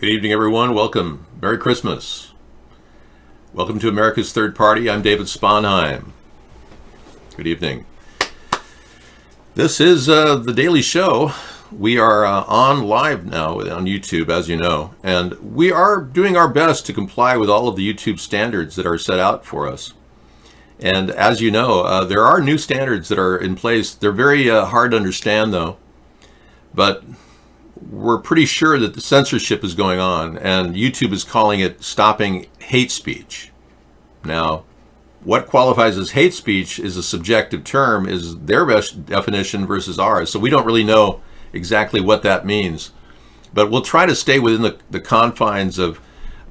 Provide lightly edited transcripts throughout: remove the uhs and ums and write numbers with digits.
Good evening, everyone. Welcome. Merry Christmas. Welcome to America's Third Party. I'm David Sponheim. Good evening. This is The Daily Show. We are on live now on YouTube, as you know, and we are doing our best to comply with all of the YouTube standards that are set out for us. And as you know, there are new standards that are in place. They're very hard to understand, though, but we're pretty sure that the censorship is going on, and YouTube is calling it stopping hate speech. Now, what qualifies as hate speech is a subjective term, is their best definition versus ours. So we don't really know exactly what that means. But we'll try to stay within the confines of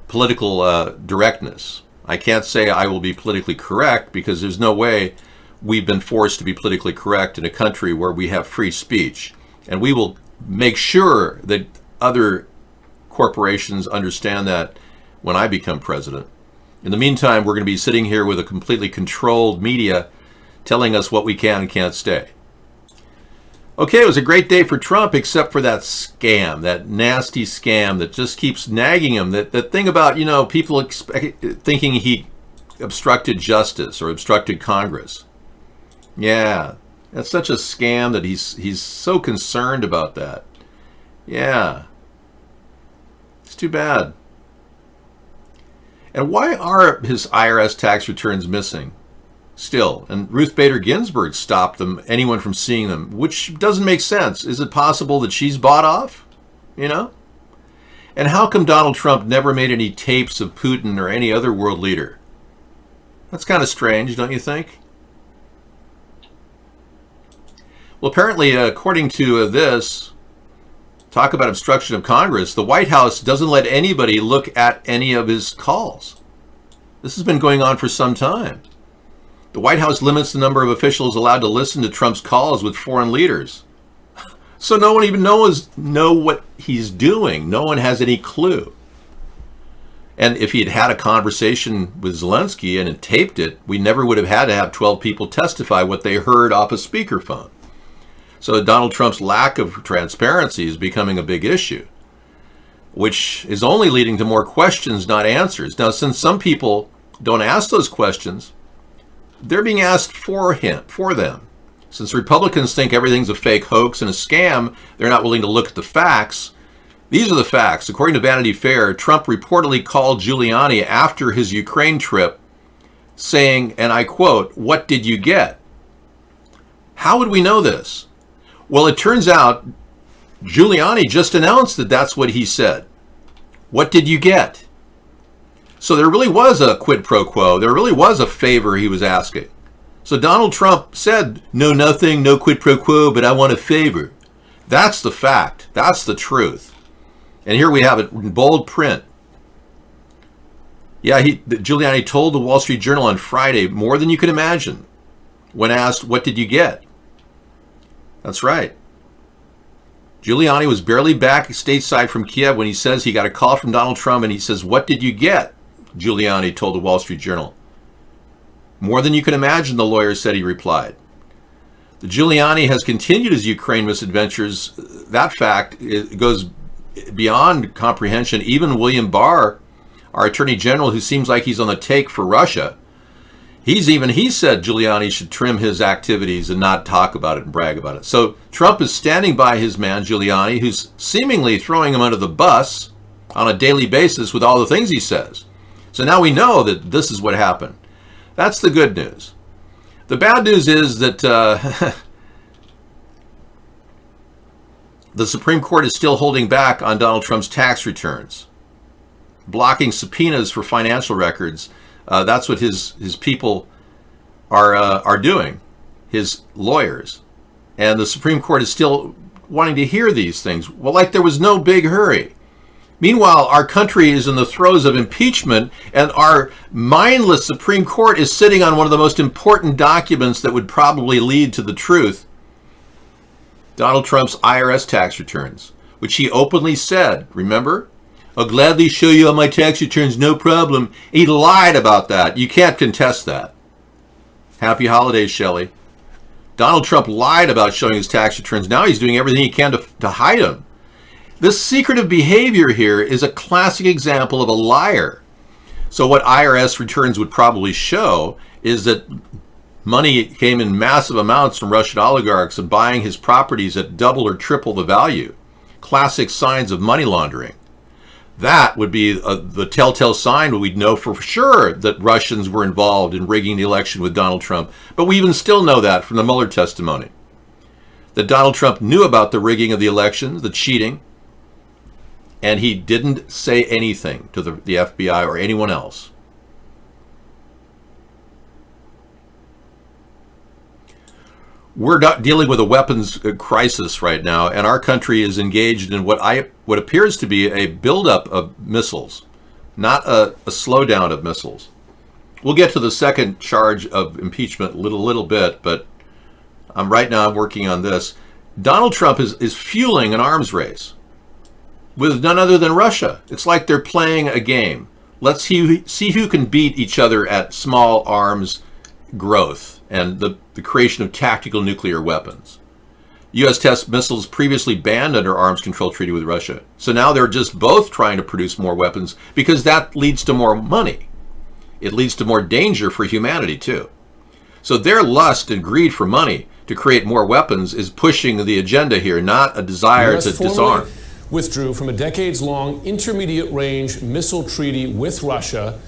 political directness. I can't say I will be politically correct, because there's no way we've been forced to be politically correct in a country where we have free speech. And we will make sure that other corporations understand that when I become president. In the meantime, we're going to be sitting here with a completely controlled media telling us what we can and can't say. Okay, it was a great day for Trump, except for that scam, that nasty scam that just keeps nagging him. That thing about, people thinking he obstructed justice or obstructed Congress. Yeah. That's such a scam that he's so concerned about that. Yeah. It's too bad. And why are his IRS tax returns missing still? And Ruth Bader Ginsburg stopped them, anyone from seeing them, which doesn't make sense. Is it possible that she's bought off? And how come Donald Trump never made any tapes of Putin or any other world leader? That's kind of strange, don't you think? Well, apparently, according to this, talk about obstruction of Congress, the White House doesn't let anybody look at any of his calls. This has been going on for some time. The White House limits the number of officials allowed to listen to Trump's calls with foreign leaders. So no one even knows what he's doing. No one has any clue. And if he had had a conversation with Zelensky and had taped it, we never would have had to have 12 people testify what they heard off a speakerphone. So Donald Trump's lack of transparency is becoming a big issue, which is only leading to more questions, not answers. Now, since some people don't ask those questions, they're being asked for them. Since Republicans think everything's a fake hoax and a scam, they're not willing to look at the facts. These are the facts. According to Vanity Fair, Trump reportedly called Giuliani after his Ukraine trip, saying, and I quote, "What did you get?" How would we know this? Well, it turns out Giuliani just announced that that's what he said. What did you get? So there really was a quid pro quo. There really was a favor he was asking. So Donald Trump said, no, nothing, no quid pro quo, but I want a favor. That's the fact. That's the truth. And here we have it in bold print. Yeah, Giuliani told the Wall Street Journal on Friday more than you could imagine when asked, what did you get? That's right. Giuliani was barely back stateside from Kiev when he says he got a call from Donald Trump, and he says, what did you get? Giuliani told the Wall Street Journal. More than you can imagine, the lawyer said, he replied. The Giuliani has continued his Ukraine misadventures. That fact goes beyond comprehension. Even William Barr, our Attorney General, who seems like he's on the take for Russia, he said Giuliani should trim his activities and not talk about it and brag about it. So Trump is standing by his man, Giuliani, who's seemingly throwing him under the bus on a daily basis with all the things he says. So now we know that this is what happened. That's the good news. The bad news is that the Supreme Court is still holding back on Donald Trump's tax returns, blocking subpoenas for financial records. That's what his people are doing, his lawyers. And the Supreme Court is still wanting to hear these things. Well, like there was no big hurry. Meanwhile, our country is in the throes of impeachment, and our mindless Supreme Court is sitting on one of the most important documents that would probably lead to the truth. Donald Trump's IRS tax returns, which he openly said, remember? I'll gladly show you all my tax returns, no problem. He lied about that. You can't contest that. Happy holidays, Shelley. Donald Trump lied about showing his tax returns. Now he's doing everything he can to hide them. This secretive behavior here is a classic example of a liar. So what IRS returns would probably show is that money came in massive amounts from Russian oligarchs and buying his properties at double or triple the value. Classic signs of money laundering. That would be the telltale sign where we'd know for sure that Russians were involved in rigging the election with Donald Trump. But we even still know that from the Mueller testimony. That Donald Trump knew about the rigging of the elections, the cheating, and he didn't say anything to the FBI or anyone else. We're not dealing with a weapons crisis right now, and our country is engaged in what appears to be a buildup of missiles, not a slowdown of missiles. We'll get to the second charge of impeachment a little bit, but right now I'm working on this. Donald Trump is fueling an arms race with none other than Russia. It's like they're playing a game. Let's see who can beat each other at small arms growth and the creation of tactical nuclear weapons. U.S. test missiles previously banned under arms control treaty with Russia. So now they're just both trying to produce more weapons because that leads to more money. It leads to more danger for humanity too. So their lust and greed for money to create more weapons is pushing the agenda here, not a desire to disarm. Withdrew from a decades-long intermediate-range missile treaty with Russia.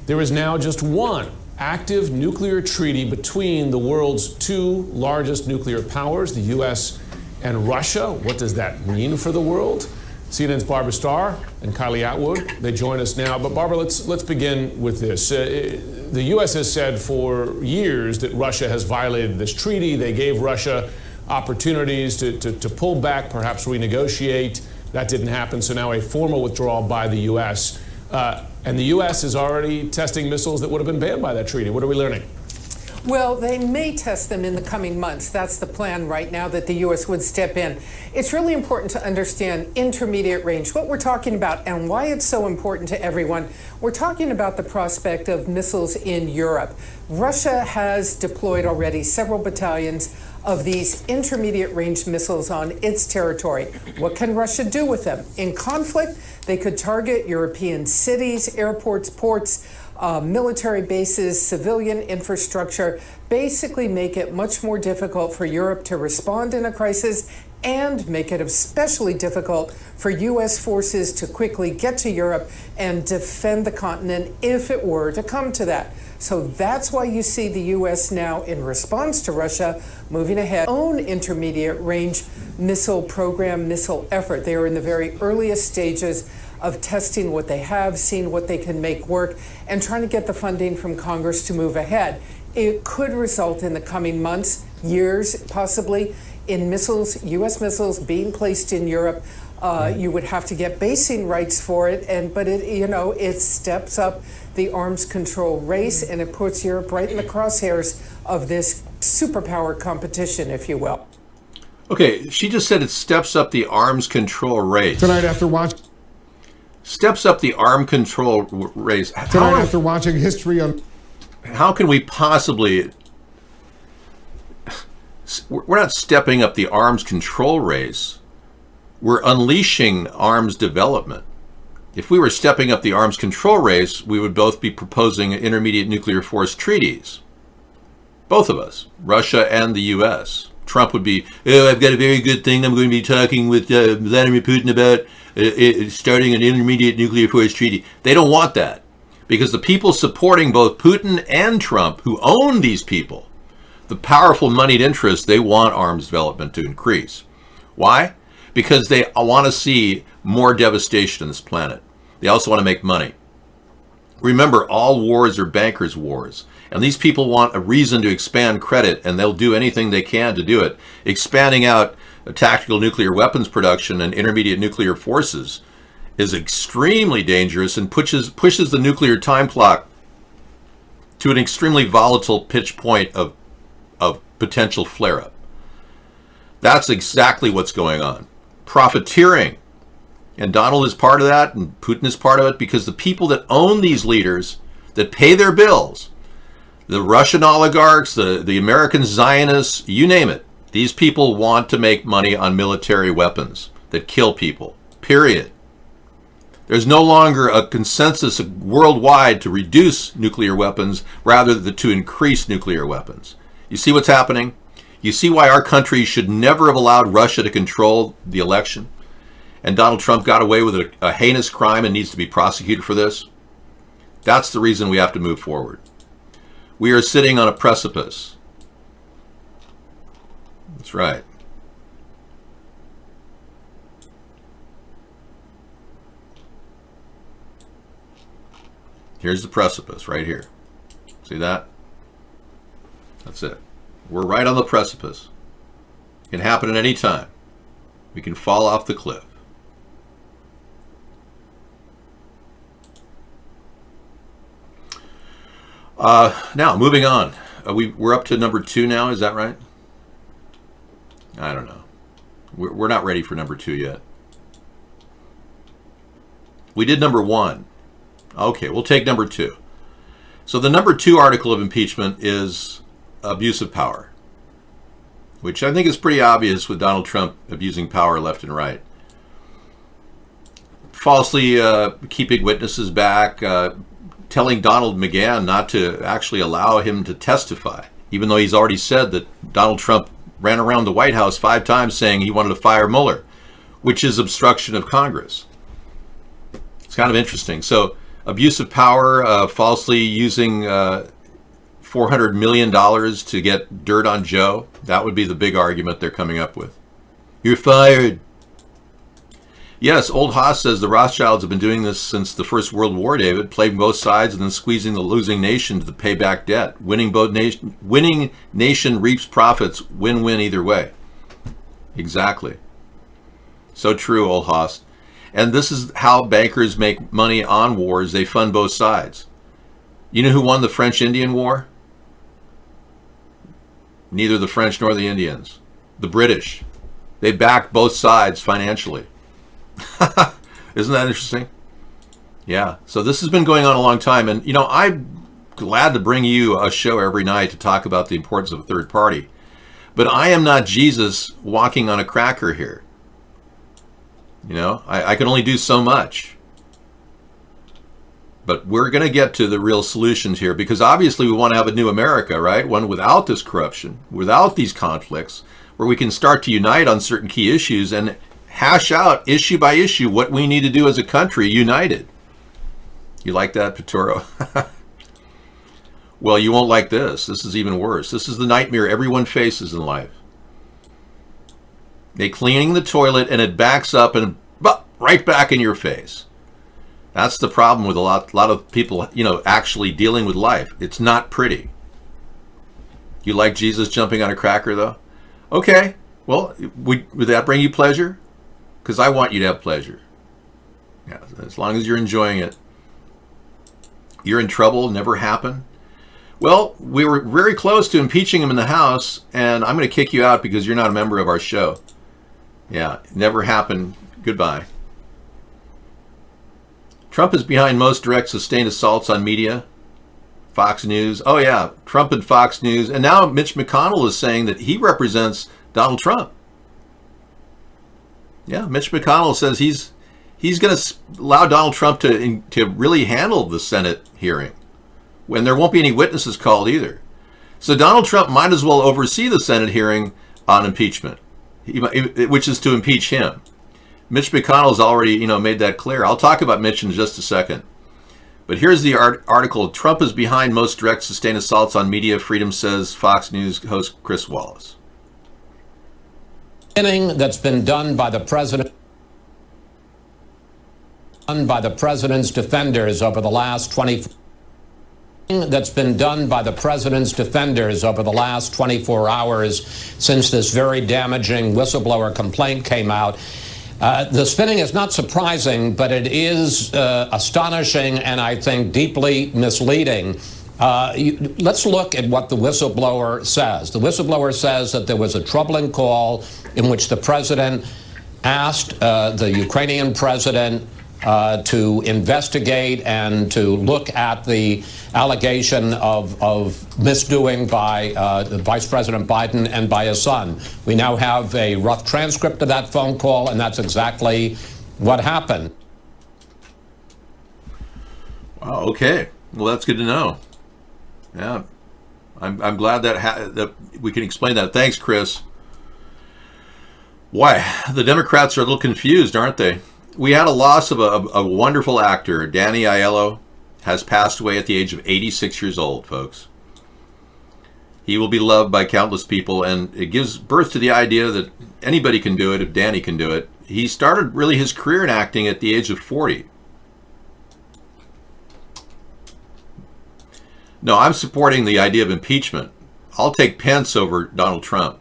There is now just one active nuclear treaty between the world's two largest nuclear powers, the U.S. and Russia. What does that mean for the world? CNN's Barbara Starr and Kylie Atwood, they join us now. But Barbara, let's begin with this. The U.S. has said for years that Russia has violated this treaty. They gave Russia opportunities to pull back, perhaps renegotiate. That didn't happen, so now a formal withdrawal by the U.S. And the U.S. is already testing missiles that would have been banned by that treaty. What are we learning? Well, they may test them in the coming months. That's the plan right now, that the U.S. would step in. It's really important to understand intermediate range, what we're talking about and why it's so important to everyone. We're talking about the prospect of missiles in Europe. Russia has deployed already several battalions of these intermediate range missiles on its territory. What can Russia do with them? In conflict, they could target European cities, airports, ports, military bases, civilian infrastructure, basically make it much more difficult for Europe to respond in a crisis and make it especially difficult for U.S. forces to quickly get to Europe and defend the continent if it were to come to that. So that's why you see the U.S. now, in response to Russia, moving ahead own intermediate range missile program, missile effort. They are in the very earliest stages of testing what they have, seeing what they can make work, and trying to get the funding from Congress to move ahead. It could result in the coming months, years, possibly, in missiles, U.S. missiles being placed in Europe. You would have to get basing rights for it, but it steps up the arms control race, and it puts Europe right in the crosshairs of this superpower competition, if you will. Okay, she just said it steps up the arms control race. Tonight after watching... Steps up the arm control race. Tonight after watching history on... How can we possibly... We're not stepping up the arms control race. We're unleashing arms development. If we were stepping up the arms control race, we would both be proposing intermediate nuclear force treaties. Both of us, Russia and the U.S. Trump would be, I've got a very good thing I'm going to be talking with Vladimir Putin about starting an intermediate nuclear force treaty. They don't want that because the people supporting both Putin and Trump, who own these people, the powerful moneyed interests, they want arms development to increase. Why? Because they want to see more devastation on this planet. They also want to make money. Remember, all wars are bankers' wars. And these people want a reason to expand credit, and they'll do anything they can to do it. Expanding out tactical nuclear weapons production and intermediate nuclear forces is extremely dangerous and pushes the nuclear time clock to an extremely volatile pitch point of potential flare-up. That's exactly what's going on. Profiteering. And Donald is part of that, and Putin is part of it, because the people that own these leaders, that pay their bills, the Russian oligarchs, the American Zionists, you name it, these people want to make money on military weapons that kill people, period. There's no longer a consensus worldwide to reduce nuclear weapons rather than to increase nuclear weapons. You see what's happening? You see why our country should never have allowed Russia to control the election? And Donald Trump got away with a heinous crime and needs to be prosecuted for this? That's the reason we have to move forward. We are sitting on a precipice. That's right. Here's the precipice right here. See that? That's it. We're right on the precipice. It can happen at any time. We can fall off the cliff. Now, moving on. We're up to number 2 now, is that right? I don't know. We're not ready for number 2 yet. We did number 1. Okay, we'll take number 2. So the number 2 article of impeachment is abuse of power, which I think is pretty obvious with Donald Trump abusing power left and right. Falsely keeping witnesses back, telling Donald McGahn not to actually allow him to testify, even though he's already said that Donald Trump ran around the White House 5 times saying he wanted to fire Mueller, which is obstruction of Congress. It's kind of interesting. So abuse of power, falsely using $400 million to get dirt on Joe. That would be the big argument they're coming up with. You're fired. Yes, old Haas says the Rothschilds have been doing this since the First World War, David, playing both sides and then squeezing the losing nation to pay back debt. Winning nation reaps profits, win-win either way. Exactly. So true, old Haas. And this is how bankers make money on wars. They fund both sides. You know who won the French-Indian War? Neither the French nor the Indians. The British. They backed both sides financially. Isn't that interesting? Yeah. So this has been going on a long time. And, I'm glad to bring you a show every night to talk about the importance of a third party. But I am not Jesus walking on a cracker here. I can only do so much. But we're going to get to the real solutions here, because obviously we want to have a new America, right? One without this corruption, without these conflicts, where we can start to unite on certain key issues and hash out issue by issue what we need to do as a country united. You like that, Petoro? Well, you won't like this. This is even worse. This is the nightmare everyone faces in life. They cleaning the toilet and it backs up and right back in your face. That's the problem with a lot of people, actually dealing with life. It's not pretty. You like Jesus jumping on a cracker, though? Okay. Well, would that bring you pleasure? Because I want you to have pleasure. Yeah, as long as you're enjoying it. You're in trouble, never happened. Well, we were very close to impeaching him in the House, and I'm going to kick you out because you're not a member of our show. Yeah, never happened. Goodbye. Trump is behind most direct sustained assaults on media. Fox News. Oh yeah, Trump and Fox News. And now Mitch McConnell is saying that he represents Donald Trump. Yeah, Mitch McConnell says he's going to allow Donald Trump to really handle the Senate hearing, when there won't be any witnesses called either. So Donald Trump might as well oversee the Senate hearing on impeachment, which is to impeach him. Mitch McConnell's already, made that clear. I'll talk about Mitch in just a second. But here's the article. Trump is behind most direct sustained assaults on media freedom, says Fox News host Chris Wallace. That's been done by the president's defenders over the last 24 hours since this very damaging whistleblower complaint came out. The spinning is not surprising, but it is astonishing and I think deeply misleading. Let's look at what the whistleblower says. The whistleblower says that there was a troubling call in which the president asked the Ukrainian president to investigate and to look at the allegation of misdoing by Vice President Biden and by his son. We now have a rough transcript of that phone call, and that's exactly what happened. Wow, okay. Well, that's good to know. Yeah. I'm glad that we can explain that. Thanks, Chris. Why? The Democrats are a little confused, aren't they? We had a loss of a wonderful actor. Danny Aiello has passed away at the age of 86 years old, folks. He will be loved by countless people, and it gives birth to the idea that anybody can do it if Danny can do it. He started really his career in acting at the age of 40. No, I'm supporting the idea of impeachment. I'll take Pence over Donald Trump.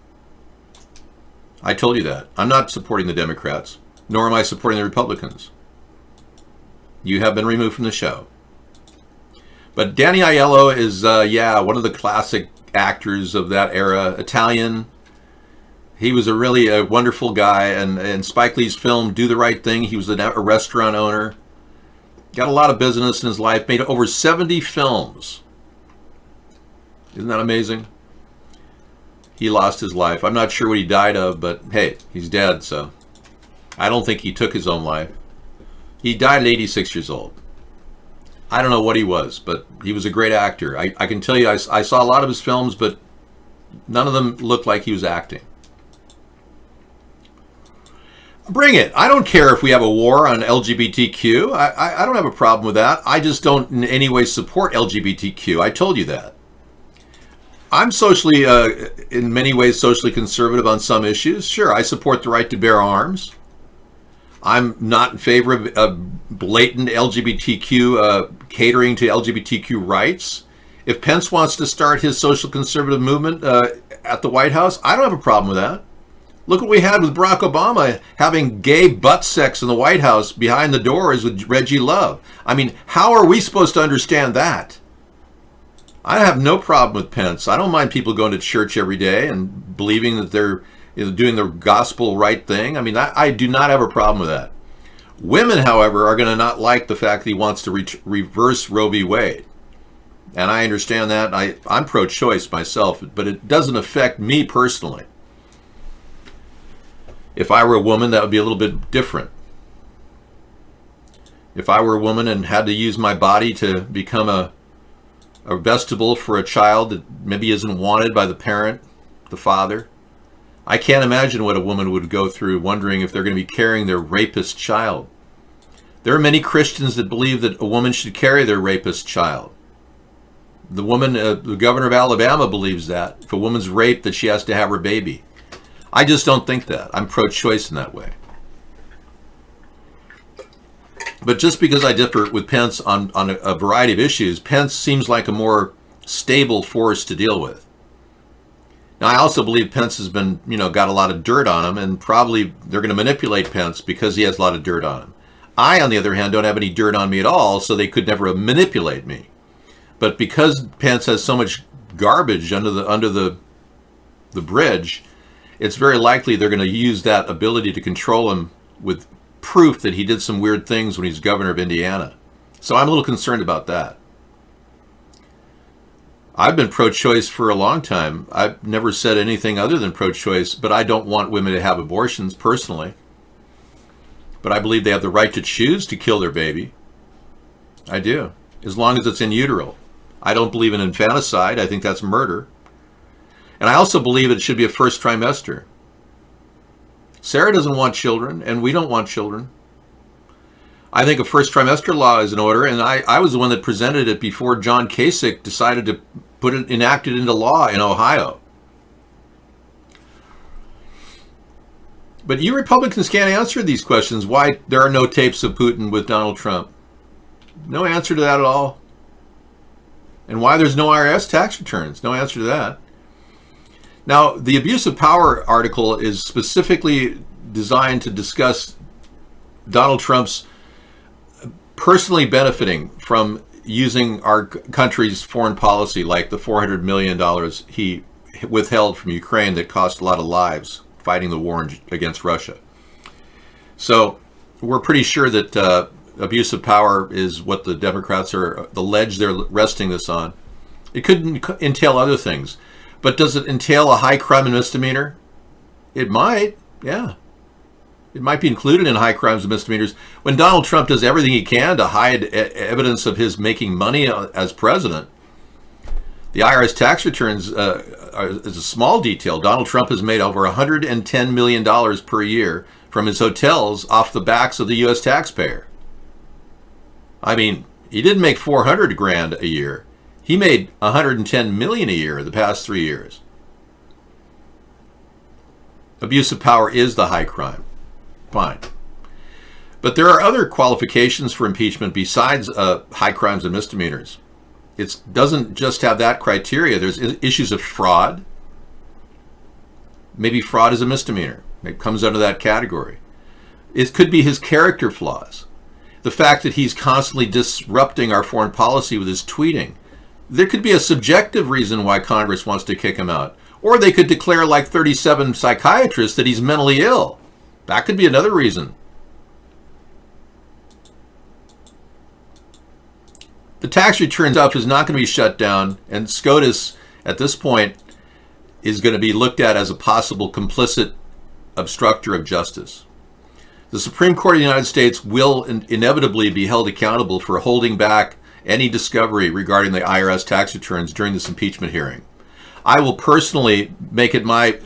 I told you that. I'm not supporting the Democrats, nor am I supporting the Republicans. You have been removed from the show. But Danny Aiello is, one of the classic actors of that era. Italian. He was really a wonderful guy. And in Spike Lee's film, Do the Right Thing, he was a restaurant owner. Got a lot of business in his life. Made over 70 films. Isn't that amazing? He lost his life. I'm not sure what he died of, but hey, he's dead, so I don't think he took his own life. He died at 86 years old. I don't know what he was, but he was a great actor. I can tell you, I saw a lot of his films, but none of them looked like he was acting. Bring it. I don't care if we have a war on LGBTQ. I don't have a problem with that. I just don't in any way support LGBTQ. I told you that. I'm socially, in many ways, socially conservative on some issues. Sure, I support the right to bear arms. I'm not in favor of blatant LGBTQ, catering to LGBTQ rights. If Pence wants to start his social conservative movement at the White House, I don't have a problem with that. Look what we had with Barack Obama having gay butt sex in the White House behind the doors with Reggie Love. I mean, how are we supposed to understand that? I have no problem with Pence. I don't mind people going to church every day and believing that they're doing the gospel right thing. I mean, I do not have a problem with that. Women, however, are going to not like the fact that he wants to reverse Roe v. Wade. And I understand that. I'm pro-choice myself, but it doesn't affect me personally. If I were a woman, that would be a little bit different. If I were a woman and had to use my body to become a vestibule for a child that maybe isn't wanted by the parent, the father. I can't imagine what a woman would go through wondering if they're going to be carrying their rapist child. There are many Christians that believe that a woman should carry their rapist child. The woman, the governor of Alabama believes that. If a woman's raped, that she has to have her baby. I just don't think that. I'm pro-choice in that way. But just because I differ with Pence on a variety of issues, Pence seems like a more stable force to deal with. Now, I also believe Pence has been, got a lot of dirt on him, and probably they're going to manipulate Pence because he has a lot of dirt on him. I, on the other hand, don't have any dirt on me at all, so they could never manipulate me. But because Pence has so much garbage under the bridge, it's very likely they're going to use that ability to control him with proof that he did some weird things when he's governor of Indiana. So I'm a little concerned about that. I've been pro-choice for a long time. I've never said anything other than pro-choice, but I don't want women to have abortions personally. But I believe they have the right to choose to kill their baby. I do, as long as it's in utero. I don't believe in infanticide. I think that's murder. And I also believe it should be a first trimester. Sarah doesn't want children, and we don't want children. I think a first trimester law is in order, and I was the one that presented it before John Kasich decided to enact it into law in Ohio. But you Republicans can't answer these questions, why there are no tapes of Putin with Donald Trump. No answer to that at all. And why there's no IRS tax returns. No answer to that. Now, the abuse of power article is specifically designed to discuss Donald Trump's personally benefiting from using our country's foreign policy, like the $400 million he withheld from Ukraine that cost a lot of lives fighting the war against Russia. So we're pretty sure that abuse of power is what the Democrats are, the ledge they're resting this on. It could entail other things. But does it entail a high crime and misdemeanor? It might, yeah. It might be included in high crimes and misdemeanors. When Donald Trump does everything he can to hide evidence of his making money as president, the IRS tax returns is a small detail. Donald Trump has made over $110 million per year from his hotels off the backs of the U.S. taxpayer. I mean, he didn't make 400 grand a year. He made 110 million a year the past 3 years. Abuse of power is the high crime. Fine. But there are other qualifications for impeachment besides high crimes and misdemeanors. It doesn't just have that criteria. There's issues of fraud. Maybe fraud is a misdemeanor. It comes under that category. It could be his character flaws. The fact that he's constantly disrupting our foreign policy with his tweeting. There could be a subjective reason why Congress wants to kick him out. Or they could declare, like 37 psychiatrists, that he's mentally ill. That could be another reason. The tax return stuff is not going to be shut down, and SCOTUS, at this point, is going to be looked at as a possible complicit obstructor of justice. The Supreme Court of the United States will inevitably be held accountable for holding back any discovery regarding the IRS tax returns during this impeachment hearing. I will personally make it my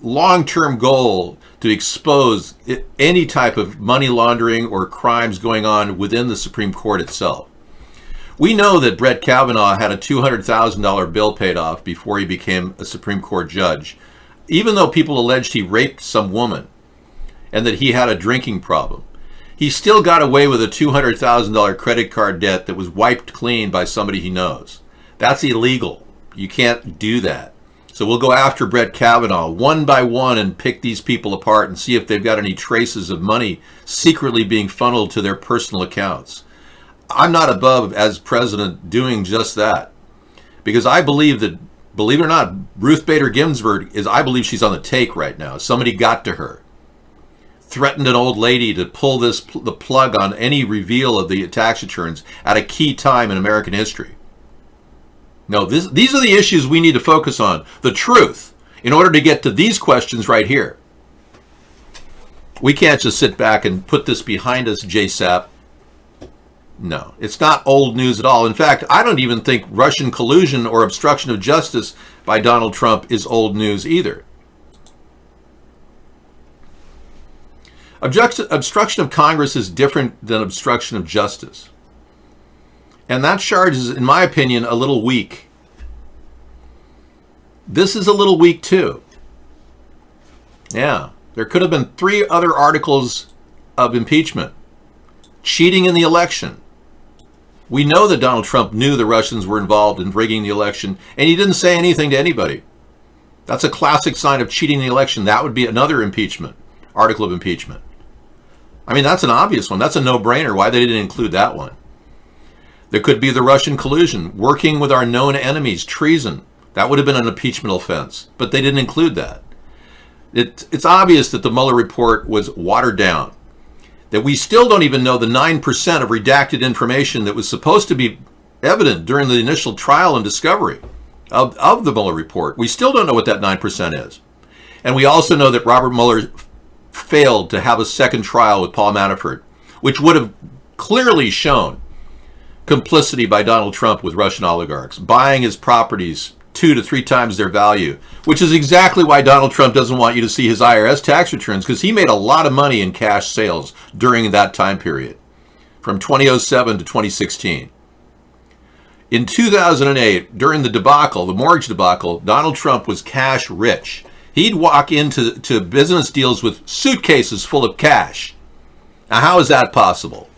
long-term goal to expose any type of money laundering or crimes going on within the Supreme Court itself. We know that Brett Kavanaugh had a $200,000 bill paid off before he became a Supreme Court judge, even though people alleged he raped some woman and that he had a drinking problem. He still got away with a $200,000 credit card debt that was wiped clean by somebody he knows. That's illegal. You can't do that. So we'll go after Brett Kavanaugh one by one and pick these people apart and see if they've got any traces of money secretly being funneled to their personal accounts. I'm not above, as president, doing just that. Because I believe that, believe it or not, Ruth Bader Ginsburg I believe she's on the take right now. Somebody got to her. Threatened an old lady to pull the plug on any reveal of the tax returns at a key time in American history. No, these are the issues we need to focus on. The truth, in order to get to these questions right here. We can't just sit back and put this behind us, JSAP. No, it's not old news at all. In fact, I don't even think Russian collusion or obstruction of justice by Donald Trump is old news either. Obstruction of Congress is different than obstruction of justice. And that charge is, in my opinion, a little weak. This is a little weak too. Yeah, there could have been 3 other articles of impeachment. Cheating in the election. We know that Donald Trump knew the Russians were involved in rigging the election, and he didn't say anything to anybody. That's a classic sign of cheating the election. That would be another impeachment, article of impeachment. I mean, that's an obvious one. That's a no-brainer. Why they didn't include that one? There could be the Russian collusion, working with our known enemies, treason. That would have been an impeachment offense, but they didn't include that. It's obvious that the Mueller report was watered down, that we still don't even know the 9% of redacted information that was supposed to be evident during the initial trial and discovery of the Mueller report. We still don't know what that 9% is. And we also know that Robert Mueller failed to have a second trial with Paul Manafort, which would have clearly shown complicity by Donald Trump with Russian oligarchs, buying his properties 2 to 3 times their value, which is exactly why Donald Trump doesn't want you to see his IRS tax returns, because he made a lot of money in cash sales during that time period, from 2007 to 2016. In 2008, during the debacle, the mortgage debacle, Donald Trump was cash rich. He'd walk into business deals with suitcases full of cash. Now, how is that possible?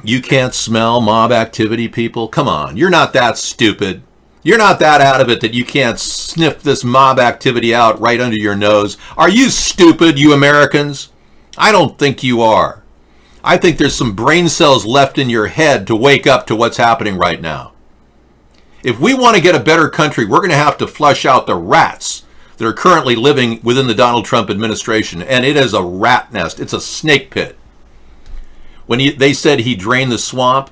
You can't smell mob activity, people? Come on, you're not that stupid. You're not that out of it that you can't sniff this mob activity out right under your nose. Are you stupid, you Americans? I don't think you are. I think there's some brain cells left in your head to wake up to what's happening right now. If we want to get a better country, we're going to have to flush out the rats that are currently living within the Donald Trump administration. And it is a rat nest. It's a snake pit. When they said he drained the swamp,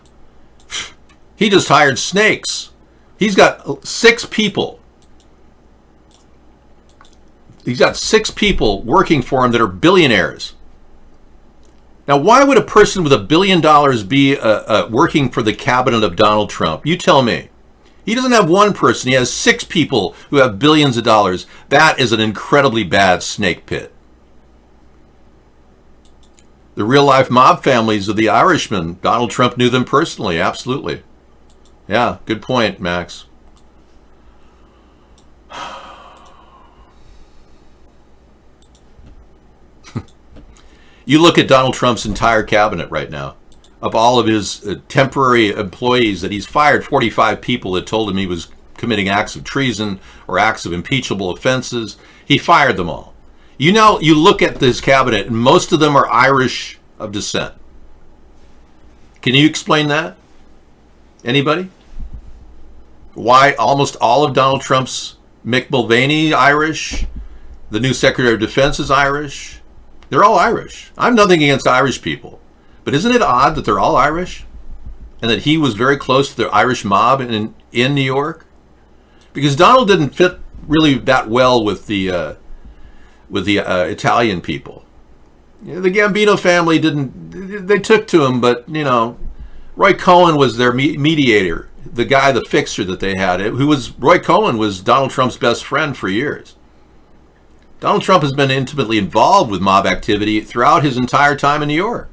he just hired snakes. He's got 6 people he's got 6 people working for him that are billionaires. Now, why would a person with $1 billion be working for the cabinet of Donald Trump? You tell me. He doesn't have one person. He has 6 people who have billions of dollars. That is an incredibly bad snake pit. The real-life mob families of the Irishmen, Donald Trump knew them personally, absolutely. Yeah, good point, Max. You look at Donald Trump's entire cabinet right now. Of all of his temporary employees that he's fired, 45 people that told him he was committing acts of treason or acts of impeachable offenses. He fired them all. You know, you look at this cabinet, and most of them are Irish of descent. Can you explain that? Anybody? Why almost all of Donald Trump's Mick Mulvaney Irish? The new Secretary of Defense is Irish. They're all Irish. I have nothing against Irish people. But isn't it odd that they're all Irish? And that he was very close to the Irish mob in New York? Because Donald didn't fit really that well with the Italian people. You know, the Gambino family they took to him, but, you know, Roy Cohn was their mediator, the guy, the fixer that they had. Roy Cohn was Donald Trump's best friend for years. Donald Trump has been intimately involved with mob activity throughout his entire time in New York.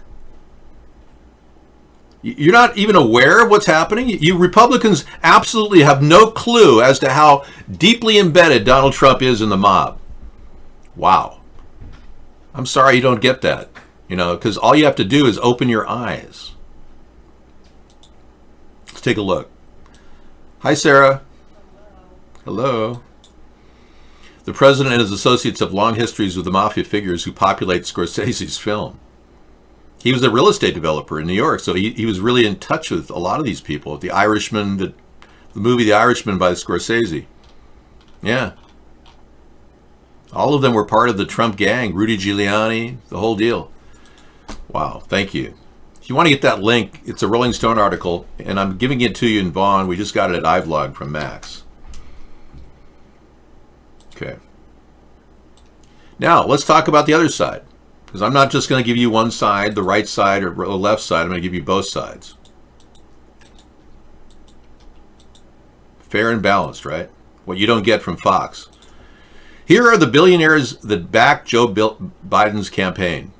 You're not even aware of what's happening? You Republicans absolutely have no clue as to how deeply embedded Donald Trump is in the mob. Wow. I'm sorry you don't get that, you know, because all you have to do is open your eyes. Let's take a look. Hi, Sarah. Hello. The president and his associates have long histories with the mafia figures who populate Scorsese's film. He was a real estate developer in New York, so he was really in touch with a lot of these people. The Irishman, the movie The Irishman by Scorsese. Yeah. All of them were part of the Trump gang, Rudy Giuliani, the whole deal. Wow, thank you. If you want to get that link, it's a Rolling Stone article, and I'm giving it to you in Vaughn. We just got it at iVlog from Max. Okay. Now, let's talk about the other side. Because I'm not just going to give you one side, the right side or the left side. I'm going to give you both sides. Fair and balanced, right? What you don't get from Fox. Here are the billionaires that back Joe Biden's campaign.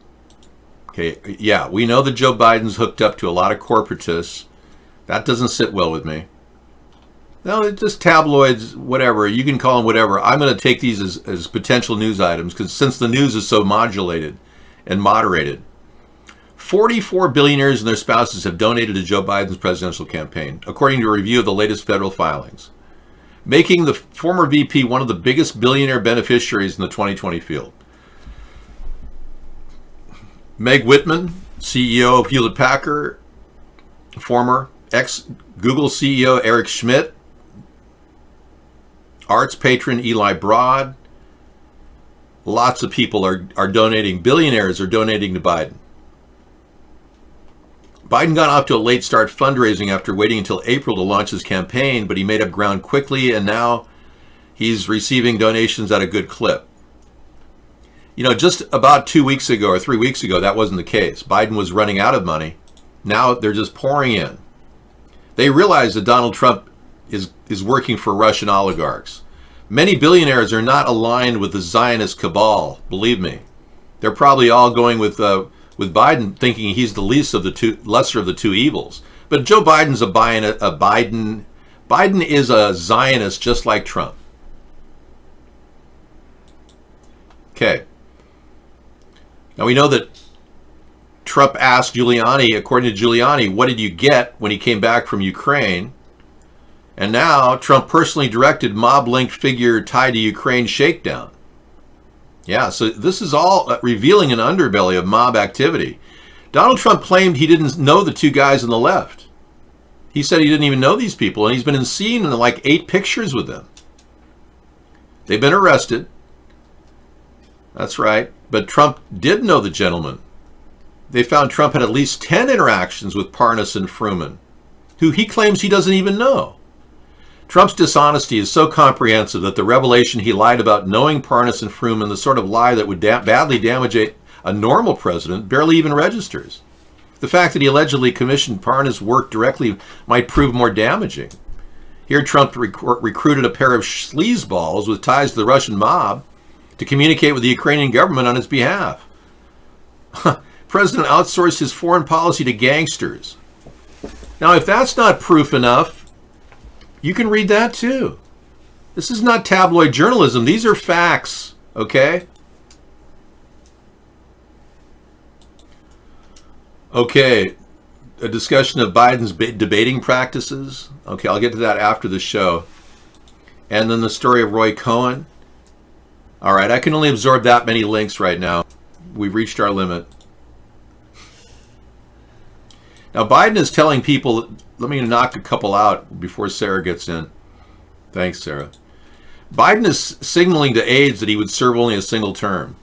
Okay, yeah, we know that Joe Biden's hooked up to a lot of corporatists. That doesn't sit well with me. No, it's just tabloids, whatever. You can call them whatever. I'm going to take these as potential news items because since the news is so modulated and moderated, 44 billionaires and their spouses have donated to Joe Biden's presidential campaign, according to a review of the latest federal filings, making the former VP one of the biggest billionaire beneficiaries in the 2020 field. Meg Whitman, CEO of Hewlett-Packard, former ex-Google CEO Eric Schmidt, arts patron Eli Broad. Lots of people are donating. Billionaires are donating to Biden. Biden got off to a late start fundraising after waiting until April to launch his campaign, but he made up ground quickly, and now he's receiving donations at a good clip. You know, just about 2 weeks ago or 3 weeks ago, that wasn't the case. Biden was running out of money. Now they're just pouring in. They realize that Donald Trump is working for Russian oligarchs. Many billionaires are not aligned with the Zionist cabal, believe me. They're probably all going with Biden, thinking he's the lesser of the two evils. But Joe Biden's Biden is a Zionist just like Trump. Okay. Now we know that Trump asked Giuliani, according to Giuliani, what did you get when he came back from Ukraine? And now Trump personally directed mob-linked figure tied to Ukraine shakedown. Yeah, so this is all revealing an underbelly of mob activity. Donald Trump claimed he didn't know the two guys on the left. He said he didn't even know these people, and he's been seen in like 8 pictures with them. They've been arrested. That's right. But Trump did know the gentleman. They found Trump had at least 10 interactions with Parnas and Fruman, who he claims he doesn't even know. Trump's dishonesty is so comprehensive that the revelation he lied about knowing Parnas and Fruman, the sort of lie that would badly damage a normal president, barely even registers. The fact that he allegedly commissioned Parnas' work directly might prove more damaging. Here, Trump recruited a pair of sleazeballs with ties to the Russian mob to communicate with the Ukrainian government on his behalf. President outsourced his foreign policy to gangsters. Now, if that's not proof enough, you can read that too. This is not tabloid journalism. These are facts, okay? Okay, a discussion of Biden's debating practices. Okay, I'll get to that after the show. And then the story of Roy Cohn. All right, I can only absorb that many links right now. We've reached our limit. Now, Biden is telling people, let me knock a couple out before Sarah gets in. Thanks, Sarah. Biden is signaling to aides that he would serve only a single term.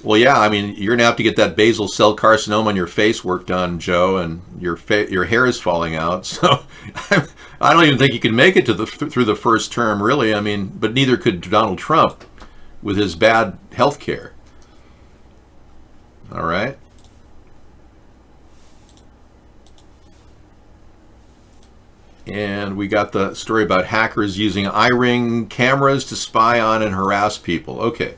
Well, yeah, I mean, you're going to have to get that basal cell carcinoma on your face work done, Joe, and your hair is falling out. So I don't even think you can make it to through the first term, really. I mean, but neither could Donald Trump with his bad health care. All right. And we got the story about hackers using iRing cameras to spy on and harass people. Okay.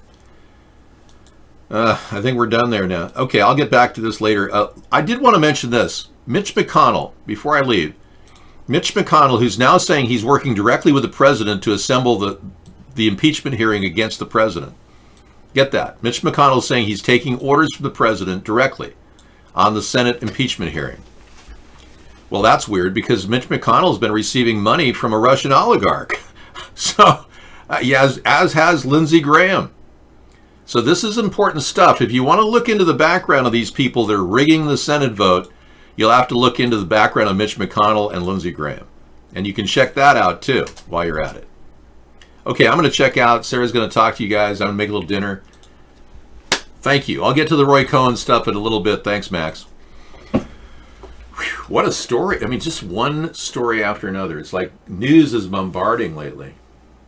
I think we're done there now. Okay, I'll get back to this later. I did want to mention this. Mitch McConnell, before I leave. Mitch McConnell, who's now saying he's working directly with the president to assemble the impeachment hearing against the president. Get that. Mitch McConnell is saying he's taking orders from the president directly on the Senate impeachment hearing. Well, that's weird because Mitch McConnell has been receiving money from a Russian oligarch. So, yeah, as has Lindsey Graham. So this is important stuff. If you want to look into the background of these people that are rigging the Senate vote, you'll have to look into the background of Mitch McConnell and Lindsey Graham. And you can check that out, too, while you're at it. Okay, I'm going to check out. Sarah's going to talk to you guys. I'm going to make a little dinner. Thank you. I'll get to the Roy Cohn stuff in a little bit. Thanks, Max. Whew, what a story. I mean, just one story after another. It's like news is bombarding lately.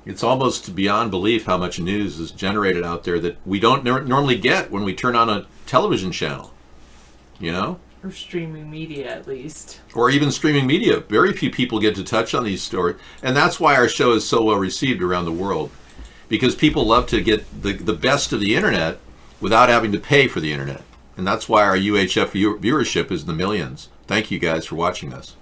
It's almost beyond belief how much news is generated out there that we don't normally get when we turn on a television channel, you know? Or streaming media, at least. Or even streaming media. Very few people get to touch on these stories. And that's why our show is so well received around the world. Because people love to get the best of the internet without having to pay for the internet. And that's why our UHF viewership is in the millions. Thank you guys for watching us.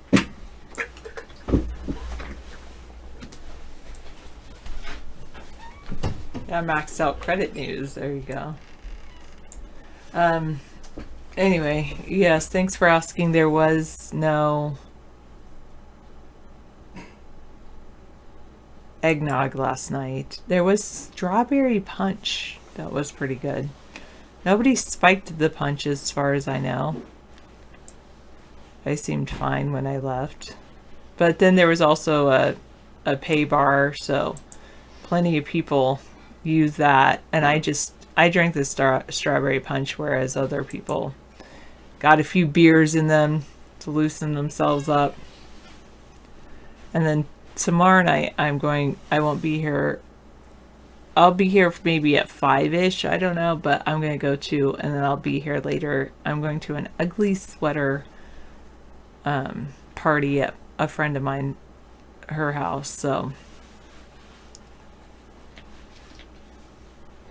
Yeah, maxed out credit news. There you go. Anyway, yes, thanks for asking. There was no eggnog last night. There was strawberry punch. That was pretty good. Nobody spiked the punch as far as I know. I seemed fine when I left. But then there was also a pay bar, so plenty of people use that. And I drank the strawberry punch, whereas other people got a few beers in them to loosen themselves up. And then tomorrow night I won't be here. I'll be here maybe at 5-ish, I don't know, but I'm going to go to, and then I'll be here later. I'm going to an ugly sweater party at a friend of mine, her house, so.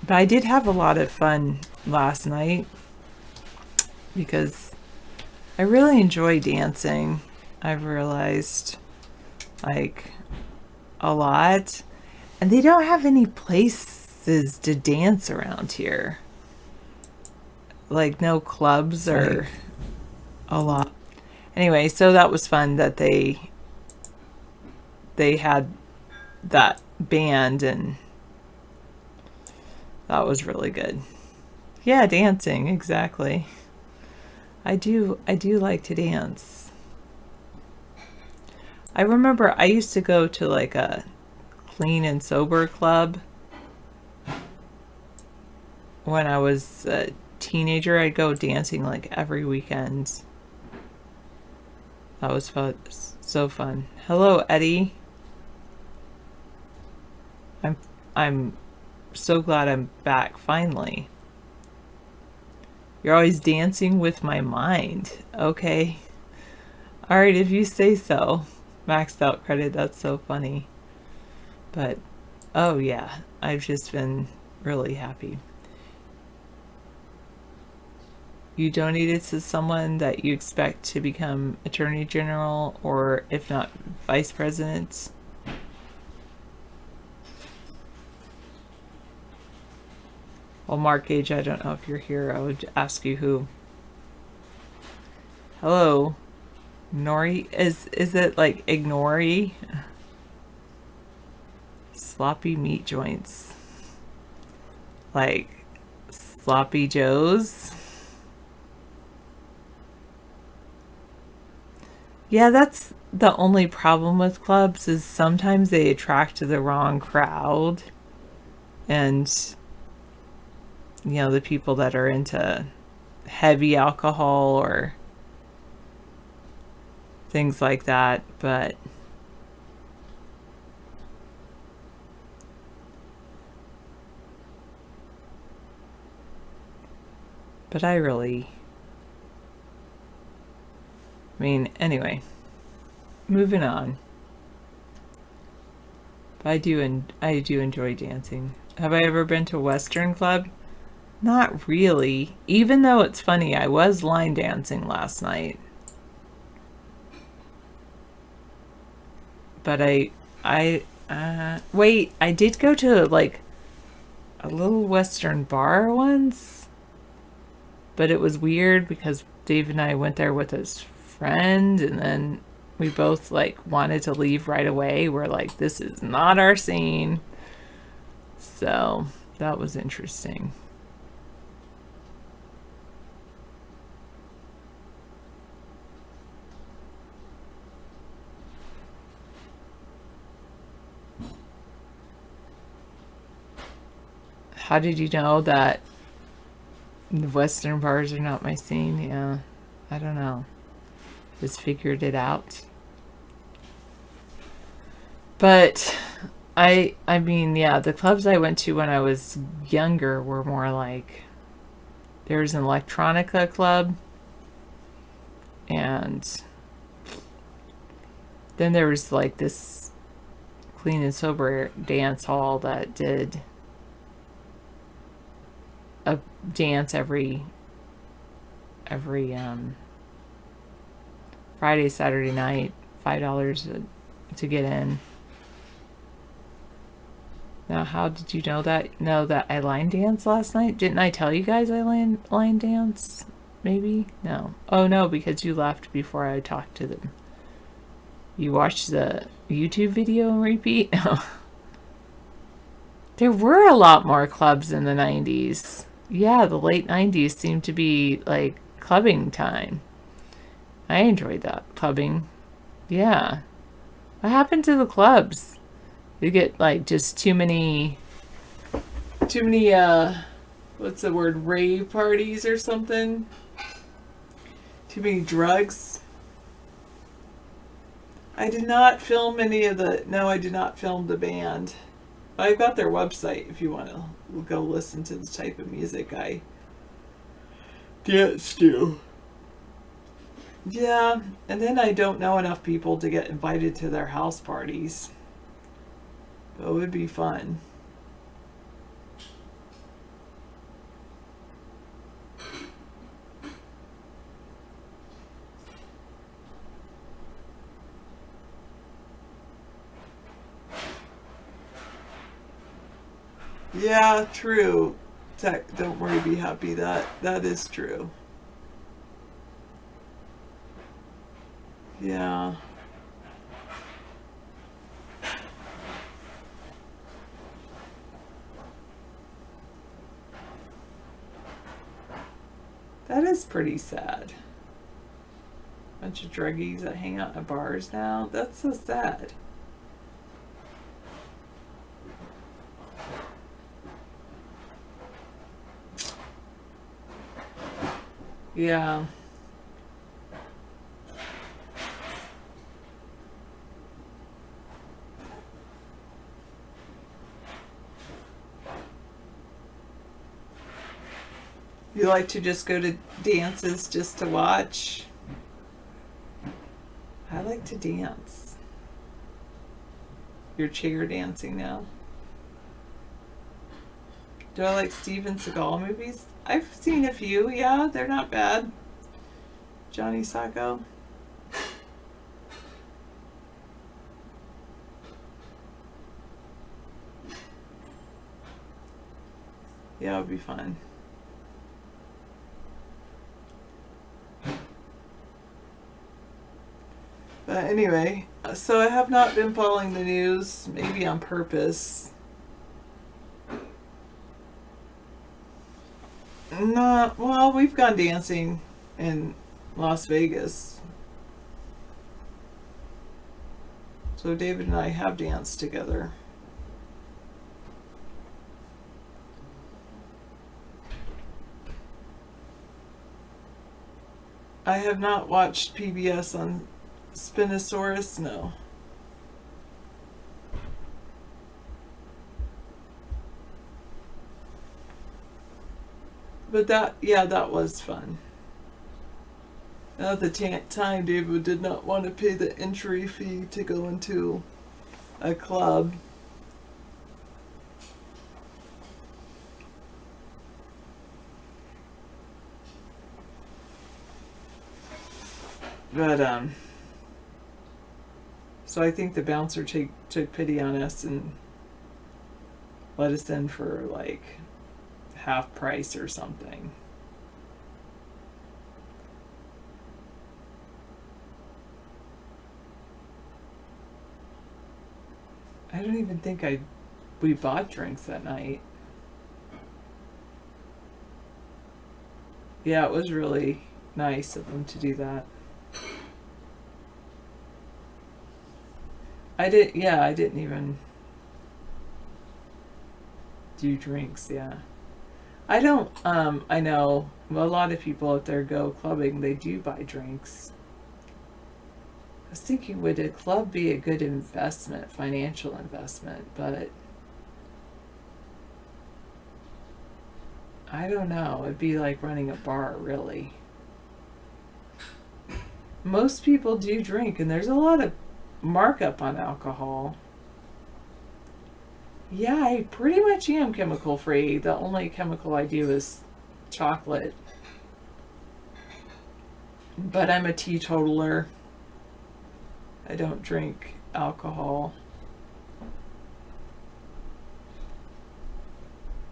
But I did have a lot of fun last night because I really enjoy dancing. I've realized, like, a lot. And they don't have any places to dance around here. Like, no clubs or a lot. Anyway, so that was fun that they had that band, and that was really good. Yeah, dancing, exactly. I do like to dance. I remember I used to go to like a clean and sober club when I was a teenager. I'd go dancing like every weekend. That was fun. So fun. Hello, Eddie. I'm so glad I'm back finally. You're always dancing with my mind. Okay. All right, if you say so. Maxed out credit, that's so funny. But, oh yeah, I've just been really happy. You donated to someone that you expect to become Attorney General or, if not, Vice President. Well, Mark Gage, I don't know if you're here. I would ask you who. Hello. Nori? Is it like Ignori? Sloppy meat joints. Like Sloppy Joe's? Yeah, that's the only problem with clubs is sometimes they attract the wrong crowd. And, you know, the people that are into heavy alcohol or things like that. But anyway, moving on. But I do enjoy dancing. Have I ever been to a Western club? Not really. Even though it's funny, I was line dancing last night. But wait, I did go to like a little Western bar once. But it was weird because Dave and I went there with his friend, and then we both like wanted to leave right away. We're like, this is not our scene. So that was interesting. How did you know that the Western bars are not my scene? Yeah, I don't know. Just figured it out. But I mean, yeah, the clubs I went to when I was younger were more like, there's an electronica club, and then there was like this clean and sober dance hall that did a dance every Friday, Saturday night, $5 to get in. Now, how did you know that? Know that I line danced last night? Didn't I tell you guys I line dance? Maybe? No. Oh no, because you left before I talked to them. You watched the YouTube video and repeat? There were a lot more clubs in the 90s. Yeah, the late 90s seemed to be like clubbing time. I enjoyed that. Clubbing. Yeah. What happened to the clubs? You get like just too many what's the word, rave parties or something? Too many drugs? I did not film I did not film the band. I've got their website if you want to go listen to the type of music I dance to. Yeah, and then I don't know enough people to get invited to their house parties. But it would be fun. Yeah, true. Don't worry, be happy. That is true. Yeah. That is pretty sad. Bunch of druggies that hang out in bars now. That's so sad. Yeah. You like to just go to dances just to watch? I like to dance. You're chair dancing now. Do I like Steven Seagal movies? I've seen a few, yeah, they're not bad. Johnny Sacco. Yeah, it would be fun. But anyway, so I have not been following the news, maybe on purpose. Not, well, we've gone dancing in Las Vegas. So David and I have danced together. I have not watched PBS on Spinosaurus, no. But that, yeah, that was fun. At the time, David did not want to pay the entry fee to go into a club. But, so I think the bouncer took pity on us and let us in for like half price or something. I don't even think we bought drinks that night. Yeah, it was really nice of them to do that. I didn't even do drinks, yeah. I don't, I know a lot of people out there go clubbing, they do buy drinks. I was thinking, would a club be a good investment, financial investment, but I don't know. It'd be like running a bar, really. Most people do drink, and there's a lot of markup on alcohol. Yeah, I pretty much am chemical free. The only chemical I do is chocolate. But I'm a teetotaler. I don't drink alcohol.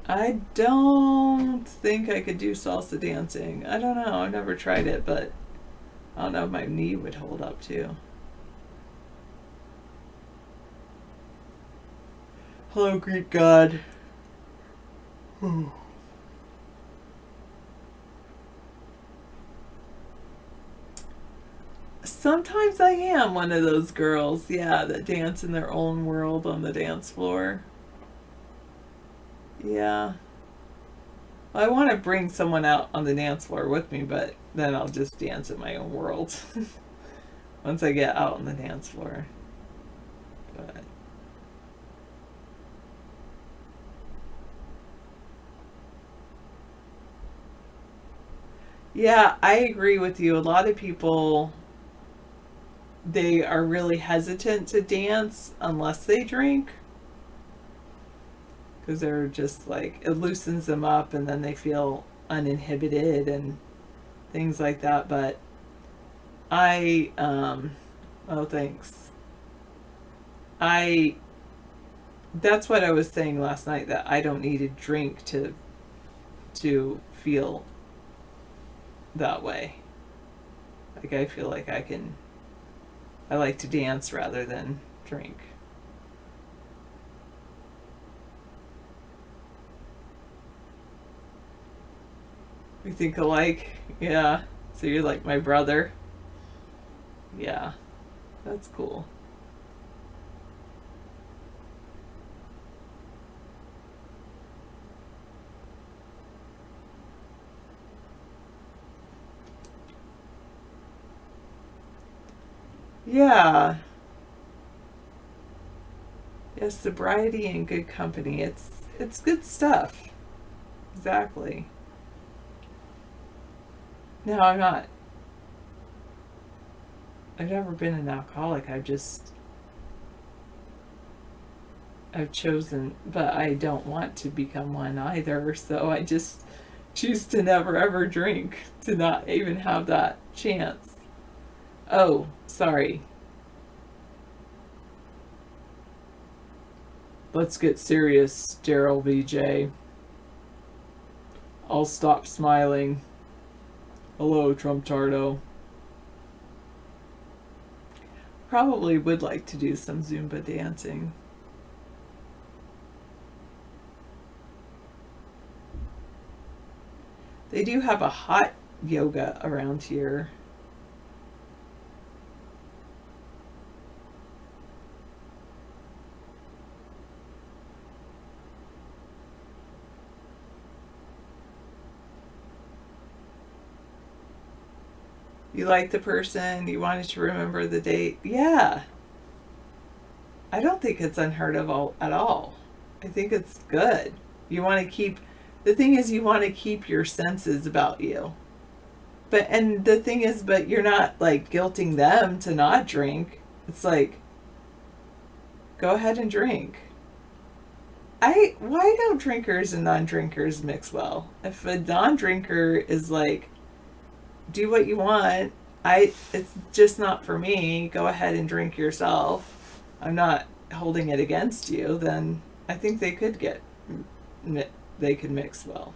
I don't think I could do salsa dancing. I don't know. I've never tried it, but I don't know if my knee would hold up too. Hello, Greek God. Sometimes I am one of those girls, yeah, that dance in their own world on the dance floor. Yeah. I want to bring someone out on the dance floor with me, but then I'll just dance in my own world once I get out on the dance floor. But yeah, I agree with you. A lot of people, they are really hesitant to dance unless they drink. Because they're just like, it loosens them up and then they feel uninhibited and things like that. But oh, thanks. That's what I was saying last night, that I don't need a drink to feel that way. Like, I feel like I like to dance rather than drink. We think alike? Yeah. So you're like my brother? Yeah. That's cool. Yeah. Yes, sobriety and good company. It's good stuff. Exactly. No, I'm not. I've never been an alcoholic. I've chosen, but I don't want to become one either. So I just choose to never ever drink, to not even have that chance. Oh, sorry. Let's get serious, Daryl VJ. I'll stop smiling. Hello, Trump Tardo. Probably would like to do some Zumba dancing. They do have a hot yoga around here. You like the person, you wanted to remember the date. Yeah. I don't think it's unheard of at all. I think it's good. You want to keep, the thing is, you want to keep your senses about you. And the thing is, but you're not like guilting them to not drink. It's like, go ahead and drink. Why don't drinkers and non-drinkers mix well? If a non-drinker is like, do what you want, it's just not for me, go ahead and drink yourself, I'm not holding it against you, then I think they could mix well.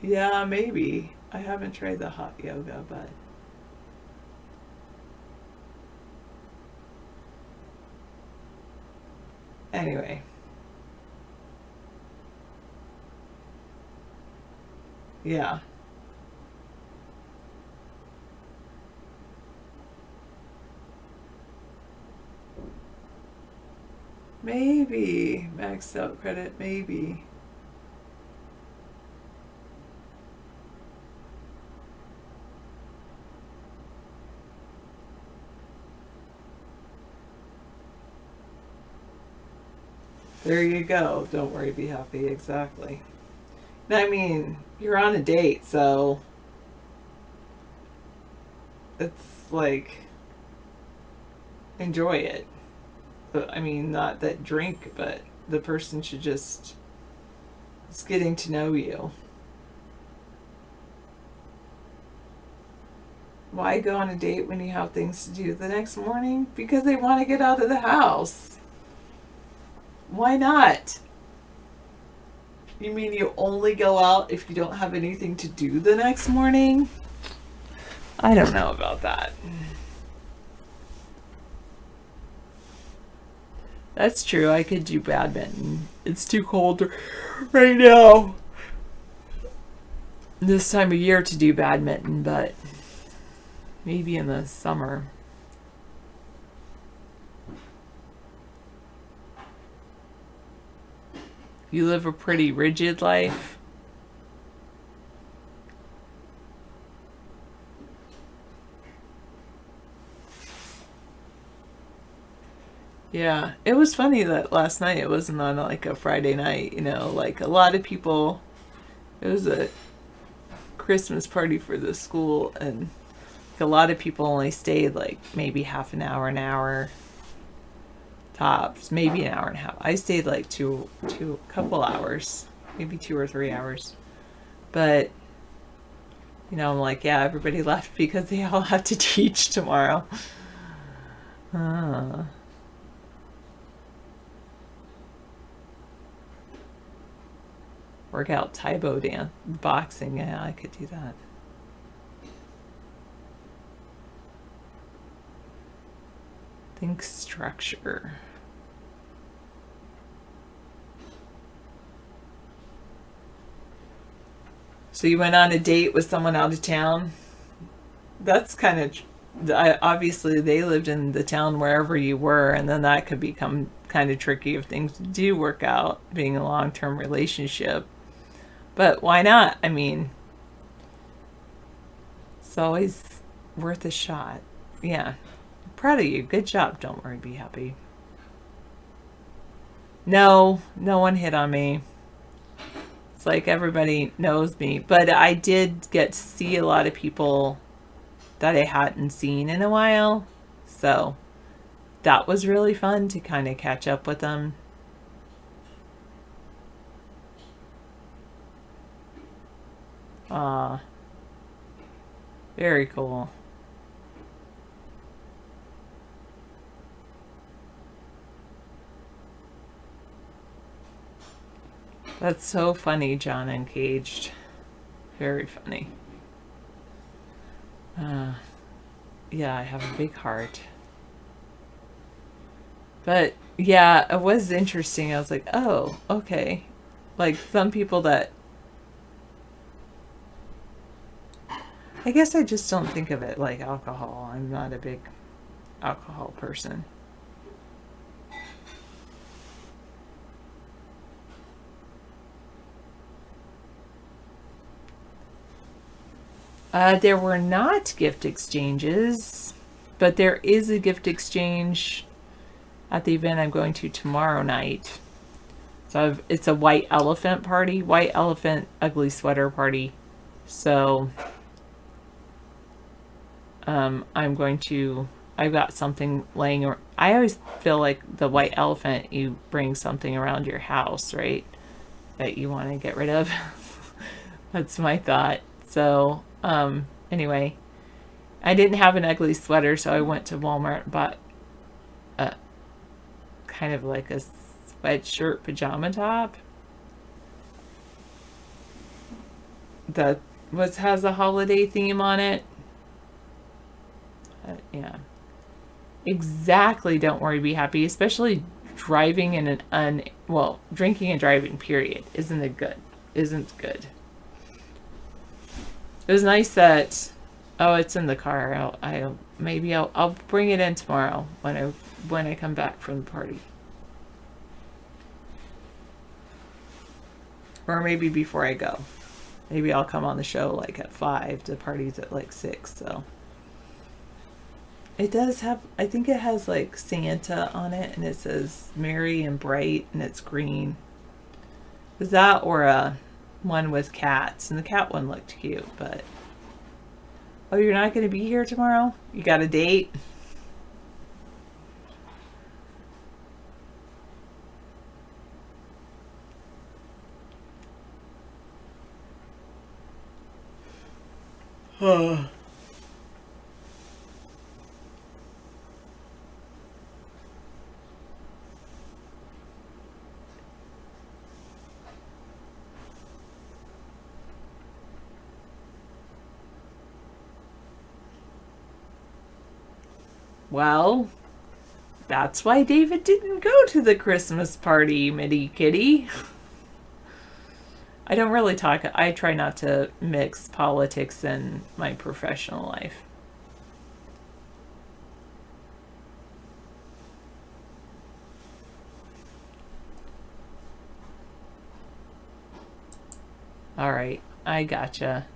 Yeah, maybe. I haven't tried the hot yoga, but anyway. Yeah. Maybe. Maxed out credit, maybe. There you go. Don't worry, be happy. Exactly. I mean, you're on a date, so it's like, enjoy it. But I mean, not that drink, but the person should just, it's getting to know you. Why go on a date when you have things to do the next morning? Because they want to get out of the house. Why not? You mean you only go out if you don't have anything to do the next morning? I don't know about that. That's true. I could do badminton. It's too cold right now, this time of year, to do badminton, but maybe in the summer. You live a pretty rigid life. Yeah, it was funny that last night it wasn't on like a Friday night, like a lot of people, it was a Christmas party for the school, and like a lot of people only stayed like maybe half an hour tops, maybe an hour and a half. I stayed like two couple hours, maybe 2 or 3 hours. But I'm like, yeah, everybody left because they all have to teach tomorrow. Work out Taibo dance, boxing. Yeah, I could do that. Think structure. So you went on a date with someone out of town? That's kind of, obviously they lived in the town wherever you were, and then that could become kind of tricky if things do work out, being a long-term relationship. But why not? I mean, it's always worth a shot. Yeah. proud of you. Good job. Don't worry, be happy. No, no one hit on me. It's like everybody knows me. But I did get to see a lot of people that I hadn't seen in a while. So that was really fun to kind of catch up with them. Very cool. That's so funny, John Uncaged. Very funny. Yeah, I have a big heart. But yeah, it was interesting. I was like, oh, okay. Like some people that I guess I just don't think of it like alcohol. I'm not a big alcohol person. There were not gift exchanges, but there is a gift exchange at the event I'm going to tomorrow night. So it's a white elephant party, white elephant ugly sweater party. So I've got something laying around. I always feel like the white elephant, you bring something around your house, right? That you want to get rid of. That's my thought. So, anyway, I didn't have an ugly sweater, so I went to Walmart and bought a kind of like a sweatshirt pajama top that has a holiday theme on it. Yeah. Exactly. Don't worry, be happy. Especially driving in drinking and driving, period. Isn't good. It was nice that, it's in the car. I'll bring it in tomorrow when I come back from the party. Or maybe before I go. Maybe I'll come on the show like at 5. The party's at like 6, so. It does have, I think it has like Santa on it, and it says merry and bright, and it's green. Was that or a one with cats? And the cat one looked cute, but. Oh, you're not going to be here tomorrow? You got a date? Well, that's why David didn't go to the Christmas party, Mitty Kitty. I don't really talk. I try not to mix politics and my professional life. All right, I gotcha.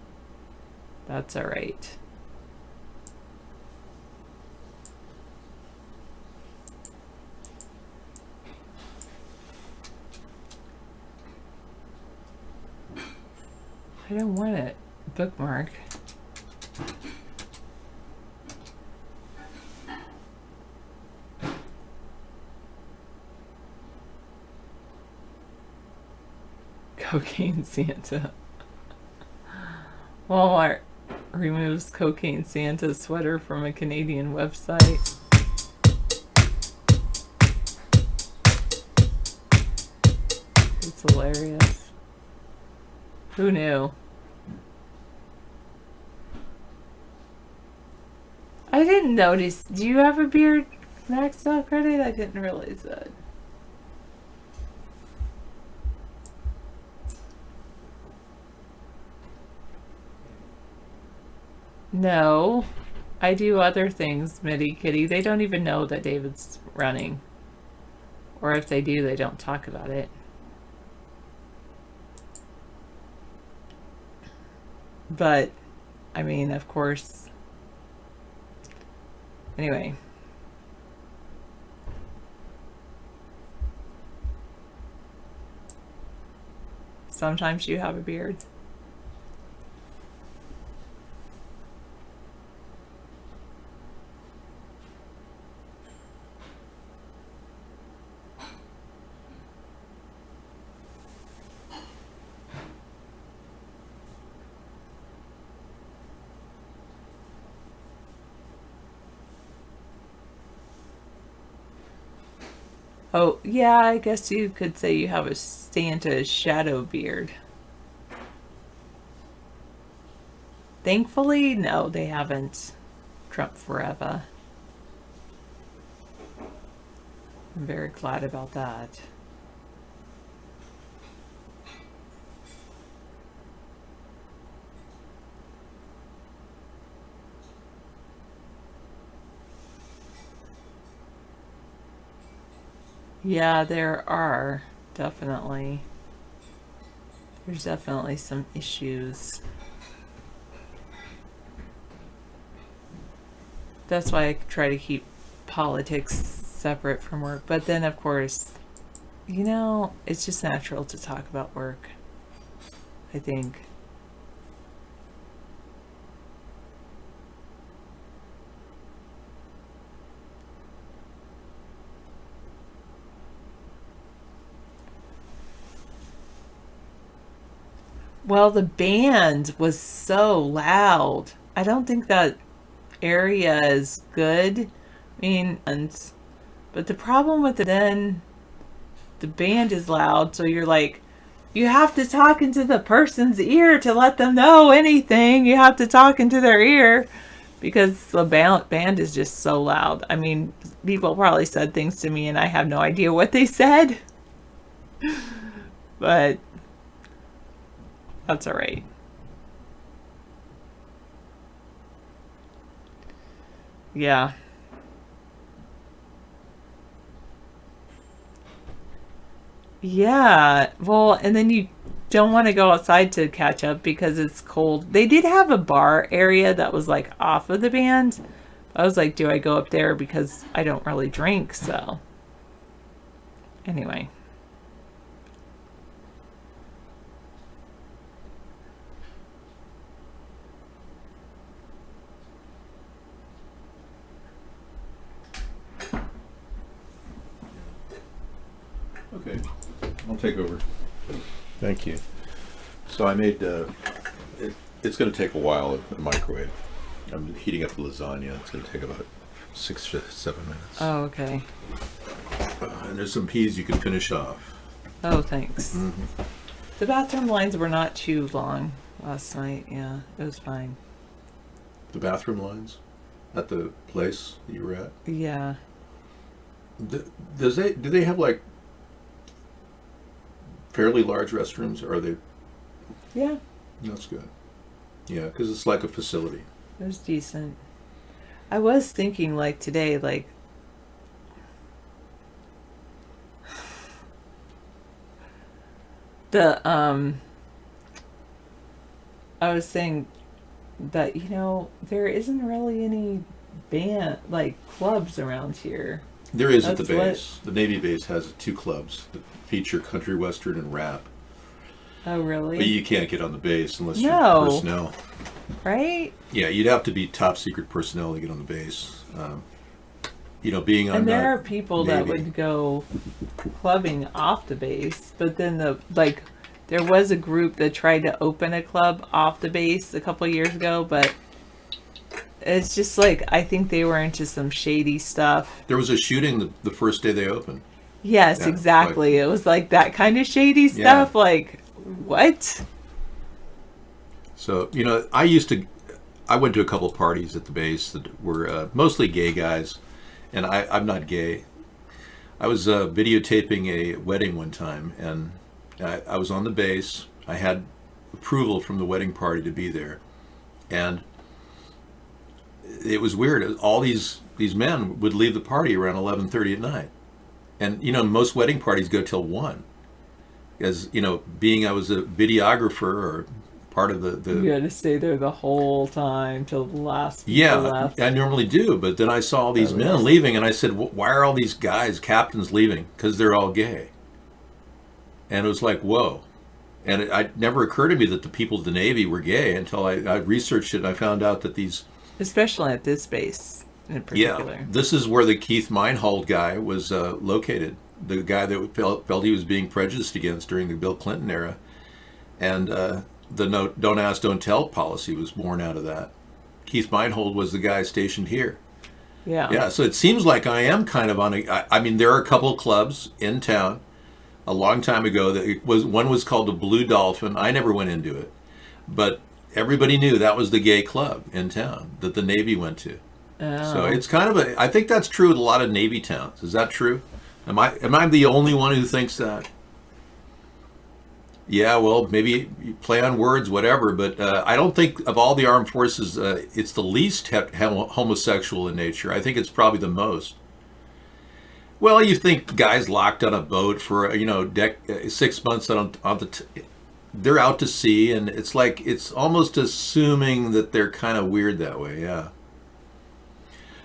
That's all right. I don't want it. Bookmark. Cocaine Santa. Walmart removes Cocaine Santa sweater from a Canadian website. It's hilarious. Who knew? I didn't notice. Do you have a beard, maxed out credit? I didn't realize that. No, I do other things, Mitty Kitty. They don't even know that David's running. Or if they do, they don't talk about it. But, I mean, of course. Anyway, Sometimes you have a beard. Oh, yeah, I guess you could say you have a Santa shadow beard. Thankfully, no, they haven't. Trump forever. I'm very glad about that. Yeah, there are definitely. There's definitely some issues. That's why I try to keep politics separate from work. But then, of course, you know, it's just natural to talk about work, I think. Well, the band was so loud. I don't think that area is good. I mean, but the problem with it, then the band is loud, so you're like, you have to talk into the person's ear to let them know anything. You have to talk into their ear because the band is just so loud. I mean, people probably said things to me and I have no idea what they said. But that's all right. Yeah. Yeah. Well, and then you don't want to go outside to catch up because it's cold. They did have a bar area that was like off of the band. I was like, do I go up there because I don't really drink, so anyway. Okay, I'll take over. Thank you. So I made, it's going to take a while in the microwave. I'm heating up the lasagna. It's going to take about 6 to 7 minutes. Oh, okay. And there's some peas you can finish off. Oh, thanks. Mm-hmm. The bathroom lines were not too long last night. Yeah, it was fine. The bathroom lines at the place that you were at? Yeah. Do they have like fairly large restrooms, or are they? Yeah, That's good. Yeah, because it's like a facility. it was decent. I was thinking like today, like the I was saying that, you know, there isn't really any band like clubs around here. There is at the That's what- base. The Navy base has 2 clubs that feature country western and rap. Oh, really? But you can't get on the base unless No. you're personnel. Right? Yeah, you'd have to be top secret personnel to get on the base. You know, being on And there are people that Navy. would go clubbing off the base, but then there was a group that tried to open a club off the base a couple years ago, but it's just like, I think they were into some shady stuff. There was a shooting the first day they opened. Yes, Yeah, exactly. It was like that kind of shady stuff. Like, what? So, you know, I went to a couple parties at the base that were mostly gay guys, and I'm not gay. I was videotaping a wedding one time, and I was on the base. I had approval from the wedding party to be there, and it was weird. All these men would leave the party around 11:30 at night, and you know, most wedding parties go till 1. As you know, I was a videographer or part of the You had to stay there the whole time till the last people yeah, left. I normally do, but then I saw all these men leaving, and I said, "Why are all these guys, captains, leaving? Because they're all gay." And it was like, whoa. And it never occurred to me that the people of the Navy were gay until I researched it and I found out that these... Especially at this base in particular. Yeah, this is where the Keith Meinhold guy was located. The guy that felt he was being prejudiced against during the Bill Clinton era. And the don't ask, don't tell policy was born out of that. Keith Meinhold was the guy stationed here. Yeah. Yeah, so it seems like I am kind of on I mean, there are a couple of clubs in town a long time ago that one was called the Blue Dolphin. I never went into it. But everybody knew that was the gay club in town that the Navy went to. Oh. So it's kind of I think that's true in a lot of Navy towns. Is that true? Am I the only one who thinks that? Yeah, well, maybe you play on words, whatever, but I don't think of all the armed forces, it's the least homosexual in nature. I think it's probably the most. Well, you think guys locked on a boat for 6 months they're out to sea, and it's like it's almost assuming that they're kind of weird that way. Yeah.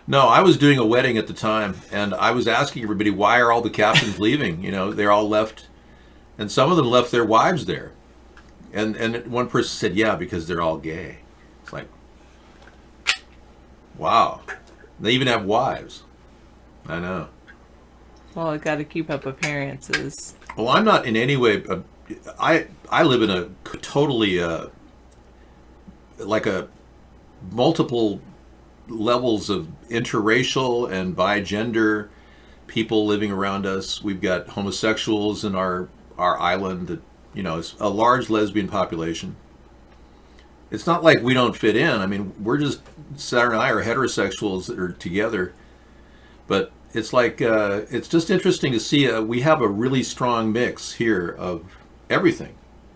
No, I was doing a wedding at the time, and I was asking everybody, why are all the captains leaving? They're all left. And some of them left their wives there. And one person said, yeah, because they're all gay. It's like, wow. They even have wives. I know. Well, I got to keep up appearances. Well, I'm not in any way... I live in a totally... like a multiple levels of interracial and bigender people living around us. We've got homosexuals in our island that, is a large lesbian population. It's not like we don't fit in. I mean, we're just, Sarah and I are heterosexuals that are together. But it's like, it's just interesting to see, we have a really strong mix here of everything.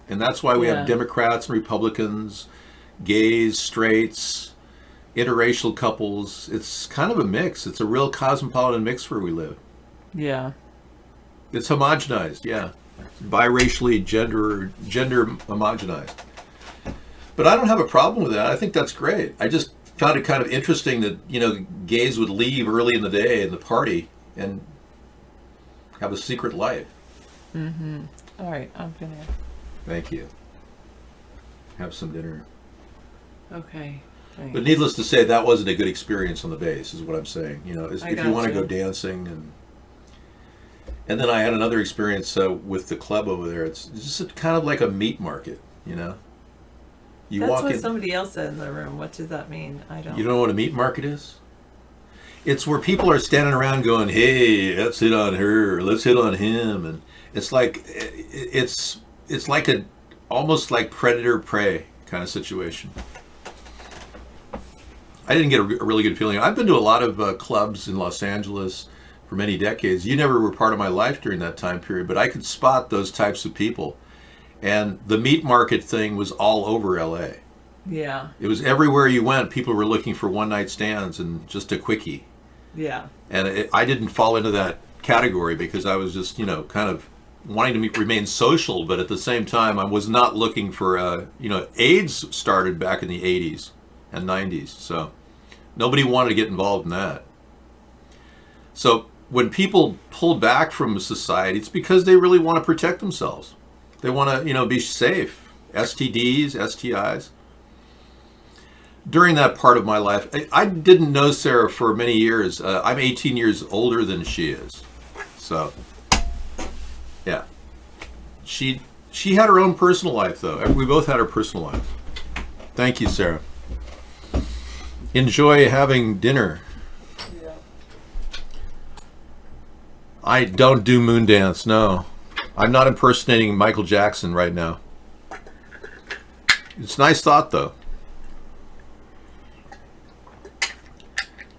And that's why we have Democrats and Republicans, gays, straights, interracial couples. It's kind of a mix. It's a real cosmopolitan mix where we live. Yeah. It's homogenized, yeah. Biracially, gender homogenized. But I don't have a problem with that. I think that's great. I just found it kind of interesting that, gays would leave early in the day in the party and have a secret life. Mm-hmm. All right, I'm gonna... Thank you. Have some dinner. Okay. Thanks. But needless to say, that wasn't a good experience on the base, is what I'm saying. If you want to go dancing and then I had another experience with the club over there. It's just kind of like a meat market, You That's walk what in, somebody else said in the room. What does that mean? I don't. You don't know what a meat market is? It's where people are standing around going, "Hey, let's hit on her, let's hit on him," and it's like it's like almost like predator prey kind of situation. I didn't get a really good feeling. I've been to a lot of clubs in Los Angeles for many decades. You never were part of my life during that time period, but I could spot those types of people. And the meat market thing was all over LA. Yeah. It was everywhere you went. People were looking for one-night stands and just a quickie. Yeah. And I didn't fall into that category because I was just, kind of wanting to remain social, but at the same time, I was not looking for, AIDS started back in the 80s and 90s, so nobody wanted to get involved in that. So when people pull back from society, it's because they really want to protect themselves. They want to, be safe. STDs, STIs. During that part of my life, I didn't know Sarah for many years. I'm 18 years older than she is. So, yeah. She had her own personal life, though. We both had our personal life. Thank you, Sarah. Enjoy having dinner. Yeah. I don't do moon dance, no. I'm not impersonating Michael Jackson right now. It's a nice thought, though.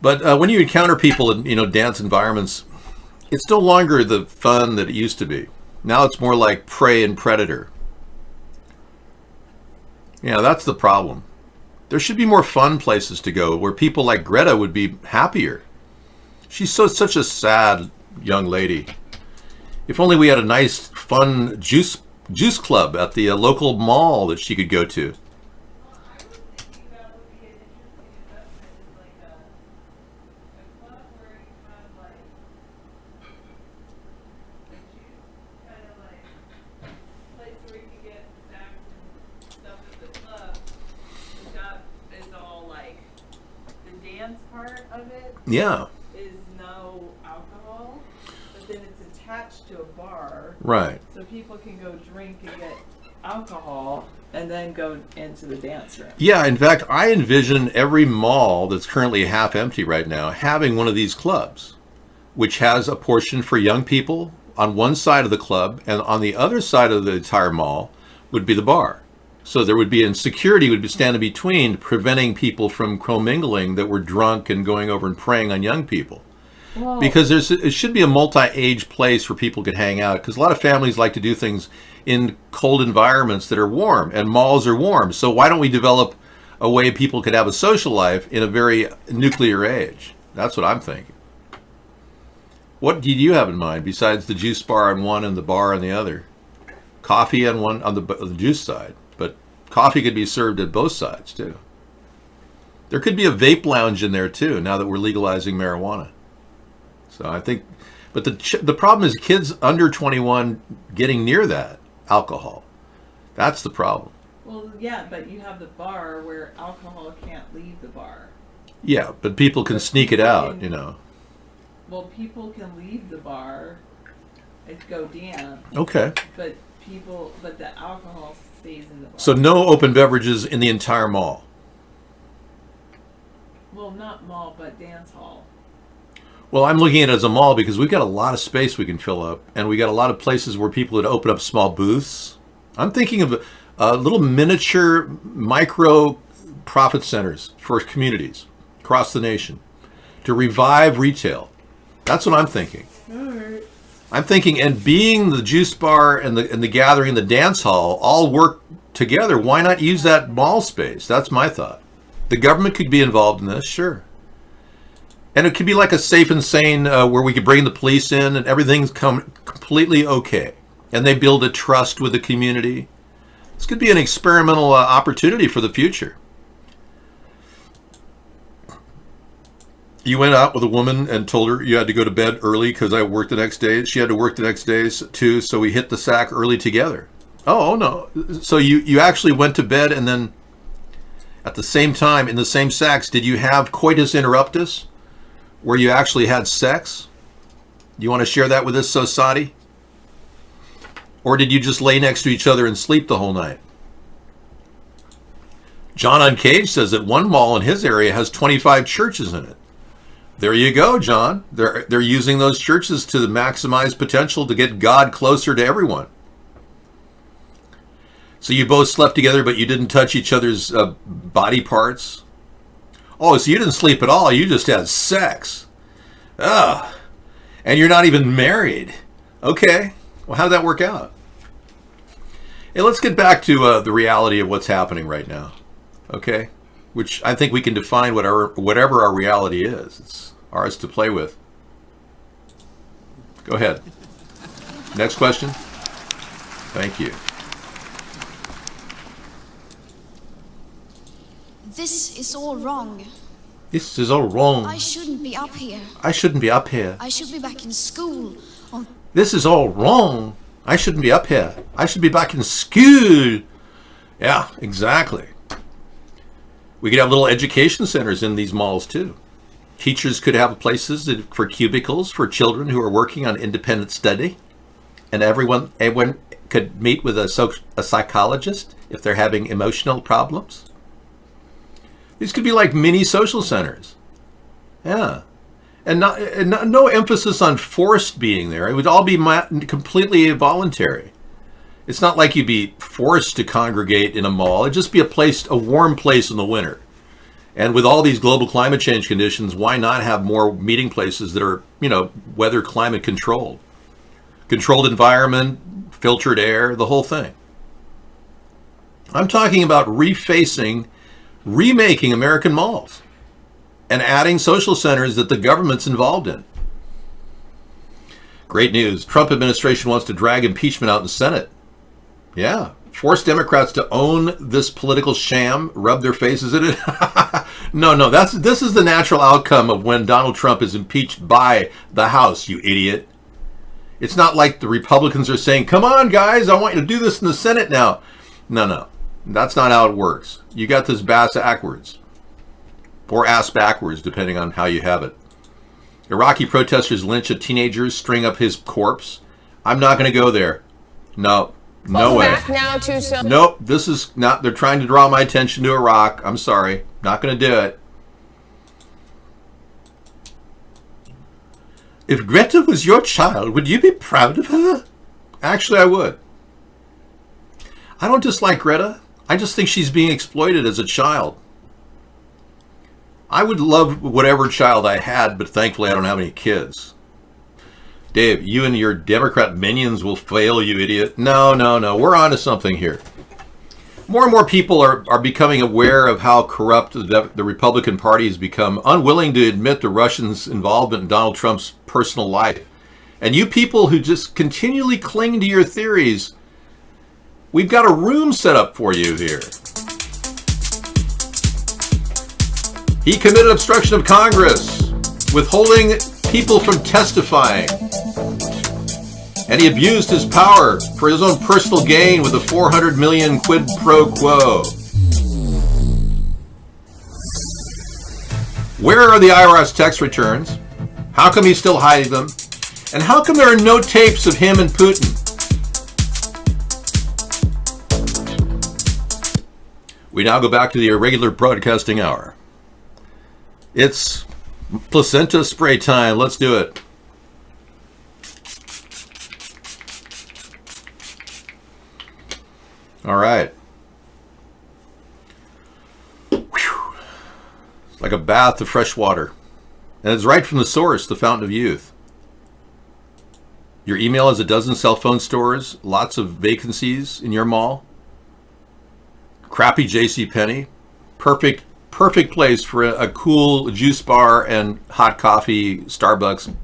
But when you encounter people in dance environments, it's no longer the fun that it used to be. Now it's more like prey and predator. Yeah, that's the problem. There should be more fun places to go where people like Greta would be happier. She's such a sad young lady. If only we had a nice, fun juice club at the local mall that she could go to. Yeah, is no alcohol, but then it's attached to a bar, right. so people can go drink and get alcohol and then go into the dance room. Yeah, in fact, I envision every mall that's currently half empty right now having one of these clubs, which has a portion for young people on one side of the club, and on the other side of the entire mall would be the bar. So there would be, and security would be standing between, preventing people from commingling that were drunk and going over and preying on young people. Well, Because it should be a multi-age place where people could hang out, because a lot of families like to do things in cold environments that are warm, and malls are warm. So why don't we develop a way people could have a social life in a very nuclear age? That's what I'm thinking. What did you have in mind besides the juice bar on one and the bar on the other? Coffee on one, on the juice side, but coffee could be served at both sides too. There could be a vape lounge in there too, now that we're legalizing marijuana. So I think, but the problem is kids under 21 getting near that alcohol. That's the problem. well, yeah, but you have the bar where alcohol can't leave the bar. Yeah, but people can sneak it out, you know. Well, people can leave the bar and go dance, Okay. but the alcohol stays in the bar. So no open beverages in the entire mall. Well, not mall, but dance hall. Well, I'm looking at it as a mall because we've got a lot of space we can fill up, and we got a lot of places where people would open up small booths. I'm thinking of little miniature micro profit centers for communities across the nation to revive retail. That's what I'm thinking. Alright. I'm thinking, and being the juice bar and the gathering, the dance hall, all work together. Why not use that mall space? That's my thought. The government could be involved in this, sure. And it could be like a safe and sane where we could bring the police in and everything's completely okay. And they build a trust with the community. This could be an experimental opportunity for the future. You went out with a woman and told her you had to go to bed early because I worked the next day. She had to work the next day too, so we hit the sack early together. Oh, no. So you actually went to bed, and then at the same time, in the same sacks, did you have coitus interruptus, where you actually had sex? Do you want to share that with us, Sosati? Or did you just lay next to each other and sleep the whole night? John Uncaged says that one mall in his area has 25 churches in it. There you go, John. They're using those churches to maximize potential to get God closer to everyone. So you both slept together, but you didn't touch each other's body parts? Oh, so you didn't sleep at all. You just had sex. Ugh. And you're not even married. Okay. Well, how did that work out? Hey, let's get back to the reality of what's happening right now. Okay? Which I think we can define whatever our reality is. It's ours to play with. Go ahead. Next question. Thank you. This is all wrong. This is all wrong. I shouldn't be up here. I shouldn't be up here. I should be back in school. This is all wrong. I shouldn't be up here. I should be back in school. Yeah, exactly. We could have little education centers in these malls too. Teachers could have places for cubicles for children who are working on independent study. And everyone could meet with a psychologist if they're having emotional problems. These could be like mini social centers. Yeah. And no emphasis on forced being there. It would all be completely voluntary. It's not like you'd be forced to congregate in a mall. It'd just be a warm place in the winter. And with all these global climate change conditions, why not have more meeting places that are, weather climate controlled? Controlled environment, filtered air, the whole thing. I'm talking about remaking American malls and adding social centers that the government's involved in. Great news. Trump administration wants to drag impeachment out in the Senate. Yeah. Force Democrats to own this political sham, rub their faces in it. No, this is the natural outcome of when Donald Trump is impeached by the House, you idiot. It's not like the Republicans are saying, come on, guys, I want you to do this in the Senate now. No. That's not how it works. You got this bass backwards. Or ass backwards, depending on how you have it. Iraqi protesters lynch a teenager, string up his corpse. I'm not going to go there. No. No way. Back now to some. Nope, this is not, they're trying to draw my attention to Iraq. I'm sorry. Not going to do it. If Greta was your child, would you be proud of her? Actually, I would. I don't dislike Greta. I just think she's being exploited as a child. I would love whatever child I had, but thankfully I don't have any kids. Dave, you and your Democrat minions will fail, you idiot. No. We're on to something here. More and more people are becoming aware of how corrupt the Republican Party has become, unwilling to admit the Russians' involvement in Donald Trump's personal life. And you people who just continually cling to your theories, we've got a room set up for you here. He committed obstruction of Congress, withholding people from testifying. And he abused his power for his own personal gain with a $400 million quid pro quo. Where are the IRS tax returns? How come he's still hiding them? And how come there are no tapes of him and Putin? We now go back to the irregular broadcasting hour. It's placenta spray time. Let's do it. All right. Whew. It's like a bath of fresh water. And it's right from the source, the fountain of youth. Your email has a dozen cell phone stores, lots of vacancies in your mall. Crappy JCPenney. Perfect place for a cool juice bar and hot coffee, Starbucks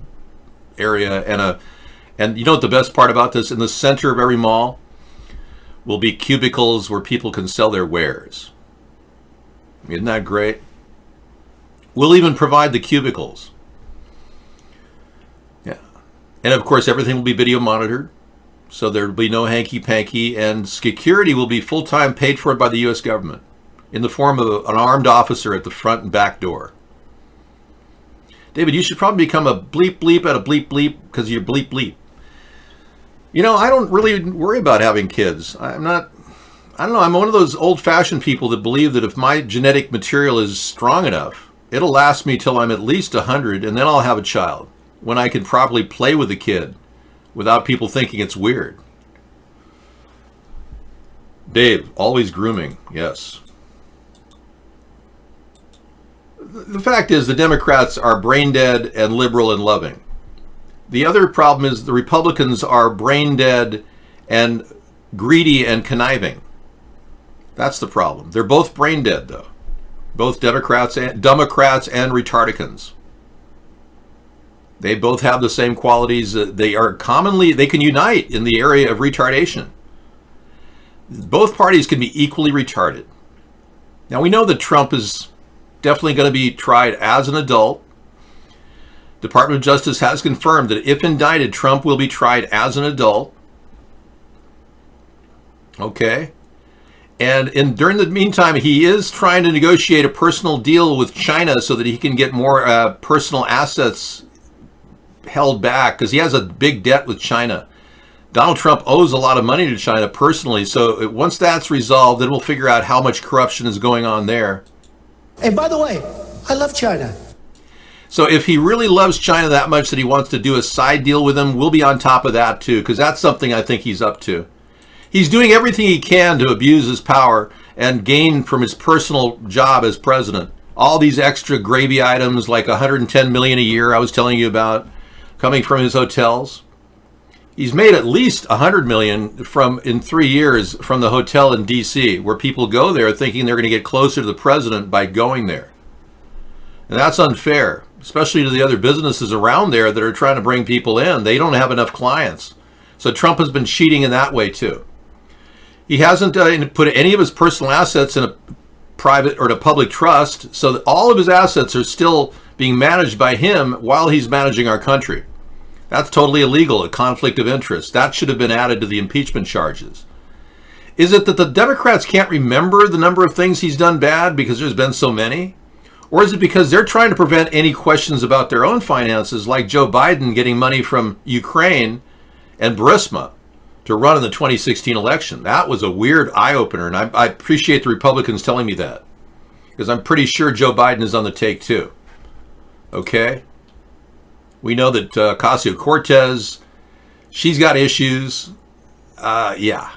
area. And you know what the best part about this? In the center of every mall will be cubicles where people can sell their wares. Isn't that great? We'll even provide the cubicles. Yeah. And of course, everything will be video monitored, so there will be no hanky-panky, and security will be full-time paid for by the U.S. government in the form of an armed officer at the front and back door. David, you should probably become a bleep bleep at a bleep bleep because of your bleep bleep. You know, I don't really worry about having kids. I don't know, I'm one of those old-fashioned people that believe that if my genetic material is strong enough, it'll last me till I'm at least 100, and then I'll have a child, when I can properly play with the kid without people thinking it's weird. Dave, always grooming, yes. The fact is the Democrats are brain dead and liberal and loving. The other problem is the Republicans are brain dead and greedy and conniving. That's the problem. They're both brain dead, though. Both Democrats and retardicans. They both have the same qualities. They can unite in the area of retardation. Both parties can be equally retarded. Now, we know that Trump is definitely going to be tried as an adult. Department of Justice has confirmed that if indicted, Trump will be tried as an adult. Okay. And during the meantime, he is trying to negotiate a personal deal with China so that he can get more personal assets held back, because he has a big debt with China. Donald Trump owes a lot of money to China personally. So once that's resolved, then we'll figure out how much corruption is going on there. And by the way, I love China. So if he really loves China that much that he wants to do a side deal with them, we'll be on top of that too, because that's something I think he's up to. He's doing everything he can to abuse his power and gain from his personal job as president. All these extra gravy items, like $110 million a year I was telling you about, coming from his hotels. He's made at least $100 million in 3 years from the hotel in D.C., where people go there thinking they're going to get closer to the president by going there. And that's unfair, especially to the other businesses around there that are trying to bring people in. They don't have enough clients. So Trump has been cheating in that way too. He hasn't put any of his personal assets in a private or a public trust, so that all of his assets are still being managed by him while he's managing our country. That's totally illegal, a conflict of interest. That should have been added to the impeachment charges. Is it that the Democrats can't remember the number of things he's done bad because there's been so many? Or is it because they're trying to prevent any questions about their own finances, like Joe Biden getting money from Ukraine and Burisma to run in the 2016 election? That was a weird eye-opener, and I appreciate the Republicans telling me that, because I'm pretty sure Joe Biden is on the take too. Okay? We know that Ocasio-Cortez, she's got issues. Yeah.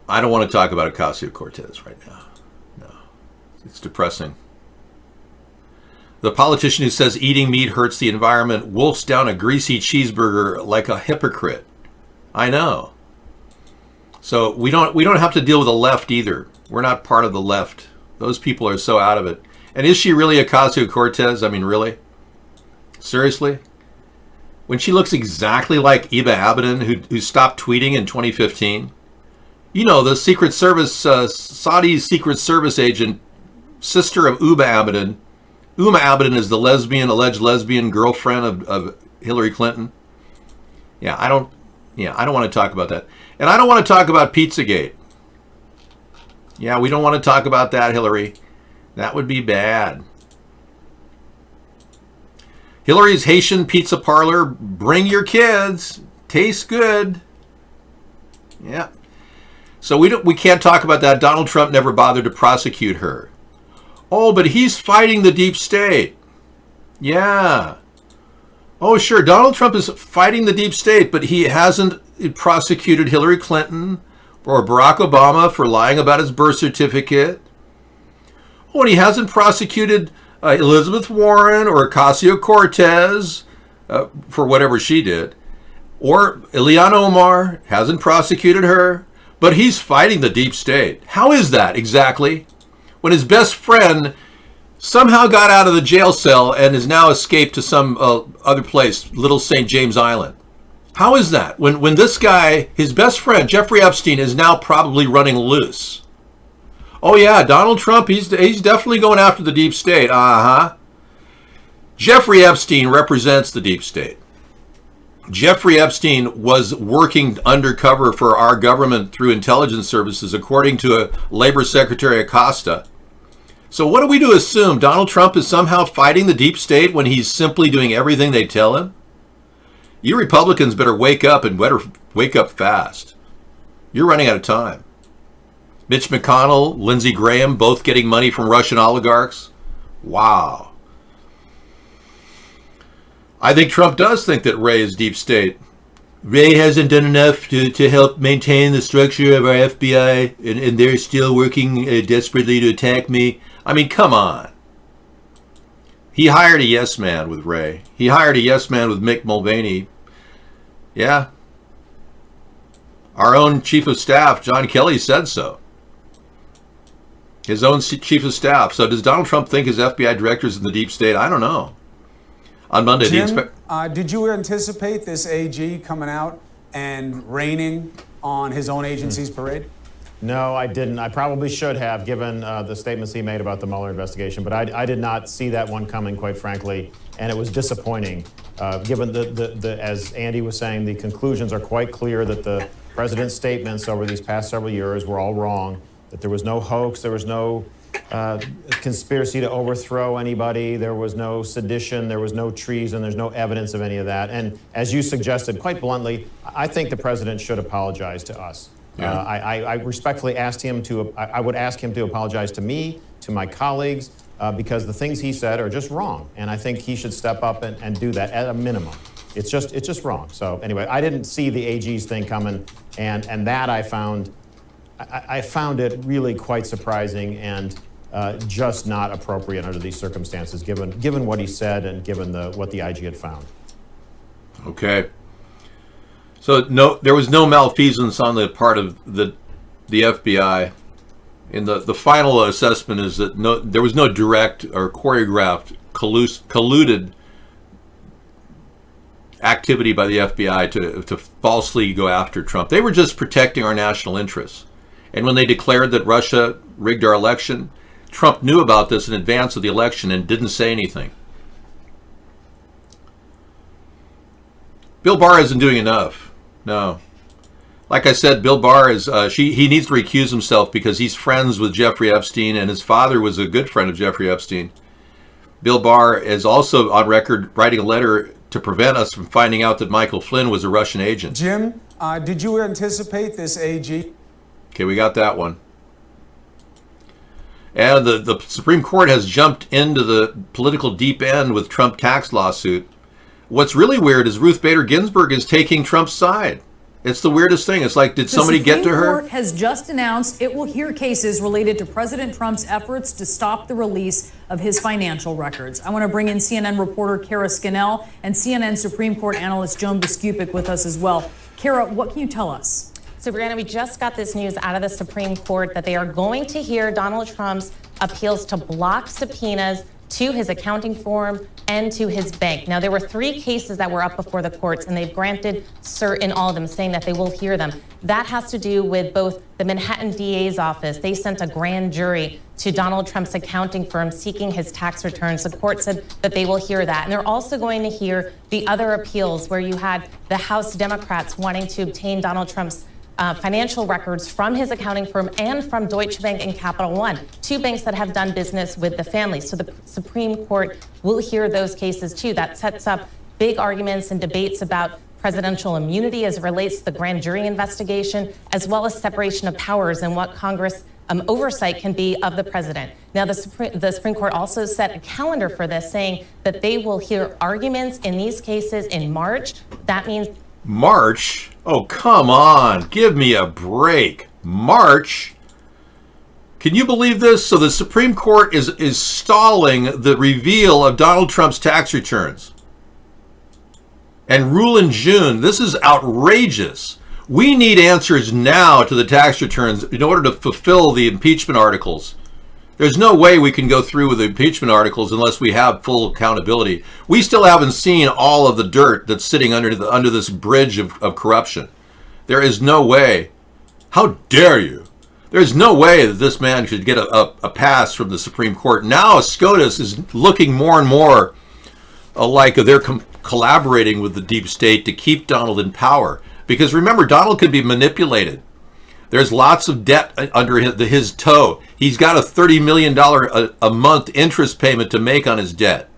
I don't want to talk about Ocasio-Cortez right now. No. It's depressing. The politician who says eating meat hurts the environment wolfs down a greasy cheeseburger like a hypocrite. I know. So we don't have to deal with the left either. We're not part of the left. Those people are so out of it. And is she really Ocasio-Cortez? I mean, really? Seriously? When she looks exactly like Eva Abedin, who stopped tweeting in 2015. You know, the Secret Service, Saudi Secret Service agent, sister of Uba Abedin. Uma Abedin is the alleged lesbian girlfriend of Hillary Clinton. I don't want to talk about that. And I don't want to talk about Pizzagate. Yeah, we don't want to talk about that, Hillary. That would be bad. Hillary's Haitian pizza parlor, bring your kids. Tastes good. Yeah. So we can't talk about that. Donald Trump never bothered to prosecute her. Oh, but he's fighting the deep state. Yeah. Oh, sure. Donald Trump is fighting the deep state, but he hasn't prosecuted Hillary Clinton or Barack Obama for lying about his birth certificate. Oh, and he hasn't prosecuted Elizabeth Warren or Ocasio-Cortez for whatever she did. Or Ilhan Omar hasn't prosecuted her. But he's fighting the deep state. How is that exactly? When his best friend somehow got out of the jail cell and has now escaped to some other place, Little St. James Island. How is that? When this guy, his best friend, Jeffrey Epstein, is now probably running loose. Oh yeah, Donald Trump, he's definitely going after the deep state. Jeffrey Epstein represents the deep state. Jeffrey Epstein was working undercover for our government through intelligence services, according to Labor Secretary Acosta. So what are we to assume? Donald Trump is somehow fighting the deep state when he's simply doing everything they tell him? You Republicans better wake up, and better wake up fast. You're running out of time. Mitch McConnell, Lindsey Graham, both getting money from Russian oligarchs. Wow. I think Trump does think that Wray is deep state. Wray hasn't done enough to help maintain the structure of our FBI, and they're still working desperately to attack me. I mean, come on. He hired a yes man with Wray. He hired a yes man with Mick Mulvaney. Yeah. Our own chief of staff, John Kelly, said so. His own chief of staff. So does Donald Trump think his FBI director is in the deep state? I don't know. On Monday, Jim, did you anticipate this AG coming out and raining on his own agency's parade? No, I didn't. I probably should have, given the statements he made about the Mueller investigation, but I did not see that one coming, quite frankly, and it was disappointing. Given as Andy was saying, the conclusions are quite clear that the president's statements over these past several years were all wrong, that there was no hoax, there was no conspiracy to overthrow anybody, there was no sedition, there was no treason, there's no evidence of any of that. And as you suggested, quite bluntly, I think the president should apologize to us. Yeah. I respectfully asked him to, I would ask him to apologize to me, to my colleagues, because the things he said are just wrong. And I think he should step up and do that at a minimum. It's just wrong. So anyway, I didn't see the AG's thing coming, and that I found it really quite surprising and just not appropriate under these circumstances, given what he said and given what the IG had found. Okay. So there was no malfeasance on the part of the FBI. And the final assessment is that there was no direct or choreographed, colluded activity by the FBI to falsely go after Trump. They were just protecting our national interests. And when they declared that Russia rigged our election, Trump knew about this in advance of the election and didn't say anything. Bill Barr isn't doing enough. No. Like I said, Bill Barr is he needs to recuse himself because he's friends with Jeffrey Epstein, and his father was a good friend of Jeffrey Epstein. Bill Barr is also on record writing a letter to prevent us from finding out that Michael Flynn was a Russian agent. Jim, did you anticipate this AG? Okay, we got that one. And the Supreme Court has jumped into the political deep end with Trump tax lawsuit. What's really weird is Ruth Bader Ginsburg is taking Trump's side. It's the weirdest thing. It's like, did somebody get to her? The Supreme Court has just announced it will hear cases related to President Trump's efforts to stop the release of his financial records. I want to bring in CNN reporter Kara Scannell and CNN Supreme Court analyst Joan Biskupic with us as well. Kara, what can you tell us? So, Brianna, we just got this news out of the Supreme Court that they are going to hear Donald Trump's appeals to block subpoenas to his accounting firm and to his bank. Now, there were 3 cases that were up before the courts, and they've granted cert in all of them, saying that they will hear them. That has to do with both the Manhattan DA's office. They sent a grand jury to Donald Trump's accounting firm seeking his tax returns. The court said that they will hear that. And they're also going to hear the other appeals where you had the House Democrats wanting to obtain Donald Trump's financial records from his accounting firm and from Deutsche Bank and Capital One, 2 banks that have done business with the family. So the Supreme Court will hear those cases too. That sets up big arguments and debates about presidential immunity as it relates to the grand jury investigation, as well as separation of powers and what Congress oversight can be of the president. Now, the Supreme Court also set a calendar for this, saying that they will hear arguments in these cases in March. That means March? Oh, come on. Give me a break. March? Can you believe this? So the Supreme Court is stalling the reveal of Donald Trump's tax returns and rule in June. This is outrageous. We need answers now to the tax returns in order to fulfill the impeachment articles. There's no way we can go through with the impeachment articles unless we have full accountability. We still haven't seen all of the dirt that's sitting under this bridge of corruption. There is no way. How dare you? There's no way that this man should get a pass from the Supreme Court. Now SCOTUS is looking more and more like they're collaborating with the deep state to keep Donald in power. Because remember, Donald can be manipulated. There's lots of debt under his toe. He's got a $30 million a month interest payment to make on his debt.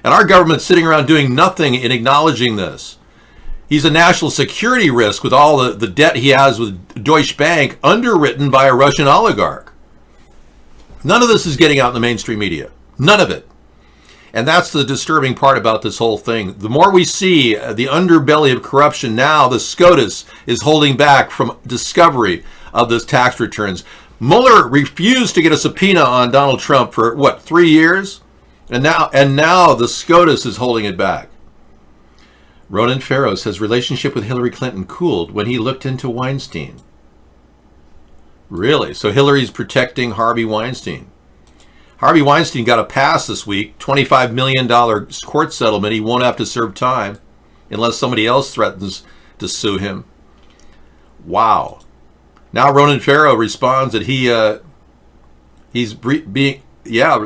And our government's sitting around doing nothing in acknowledging this. He's a national security risk with all the debt he has with Deutsche Bank, underwritten by a Russian oligarch. None of this is getting out in the mainstream media. None of it. And that's the disturbing part about this whole thing. The more we see the underbelly of corruption now, the SCOTUS is holding back from discovery of this tax returns. Mueller refused to get a subpoena on Donald Trump for, 3 years? And now the SCOTUS is holding it back. Ronan Farrow says relationship with Hillary Clinton cooled when he looked into Weinstein. Really? So Hillary's protecting Harvey Weinstein. Harvey Weinstein got a pass this week, $25 million court settlement. He won't have to serve time unless somebody else threatens to sue him. Wow. Now Ronan Farrow responds that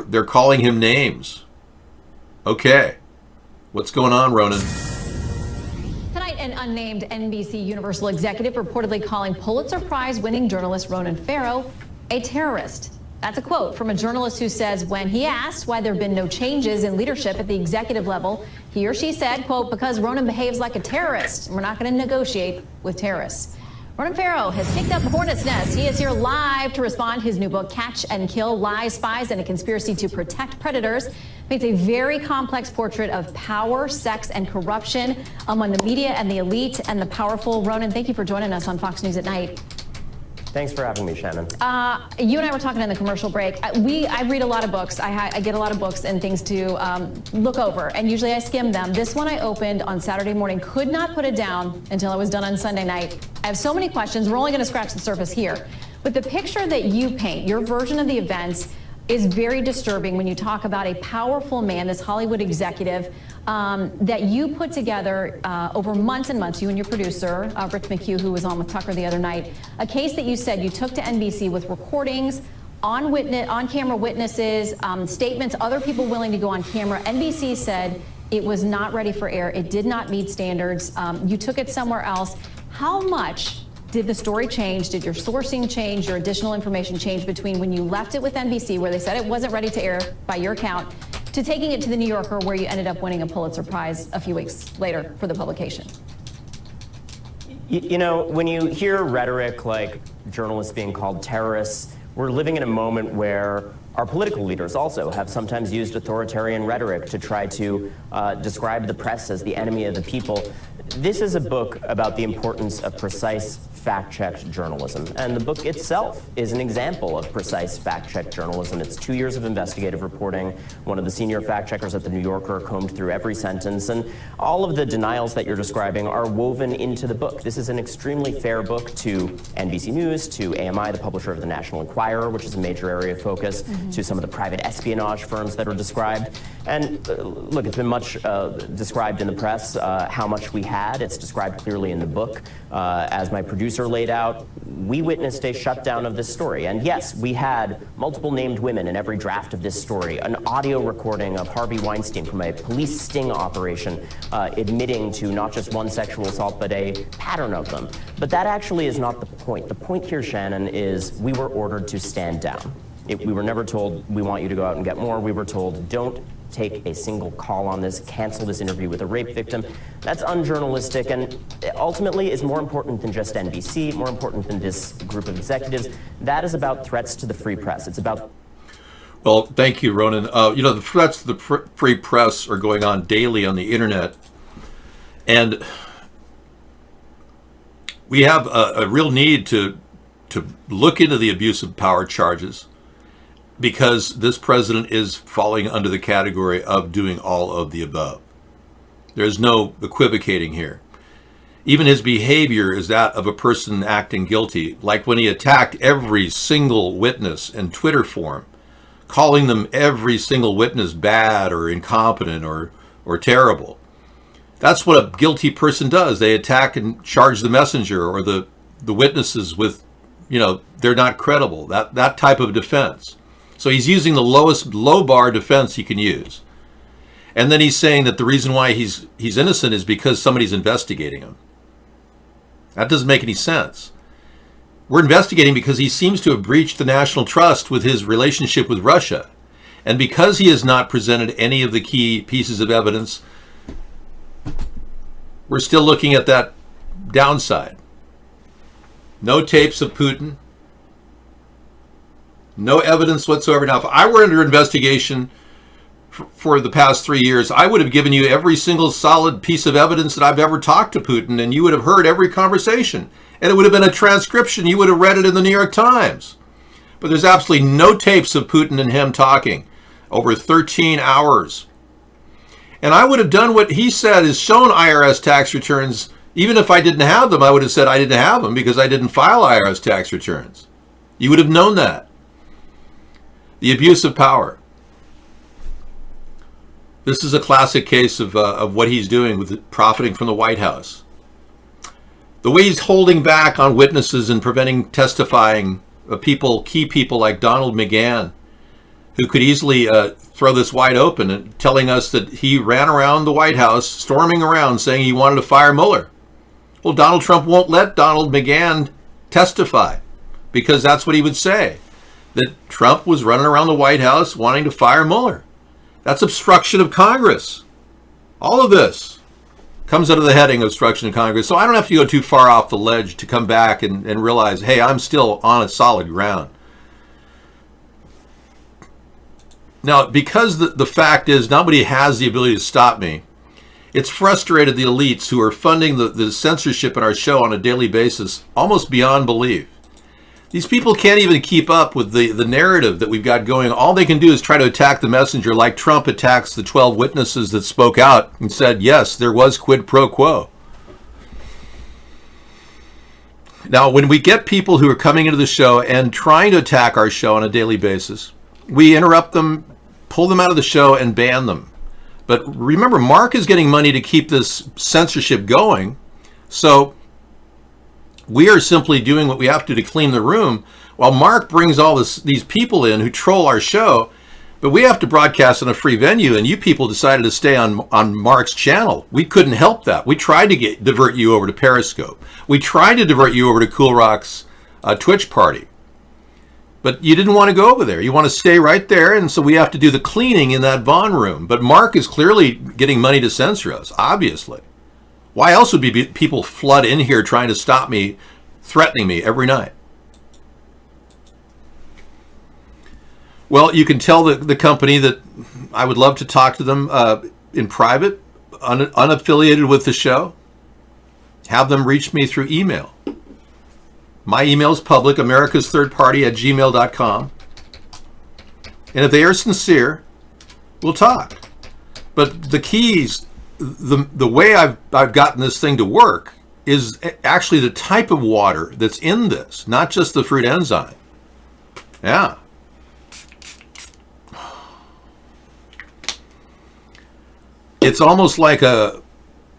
they're calling him names. Okay. What's going on, Ronan? Tonight, an unnamed NBC Universal executive reportedly calling Pulitzer Prize-winning journalist Ronan Farrow a terrorist. That's a quote from a journalist who says when he asked why there have been no changes in leadership at the executive level, he or she said, quote, because Ronan behaves like a terrorist, and we're not going to negotiate with terrorists. Ronan Farrow has kicked up the hornet's nest. He is here live to respond. His new book, Catch and Kill: Lies, Spies, and a Conspiracy to Protect Predators, paints a very complex portrait of power, sex, and corruption among the media and the elite and the powerful. Ronan, thank you for joining us on Fox News at Night. Thanks for having me, Shannon. You and I were talking in the commercial break. I read a lot of books. I get a lot of books and things to look over, and usually I skim them. This one I opened on Saturday morning, could not put it down until I was done on Sunday night. I have so many questions. We're only going to scratch the surface here. But the picture that you paint, your version of the events, is very disturbing when you talk about a powerful man, this Hollywood executive, that you put together over months and months, you and your producer, Rich McHugh, who was on with Tucker the other night, a case that you said you took to NBC with recordings, on-camera witnesses, statements, other people willing to go on camera. NBC said it was not ready for air. It did not meet standards. You took it somewhere else. How much Did the story change? Did your sourcing change? Your additional information change between when you left it with NBC, where they said it wasn't ready to air by your count, to taking it to the New Yorker, where you ended up winning a Pulitzer Prize a few weeks later for the publication? You know, when you hear rhetoric like journalists being called terrorists, we're living in a moment where our political leaders also have sometimes used authoritarian rhetoric to try to describe the press as the enemy of the people. This is a book about the importance of precise fact-checked journalism, and the book itself is an example of precise fact-checked journalism. It's 2 years of investigative reporting. One of the senior fact-checkers at the New Yorker combed through every sentence, and all of the denials that you're describing are woven into the book. This is an extremely fair book to NBC News, to AMI, the publisher of the National Enquirer, which is a major area of focus, to some of the private espionage firms that are described. And look, it's been much described in the press how much we had. It's described clearly in the book. As my producer laid out, we witnessed a shutdown of this story. And yes, we had multiple named women in every draft of this story, an audio recording of Harvey Weinstein from a police sting operation admitting to not just one sexual assault, but a pattern of them. But that actually is not the point. The point here, Shannon, is we were ordered to stand down. We were never told, we want you to go out and get more. We were told, don't take a single call on this, cancel this interview with a rape victim. That's unjournalistic and ultimately is more important than just NBC, more important than this group of executives. That is about threats to the free press. It's about... Well, thank you, Ronan. You know, the threats to the free press are going on daily on the internet. And we have a real need to look into the abuse of power charges, because this president is falling under the category of doing all of the above. There's no equivocating here. Even his behavior is that of a person acting guilty, like when he attacked every single witness in Twitter form, calling them every single witness bad or incompetent or terrible. That's what a guilty person does. They attack and charge the messenger or the witnesses with, you know, they're not credible. That type of defense. So he's using the lowest low bar defense he can use. And then he's saying that the reason why he's innocent is because somebody's investigating him. That doesn't make any sense. We're investigating because he seems to have breached the national trust with his relationship with Russia. And because he has not presented any of the key pieces of evidence, we're still looking at that downside. No tapes of Putin. No evidence whatsoever. Now, if I were under investigation for the past 3 years, I would have given you every single solid piece of evidence that I've ever talked to Putin, and you would have heard every conversation. And it would have been a transcription. You would have read it in the New York Times. But there's absolutely no tapes of Putin and him talking over 13 hours. And I would have done what he said, is shown IRS tax returns. Even if I didn't have them, I would have said I didn't have them because I didn't file IRS tax returns. You would have known that. The abuse of power. This is a classic case of what he's doing with profiting from the White House. The way he's holding back on witnesses and preventing testifying of key people like Donald McGahn, who could easily throw this wide open, and telling us that he ran around the White House, storming around, saying he wanted to fire Mueller. Well, Donald Trump won't let Donald McGahn testify because that's what he would say, that Trump was running around the White House wanting to fire Mueller. That's obstruction of Congress. All of this comes under the heading of obstruction of Congress. So I don't have to go too far off the ledge to come back and realize, hey, I'm still on a solid ground. Now, because the fact is nobody has the ability to stop me, it's frustrated the elites who are funding the censorship in our show on a daily basis almost beyond belief. These people can't even keep up with the narrative that we've got going. All they can do is try to attack the messenger, like Trump attacks the 12 witnesses that spoke out and said, yes, there was quid pro quo. Now, when we get people who are coming into the show and trying to attack our show on a daily basis, we interrupt them, pull them out of the show, and ban them. But remember, Mark is getting money to keep this censorship going. So we are simply doing what we have to clean the room, while Mark brings all these people in who troll our show. But we have to broadcast on a free venue, and you people decided to stay on Mark's channel. We couldn't help that. We tried to divert you over to Periscope. We tried to divert you over to Cool Rock's Twitch party. But you didn't want to go over there. You want to stay right there, and so we have to do the cleaning in that Vaughn room. But Mark is clearly getting money to censor us, obviously. Why else would people flood in here trying to stop me, threatening me every night? Well, you can tell the company that I would love to talk to them in private, unaffiliated with the show. Have them reach me through email. My email is public, americasthirdparty@gmail.com. And if they are sincere, we'll talk. But the keys, the way I've gotten this thing to work is actually the type of water that's in this, not just the fruit enzyme. Yeah. It's almost like an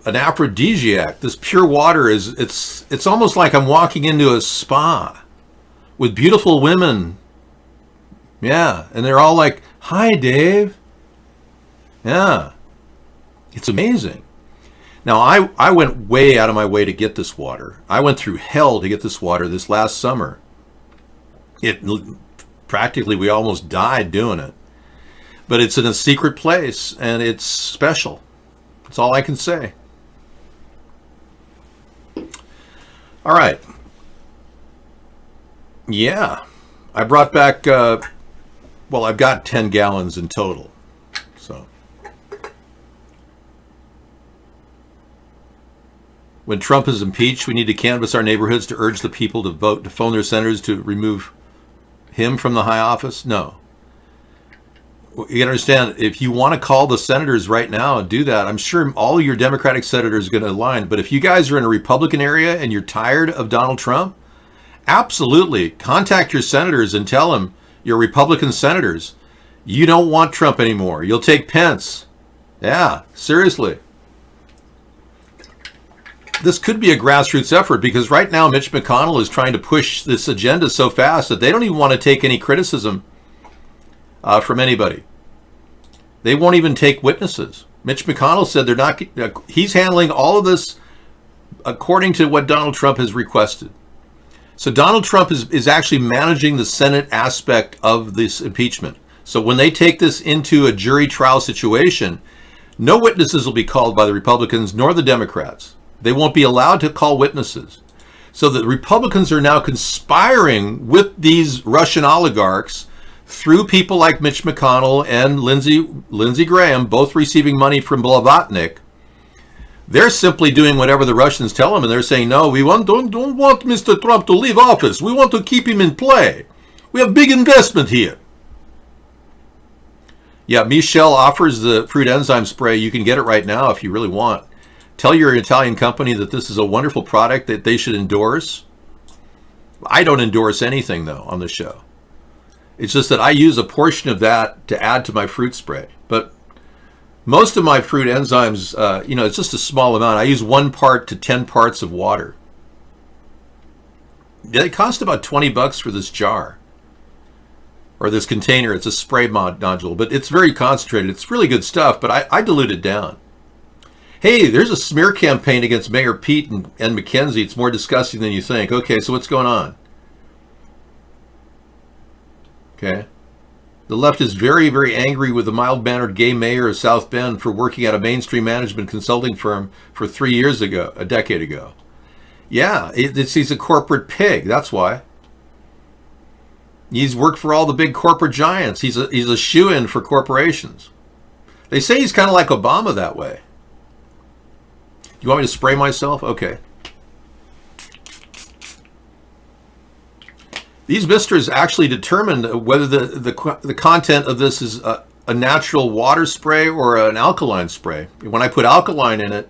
aphrodisiac. This pure water it's almost like I'm walking into a spa with beautiful women. Yeah, and they're all like, "Hi, Dave." Yeah. It's amazing. Now, I went way out of my way to get this water. I went through hell to get this water this last summer. Practically, we almost died doing it. But it's in a secret place, and it's special. That's all I can say. All right. Yeah. I brought back, well, I've got 10 gallons in total. So. When Trump is impeached, we need to canvass our neighborhoods to urge the people to vote, to phone their senators to remove him from the high office? No. You understand, if you want to call the senators right now and do that, I'm sure all your Democratic senators are going to align. But if you guys are in a Republican area and you're tired of Donald Trump, absolutely contact your senators and tell them, your Republican senators, you don't want Trump anymore. You'll take Pence. Yeah, seriously. This could be a grassroots effort because right now Mitch McConnell is trying to push this agenda so fast that they don't even want to take any criticism from anybody. They won't even take witnesses. Mitch McConnell said they're not. He's handling all of this according to what Donald Trump has requested. So Donald Trump is actually managing the Senate aspect of this impeachment. So when they take this into a jury trial situation, no witnesses will be called by the Republicans nor the Democrats. They won't be allowed to call witnesses. So the Republicans are now conspiring with these Russian oligarchs through people like Mitch McConnell and Lindsey Graham, both receiving money from Blavatnik. They're simply doing whatever the Russians tell them, and they're saying, no, we don't want Mr. Trump to leave office. We want to keep him in play. We have big investment here. Yeah, Michelle offers the fruit enzyme spray. You can get it right now if you really want. Tell your Italian company that this is a wonderful product that they should endorse. I don't endorse anything, though, on the show. It's just that I use a portion of that to add to my fruit spray. But most of my fruit enzymes, it's just a small amount. I use 1 part to 10 parts of water. They cost about $20 for this jar. Or this container. It's a spray nodule. But it's very concentrated. It's really good stuff, but I dilute it down. Hey, there's a smear campaign against Mayor Pete and McKenzie. It's more disgusting than you think. Okay, so what's going on? Okay. The left is very, very angry with the mild-mannered gay mayor of South Bend for working at a mainstream management consulting firm for 3 years ago, a decade ago. Yeah, he's a corporate pig. That's why. He's worked for all the big corporate giants. He's a shoo-in for corporations. They say he's kind of like Obama that way. You want me to spray myself? Okay. These misters actually determined whether the content of this is a natural water spray or an alkaline spray. When I put alkaline in it,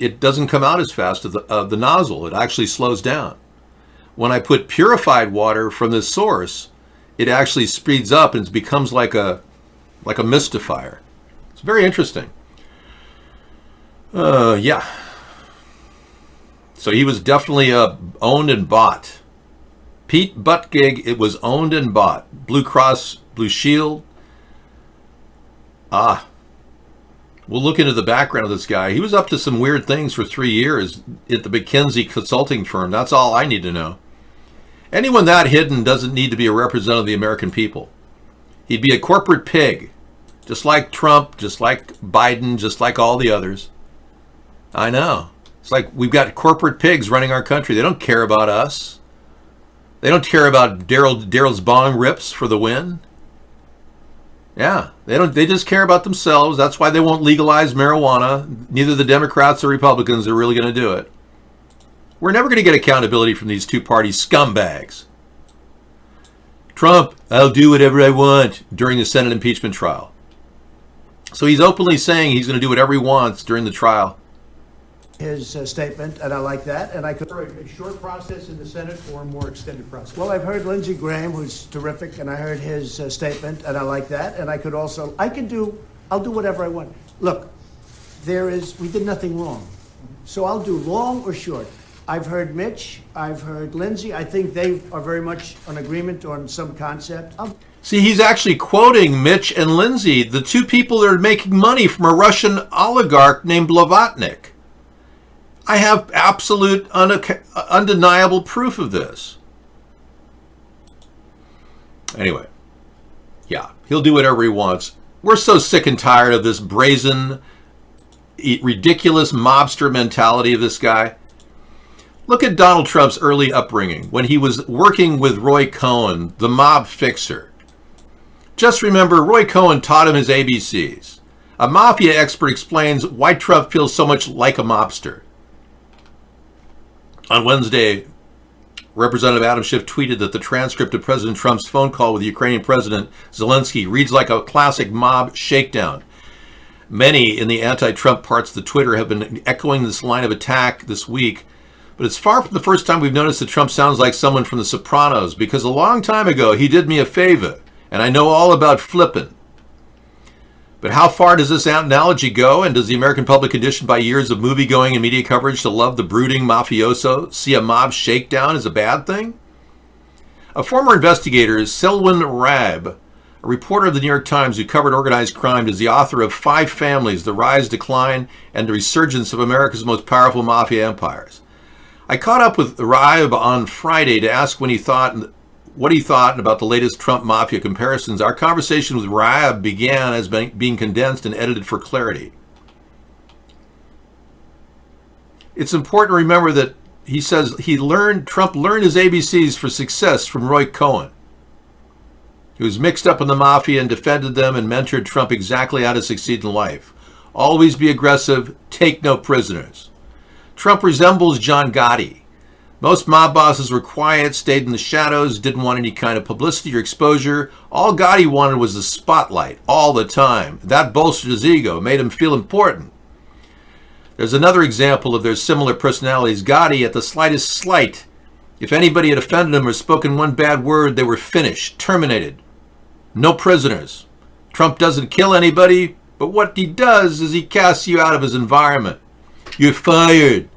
it doesn't come out as fast as the nozzle. It actually slows down. When I put purified water from this source, it actually speeds up and becomes like a mistifier. It's very interesting. Yeah. So he was definitely owned and bought. Pete Buttigieg, it was owned and bought. Blue Cross Blue Shield, We'll look into the background of this guy. He was up to some weird things for 3 years at the McKinsey consulting firm. That's all I need to know. Anyone that hidden doesn't need to be a representative of the American people. He'd be a corporate pig, just like Trump, just like Biden, just like all the others. I know. It's like we've got corporate pigs running our country. They don't care about us. They don't care about Daryl's bong rips for the win. Yeah, they don't. They just care about themselves. That's why they won't legalize marijuana. Neither the Democrats or Republicans are really going to do it. We're never going to get accountability from these two-party scumbags. Trump, I'll do whatever I want during the Senate impeachment trial. So he's openly saying he's going to do whatever he wants during the trial. His statement, and I like that. And I could a short process in the Senate or a more extended process. Well, I've heard Lindsey Graham, who's terrific, and I heard his statement, and I like that. And I could also, I'll do whatever I want. Look, we did nothing wrong, so I'll do long or short. I've heard Mitch, I've heard Lindsey. I think they are very much in agreement on some concept. See, he's actually quoting Mitch and Lindsey, the two people that are making money from a Russian oligarch named Blavatnik. I have absolute, undeniable proof of this. Anyway, yeah, he'll do whatever he wants. We're so sick and tired of this brazen, ridiculous mobster mentality of this guy. Look at Donald Trump's early upbringing when he was working with Roy Cohn, the mob fixer. Just remember, Roy Cohn taught him his ABCs. A mafia expert explains why Trump feels so much like a mobster. On Wednesday, Representative Adam Schiff tweeted that the transcript of President Trump's phone call with Ukrainian President Zelensky reads like a classic mob shakedown. Many in the anti-Trump parts of the Twitter have been echoing this line of attack this week, but it's far from the first time we've noticed that Trump sounds like someone from The Sopranos, because a long time ago he did me a favor, and I know all about flipping. But how far does this analogy go, and does the American public, conditioned by years of movie-going and media coverage to love the brooding mafioso, see a mob shakedown as a bad thing? A former investigator, Selwyn Rabb, a reporter of the New York Times who covered organized crime, is the author of 5 Families, The Rise, Decline, and the Resurgence of America's Most Powerful Mafia Empires. I caught up with Rabb on Friday to ask what he thought about the latest Trump mafia comparisons. Our conversation with Raab began as being condensed and edited for clarity. It's important to remember that he says Trump learned his ABCs for success from Roy Cohn, who was mixed up in the mafia and defended them and mentored Trump exactly how to succeed in life. Always be aggressive, take no prisoners. Trump resembles John Gotti. Most mob bosses were quiet, stayed in the shadows, didn't want any kind of publicity or exposure. All Gotti wanted was the spotlight all the time. That bolstered his ego, made him feel important. There's another example of their similar personalities. Gotti, at the slightest slight, if anybody had offended him or spoken one bad word, they were finished, terminated. No prisoners. Trump doesn't kill anybody, but what he does is he casts you out of his environment. You're fired.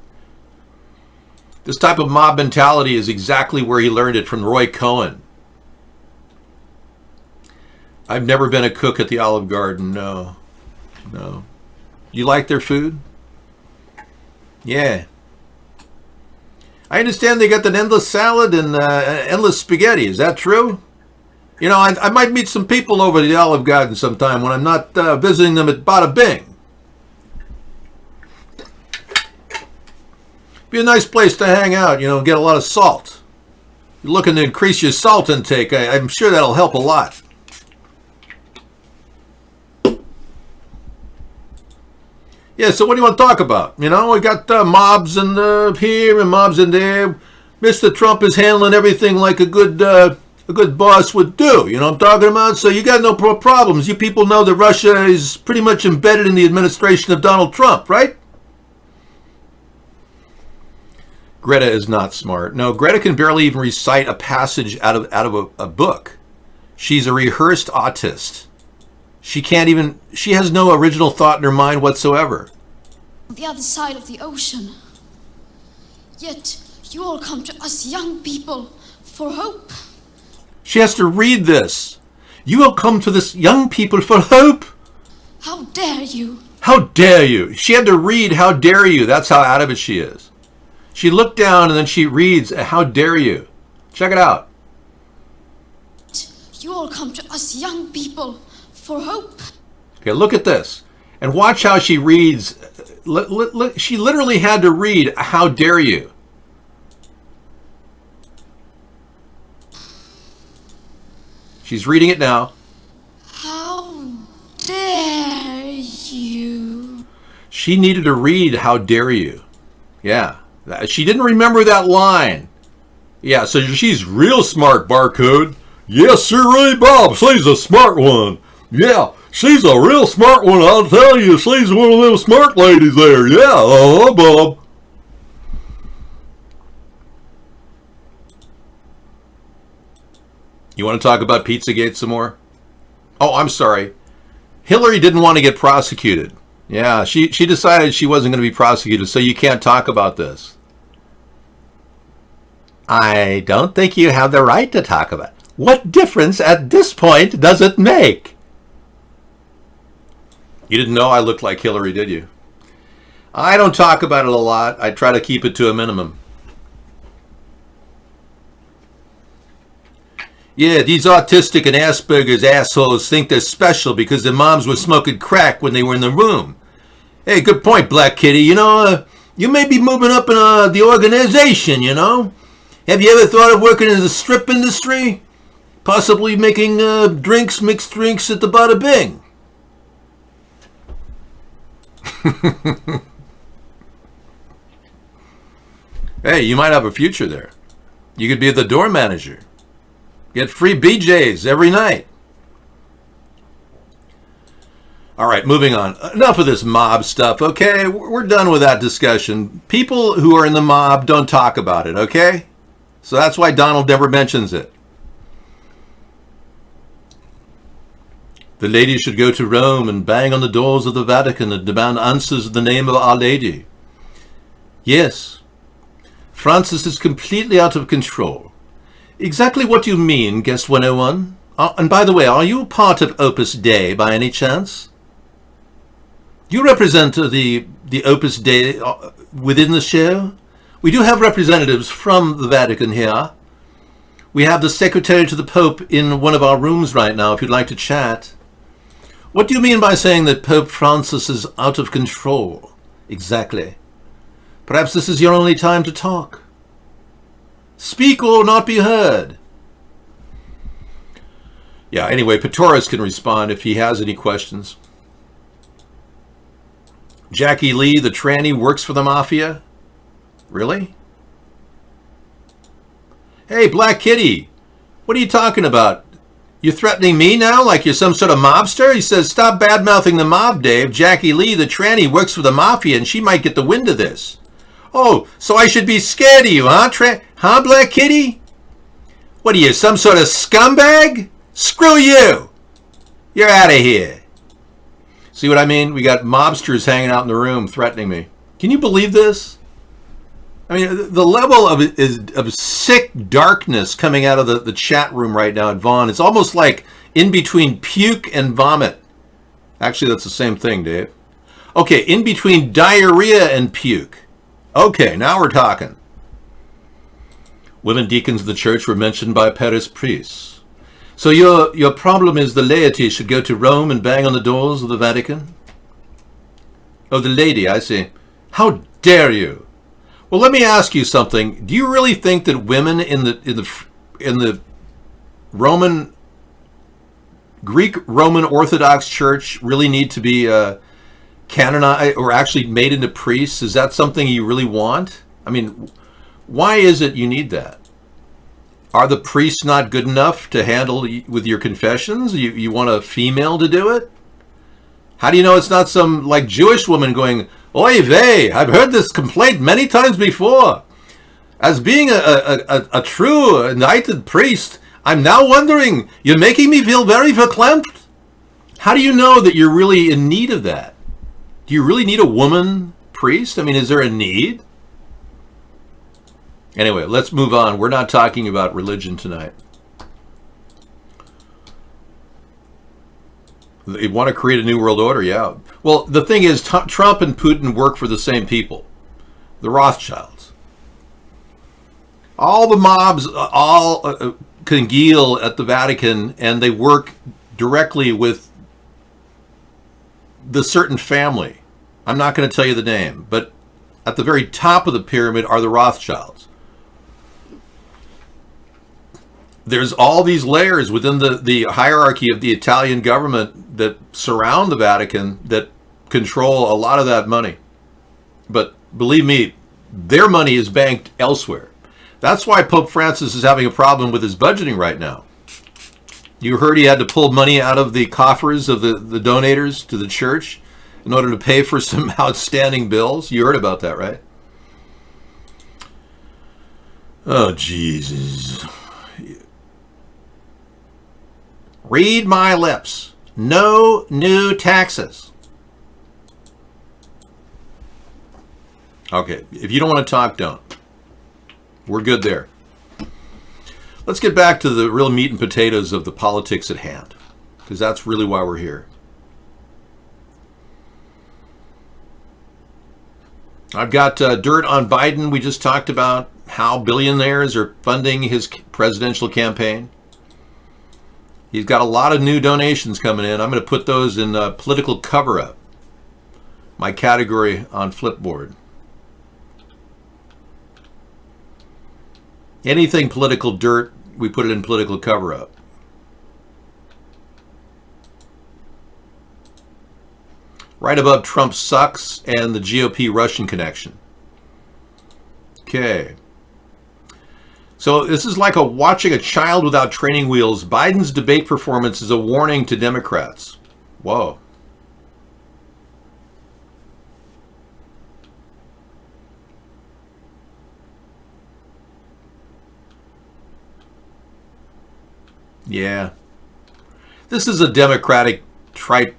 This type of mob mentality is exactly where he learned it from Roy Cohn. I've never been a cook at the Olive Garden, no. You like their food? Yeah. I understand they got an endless salad and endless spaghetti. Is that true? You know, I might meet some people over at the Olive Garden sometime when I'm not visiting them at Bada Bing. Be a nice place to hang out, you know, get a lot of salt. You're looking to increase your salt intake. I'm sure that'll help a lot. Yeah, so what do you want to talk about? You know, we got mobs and here and mobs in there. Mr. Trump is handling everything like a good boss would do. You know what I'm talking about? So you got no problems. You people know that Russia is pretty much embedded in the administration of Donald Trump, right? Greta is not smart. No, Greta can barely even recite a passage out of a book. She's a rehearsed autist. She has no original thought in her mind whatsoever. On the other side of the ocean. Yet you all come to us young people for hope. She has to read this. You will come to this young people for hope. How dare you? How dare you? She had to read how dare you. That's how out of it she is. She looked down and then she reads how dare you. Check it out. You all come to us young people for hope. Okay, look at this. And watch how she reads. She literally had to read how dare you. She's reading it now. How dare you? She needed to read how dare you. Yeah. She didn't remember that line. Yeah, so she's real smart, Barcode. Yes, sir, Bob. She's a smart one. Yeah, she's a real smart one. I'll tell you, she's one of them smart ladies there. Yeah, Bob. You want to talk about Pizzagate some more? Oh, I'm sorry. Hillary didn't want to get prosecuted. Yeah, she decided she wasn't going to be prosecuted, so you can't talk about this. I don't think you have the right to talk about it. What difference at this point does it make? You didn't know I looked like Hillary, did you? I don't talk about it a lot. I try to keep it to a minimum. Yeah, these autistic and Asperger's assholes think they're special because their moms were smoking crack when they were in the room. Hey, good point, Black Kitty. You know, you may be moving up in the organization, you know? Have you ever thought of working in the strip industry? Possibly making mixed drinks at the Bada Bing. Hey, you might have a future there. You could be the door manager. Get free BJs every night. All right, moving on. Enough of this mob stuff, okay? We're done with that discussion. People who are in the mob don't talk about it, okay? So that's why Donald never mentions it. The lady should go to Rome and bang on the doors of the Vatican and demand answers in the name of Our Lady. Yes, Francis is completely out of control. Exactly what do you mean, Guest 101? And by the way, are you part of Opus Dei by any chance? Do you represent the Opus Dei within the show? We do have representatives from the Vatican here. We have the Secretary to the Pope in one of our rooms right now if you'd like to chat. What do you mean by saying that Pope Francis is out of control? Exactly. Perhaps this is your only time to talk. Speak or not be heard. Yeah, anyway, Petoris can respond if he has any questions. Jackie Lee, the tranny, works for the Mafia? Really? Hey, Black Kitty, what are you talking about? You threatening me now like you're some sort of mobster? He says, stop bad-mouthing the mob, Dave. Jackie Lee, the tranny, works for the Mafia, and she might get the wind of this. Oh, so I should be scared of you, huh, huh, Black Kitty? What are you, some sort of scumbag? Screw you! You're out of here. See what I mean? We got mobsters hanging out in the room threatening me. Can you believe this? I mean, the level of sick darkness coming out of the chat room right now at Vaughn, it's almost like in between puke and vomit. Actually, that's the same thing, Dave. Okay, in between diarrhea and puke. Okay, now we're talking. Women deacons of the church were mentioned by Paris priests. So your problem is the laity should go to Rome and bang on the doors of the Vatican? Oh, the lady, I see. How dare you? Well, let me ask you something. Do you really think that women in the Greek Roman Orthodox Church really need to be canonized or actually made into priests? Is that something you really want? I mean, why is it you need that? Are the priests not good enough to handle with your confessions? You want a female to do it? How do you know it's not some like Jewish woman going, oy vey, I've heard this complaint many times before. As being a true knighted priest, I'm now wondering, you're making me feel very verklempt. How do you know that you're really in need of that? Do you really need a woman priest? I mean, is there a need? Anyway, let's move on. We're not talking about religion tonight. They want to create a new world order, yeah. Well, the thing is, Trump and Putin work for the same people, the Rothschilds. All the mobs all congeal at the Vatican, and they work directly with the certain family. I'm not going to tell you the name, but at the very top of the pyramid are the Rothschilds. There's all these layers within the hierarchy of the Italian government that surround the Vatican that control a lot of that money. But believe me, their money is banked elsewhere. That's why Pope Francis is having a problem with his budgeting right now. You heard he had to pull money out of the coffers of the donators to the church in order to pay for some outstanding bills. You heard about that, right? Oh, Jesus. Read my lips. No new taxes. Okay, if you don't want to talk, don't. We're good there. Let's get back to the real meat and potatoes of the politics at hand, because that's really why we're here. I've got dirt on Biden. We just talked about how billionaires are funding his presidential campaign. He's got a lot of new donations coming in. I'm going to put those in political cover-up, my category on Flipboard. Anything political dirt, we put it in political cover-up. Right above Trump sucks and the GOP Russian connection. Okay. So this is like watching a child without training wheels. Biden's debate performance is a warning to Democrats. Whoa. Yeah. This is a Democratic trite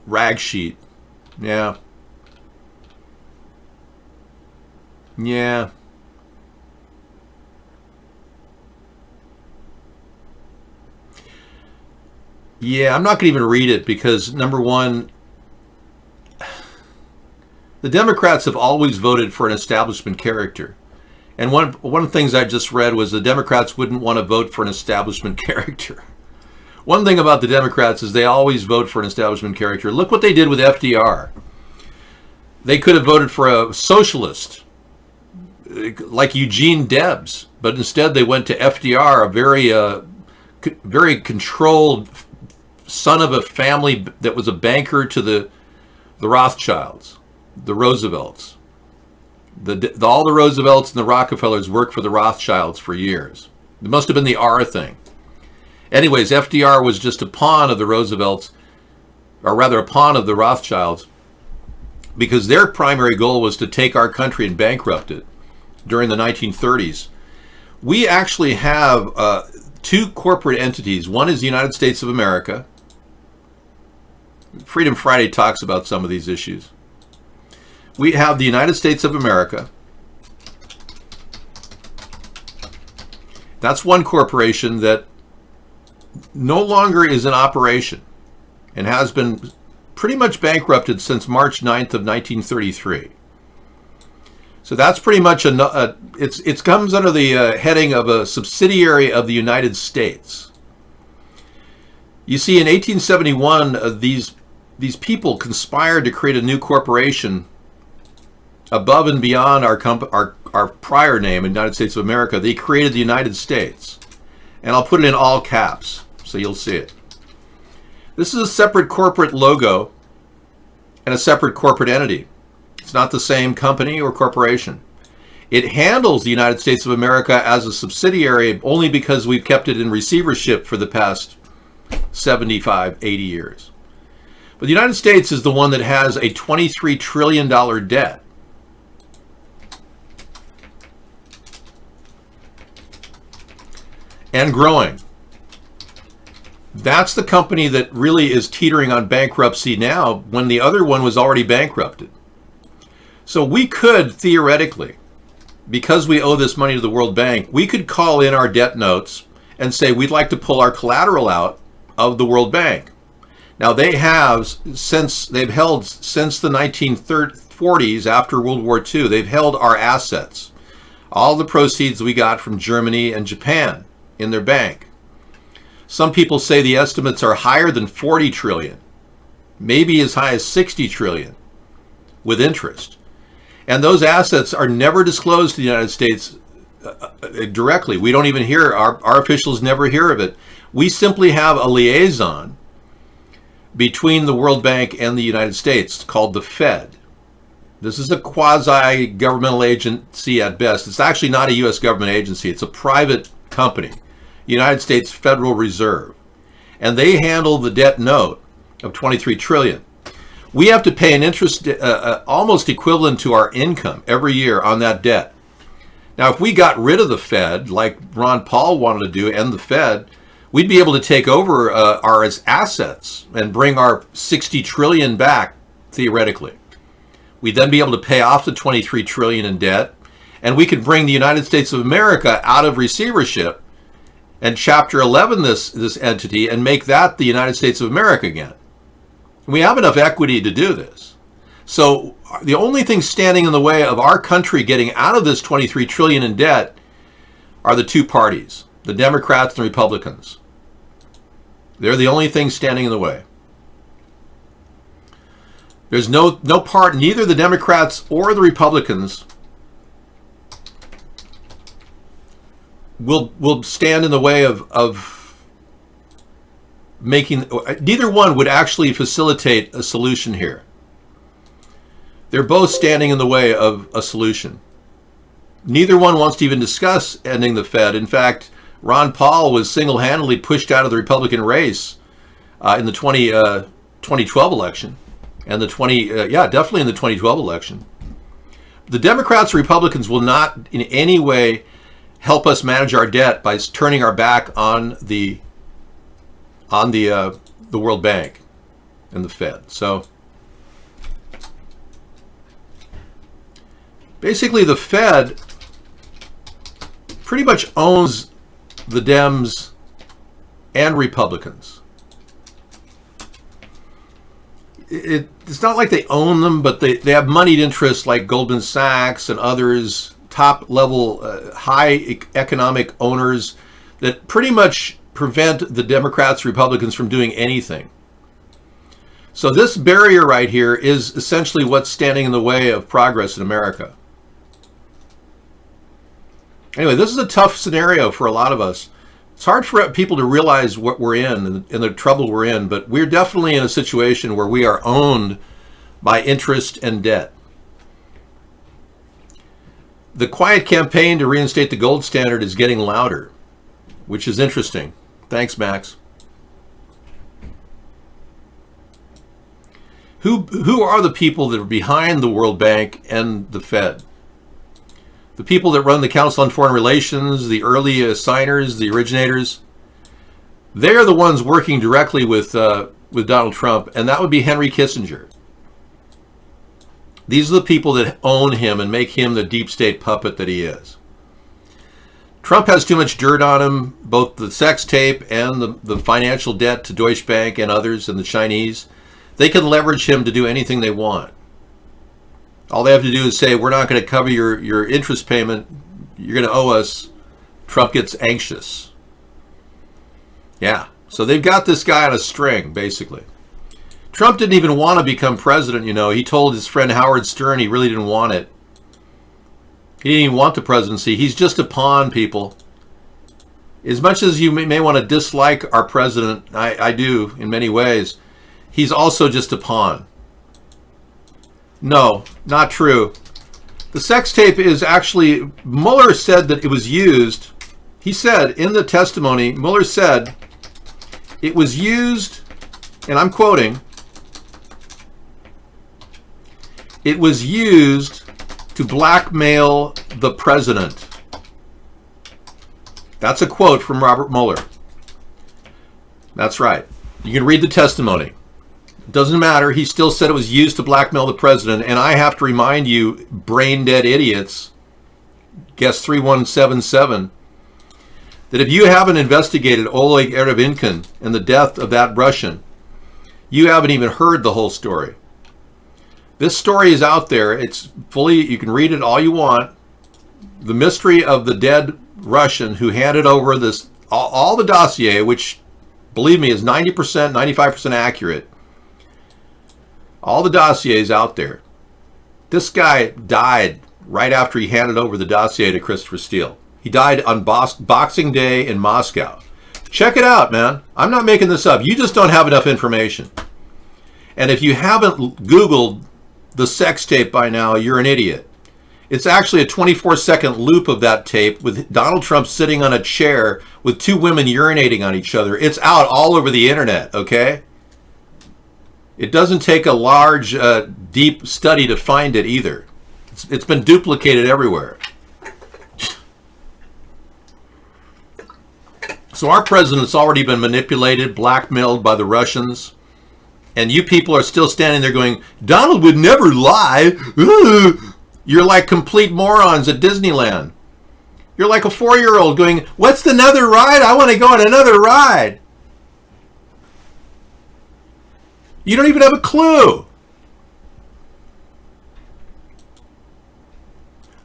rag sheet. Yeah. Yeah. Yeah, I'm not going to even read it because, number one, the Democrats have always voted for an establishment character. And one of the things I just read was the Democrats wouldn't want to vote for an establishment character. One thing about the Democrats is they always vote for an establishment character. Look what they did with FDR. They could have voted for a socialist like Eugene Debs, but instead they went to FDR, a very controlled son of a family that was a banker to the Rothschilds, the Roosevelts. All the Roosevelts and the Rockefellers worked for the Rothschilds for years. It must have been the R thing. Anyways, FDR was just a pawn of the Roosevelts, or rather a pawn of the Rothschilds, because their primary goal was to take our country and bankrupt it during the 1930s. We actually have two corporate entities. One is the United States of America. Freedom Friday talks about some of these issues. We have the United States of America. That's one corporation that no longer is in operation and has been pretty much bankrupted since March 9th of 1933. So that's pretty much it comes under the heading of a subsidiary of the United States. You see, in 1871, these people conspired to create a new corporation above and beyond our prior name, United States of America. They created the United States. And I'll put it in all caps so you'll see it. This is a separate corporate logo and a separate corporate entity. It's not the same company or corporation. It handles the United States of America as a subsidiary only because we've kept it in receivership for the past 75, 80 years. But the United States is the one that has a $23 trillion debt. And growing. That's the company that really is teetering on bankruptcy now when the other one was already bankrupted. So we could theoretically, because we owe this money to the World Bank, we could call in our debt notes and say we'd like to pull our collateral out of the World Bank. Now they've held since the 1940s, after World War II, they've held our assets, all the proceeds we got from Germany and Japan, in their bank. Some people say the estimates are higher than 40 trillion, maybe as high as 60 trillion with interest. And those assets are never disclosed to the United States directly. We don't even hear, our officials never hear of it. We simply have a liaison between the World Bank and the United States called the Fed. This is a quasi-governmental agency at best. It's actually not a U.S. government agency. It's a private company, United States Federal Reserve. And they handle the debt note of 23 trillion. We have to pay an interest almost equivalent to our income every year on that debt. Now, if we got rid of the Fed, like Ron Paul wanted to do, and the Fed, we'd be able to take over our assets and bring our 60 trillion back, theoretically. We'd then be able to pay off the 23 trillion in debt, and we could bring the United States of America out of receivership and Chapter 11 this entity and make that the United States of America again. We have enough equity to do this. So the only thing standing in the way of our country getting out of this 23 trillion in debt are the two parties, the Democrats and the Republicans. They're the only thing standing in the way. There's no part, neither the Democrats or the Republicans will stand in the way of making, neither one would actually facilitate a solution here. They're both standing in the way of a solution. Neither one wants to even discuss ending the Fed. In fact, Ron Paul was single-handedly pushed out of the Republican race in the 2012 election, and definitely in the 2012 election. The Democrats and Republicans will not in any way help us manage our debt by turning our back on the World Bank and the Fed. So basically, the Fed pretty much owns the Dems and Republicans. It's not like they own them, but they have moneyed interests like Goldman Sachs and others, top-level, high economic owners that pretty much prevent the Democrats, Republicans from doing anything. So this barrier right here is essentially what's standing in the way of progress in America. Anyway, this is a tough scenario for a lot of us. It's hard for people to realize what we're in and the trouble we're in, but we're definitely in a situation where we are owned by interest and debt. The quiet campaign to reinstate the gold standard is getting louder, which is interesting. Thanks, Max. Who are the people that are behind the World Bank and the Fed? The people that run the Council on Foreign Relations, the early signers, the originators, they're the ones working directly with Donald Trump, and that would be Henry Kissinger. These are the people that own him and make him the deep state puppet that he is. Trump has too much dirt on him, both the sex tape and the financial debt to Deutsche Bank and others and the Chinese. They can leverage him to do anything they want. All they have to do is say, we're not going to cover your interest payment. You're going to owe us. Trump gets anxious. Yeah. So they've got this guy on a string, basically. Trump didn't even want to become president, you know. He told his friend Howard Stern he really didn't want it. He didn't even want the presidency. He's just a pawn, people. As much as you may want to dislike our president, I do in many ways, he's also just a pawn. No, not true. The sex tape is actually, Mueller said that it was used. He said in the testimony, Mueller said it was used, and I'm quoting, it was used to blackmail the president. That's a quote from Robert Mueller. That's right. You can read the testimony. Doesn't matter. He still said it was used to blackmail the president. And I have to remind you, brain dead idiots, guess 3177, that if you haven't investigated Oleg Erevinkin and the death of that Russian, You haven't even heard the whole story. This story is out there. It's fully, you can read it all you want. The mystery of the dead Russian who handed over this, all the dossier, which, believe me, is 90%, 95% accurate. All the dossier is out there. This guy died right after he handed over the dossier to Christopher Steele. He died on Boxing Day in Moscow. Check it out, man. I'm not making this up. You just don't have enough information. And if you haven't Googled the sex tape by now, you're an idiot. It's actually a 24-second loop of that tape with Donald Trump sitting on a chair with two women urinating on each other. It's out all over the internet, okay? It doesn't take a large, deep study to find it either. It's been duplicated everywhere. So our president's already been manipulated, blackmailed by the Russians. And you people are still standing there going, Donald would never lie. You're like complete morons at Disneyland. You're like a 4-year-old going, what's another ride? I want to go on another ride. You don't even have a clue.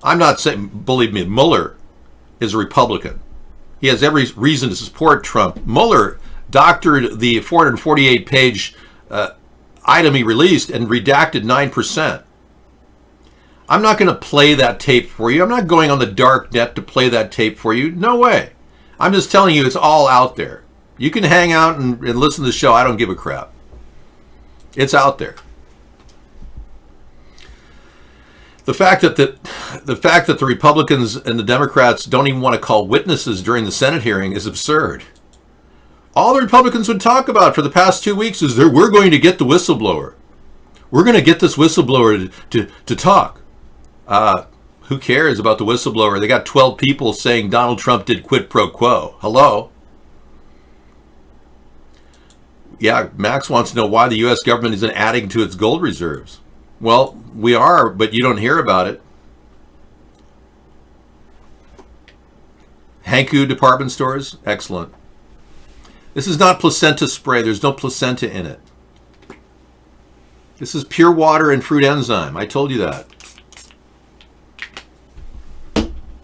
I'm not saying, believe me, Mueller is a Republican. He has every reason to support Trump. Mueller doctored the 448-page item he released and redacted 9%. I'm not going to play that tape for you. I'm not going on the dark net to play that tape for you. No way. I'm just telling you it's all out there. You can hang out and listen to the show. I don't give a crap. It's out there. The fact that the Republicans and the Democrats don't even want to call witnesses during the Senate hearing is absurd. All the Republicans would talk about for the past 2 weeks is that we're going to get the whistleblower. We're going to get this whistleblower to talk. Who cares about the whistleblower? They got 12 people saying Donald Trump did quid pro quo. Hello? Yeah, Max wants to know why the U.S. government isn't adding to its gold reserves. Well, we are, but you don't hear about it. Hankou department stores? Excellent. This is not placenta spray. There's no placenta in it. This is pure water and fruit enzyme. I told you that.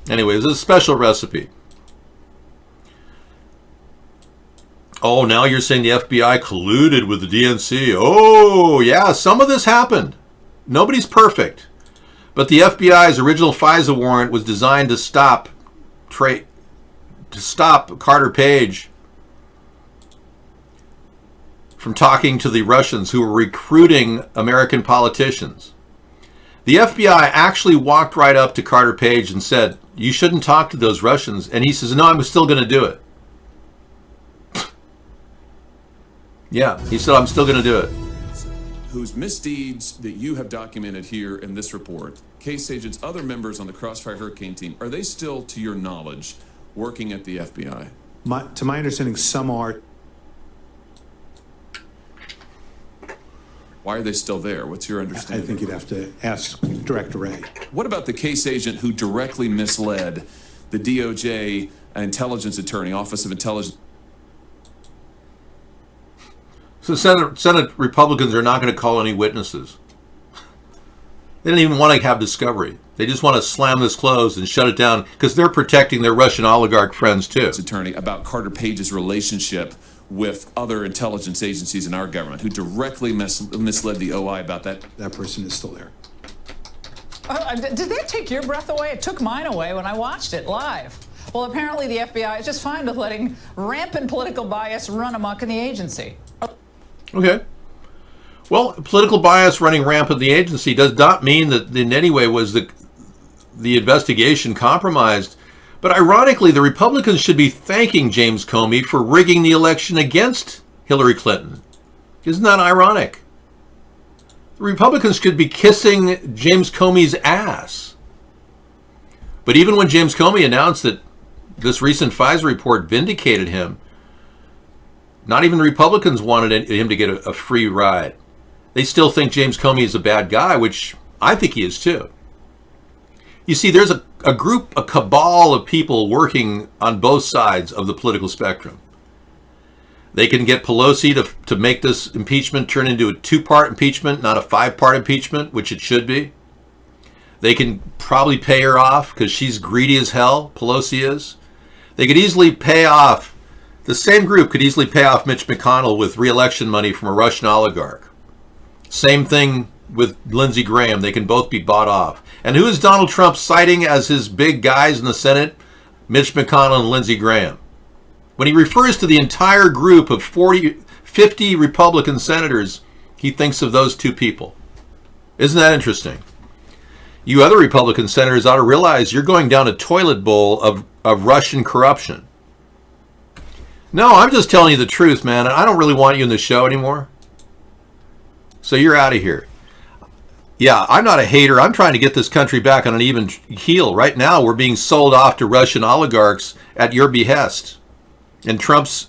Anyway, this is a special recipe. Oh, now you're saying the FBI colluded with the DNC. Oh, yeah, some of this happened. Nobody's perfect. But the FBI's original FISA warrant was designed to stop Carter Page from talking to the Russians who were recruiting American politicians. The FBI actually walked right up to Carter Page and said, you shouldn't talk to those Russians. And he says, no, I'm still going to do it. Yeah, he said, I'm still going to do it. Whose misdeeds that you have documented here in this report, case agents, other members on the Crossfire Hurricane team, are they still, to your knowledge, working at the FBI? To my understanding, some are. Why are they still there? What's your understanding? I think you'd have to ask Director Wray. What about the case agent who directly misled the DOJ intelligence attorney, Office of Intelligence? So Senate Republicans are not going to call any witnesses. They don't even want to have discovery. They just want to slam this closed and shut it down because they're protecting their Russian oligarch friends too. Attorney about Carter Page's relationship with other intelligence agencies in our government who directly misled the OI about that. That person is still there. Did that take your breath away? It took mine away when I watched it live. Well, apparently the FBI is just fine with letting rampant political bias run amok in the agency. Okay. Well, political bias running rampant in the agency does not mean that in any way was the investigation compromised. But ironically, the Republicans should be thanking James Comey for rigging the election against Hillary Clinton. Isn't that ironic? The Republicans should be kissing James Comey's ass. But even when James Comey announced that this recent FISA report vindicated him, not even the Republicans wanted him to get a free ride. They still think James Comey is a bad guy, which I think he is too. You see, there's a group, a cabal of people working on both sides of the political spectrum. They can get Pelosi to make this impeachment turn into a 2-part impeachment, not a 5-part impeachment, which it should be. They can probably pay her off because she's greedy as hell, Pelosi is. They could easily pay off, the same group could easily pay off Mitch McConnell with re-election money from a Russian oligarch. Same thing with Lindsey Graham. They can both be bought off. And who is Donald Trump citing as his big guys in the Senate? Mitch McConnell and Lindsey Graham. When he refers to the entire group of 50 Republican senators, he thinks of those two people. Isn't that interesting? You other Republican senators ought to realize you're going down a toilet bowl of Russian corruption. No, I'm just telling you the truth, man. I don't really want you in the show anymore. So you're out of here. Yeah, I'm not a hater. I'm trying to get this country back on an even keel. Right now, we're being sold off to Russian oligarchs at your behest. And Trump's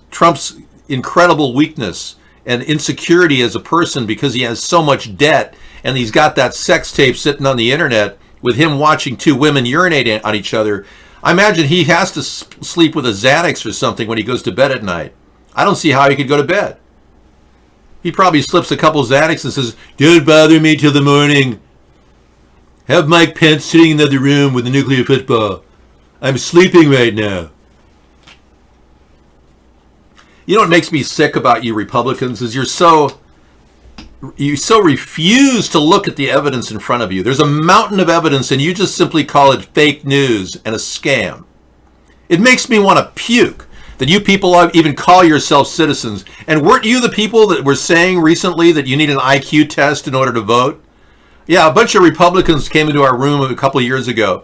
incredible weakness and insecurity as a person because he has so much debt and he's got that sex tape sitting on the internet with him watching two women urinate on each other. I imagine he has to sleep with a Xanax or something when he goes to bed at night. I don't see how he could go to bed. He probably slips a couple Xanax and says, "Don't bother me till the morning. Have Mike Pence sitting in the other room with a nuclear football. I'm sleeping right now." You know what makes me sick about you Republicans is you so refuse to look at the evidence in front of you. There's a mountain of evidence and you just simply call it fake news and a scam. It makes me want to puke that you people even call yourselves citizens. And weren't you the people that were saying recently that you need an IQ test in order to vote? Yeah, a bunch of Republicans came into our room a couple of years ago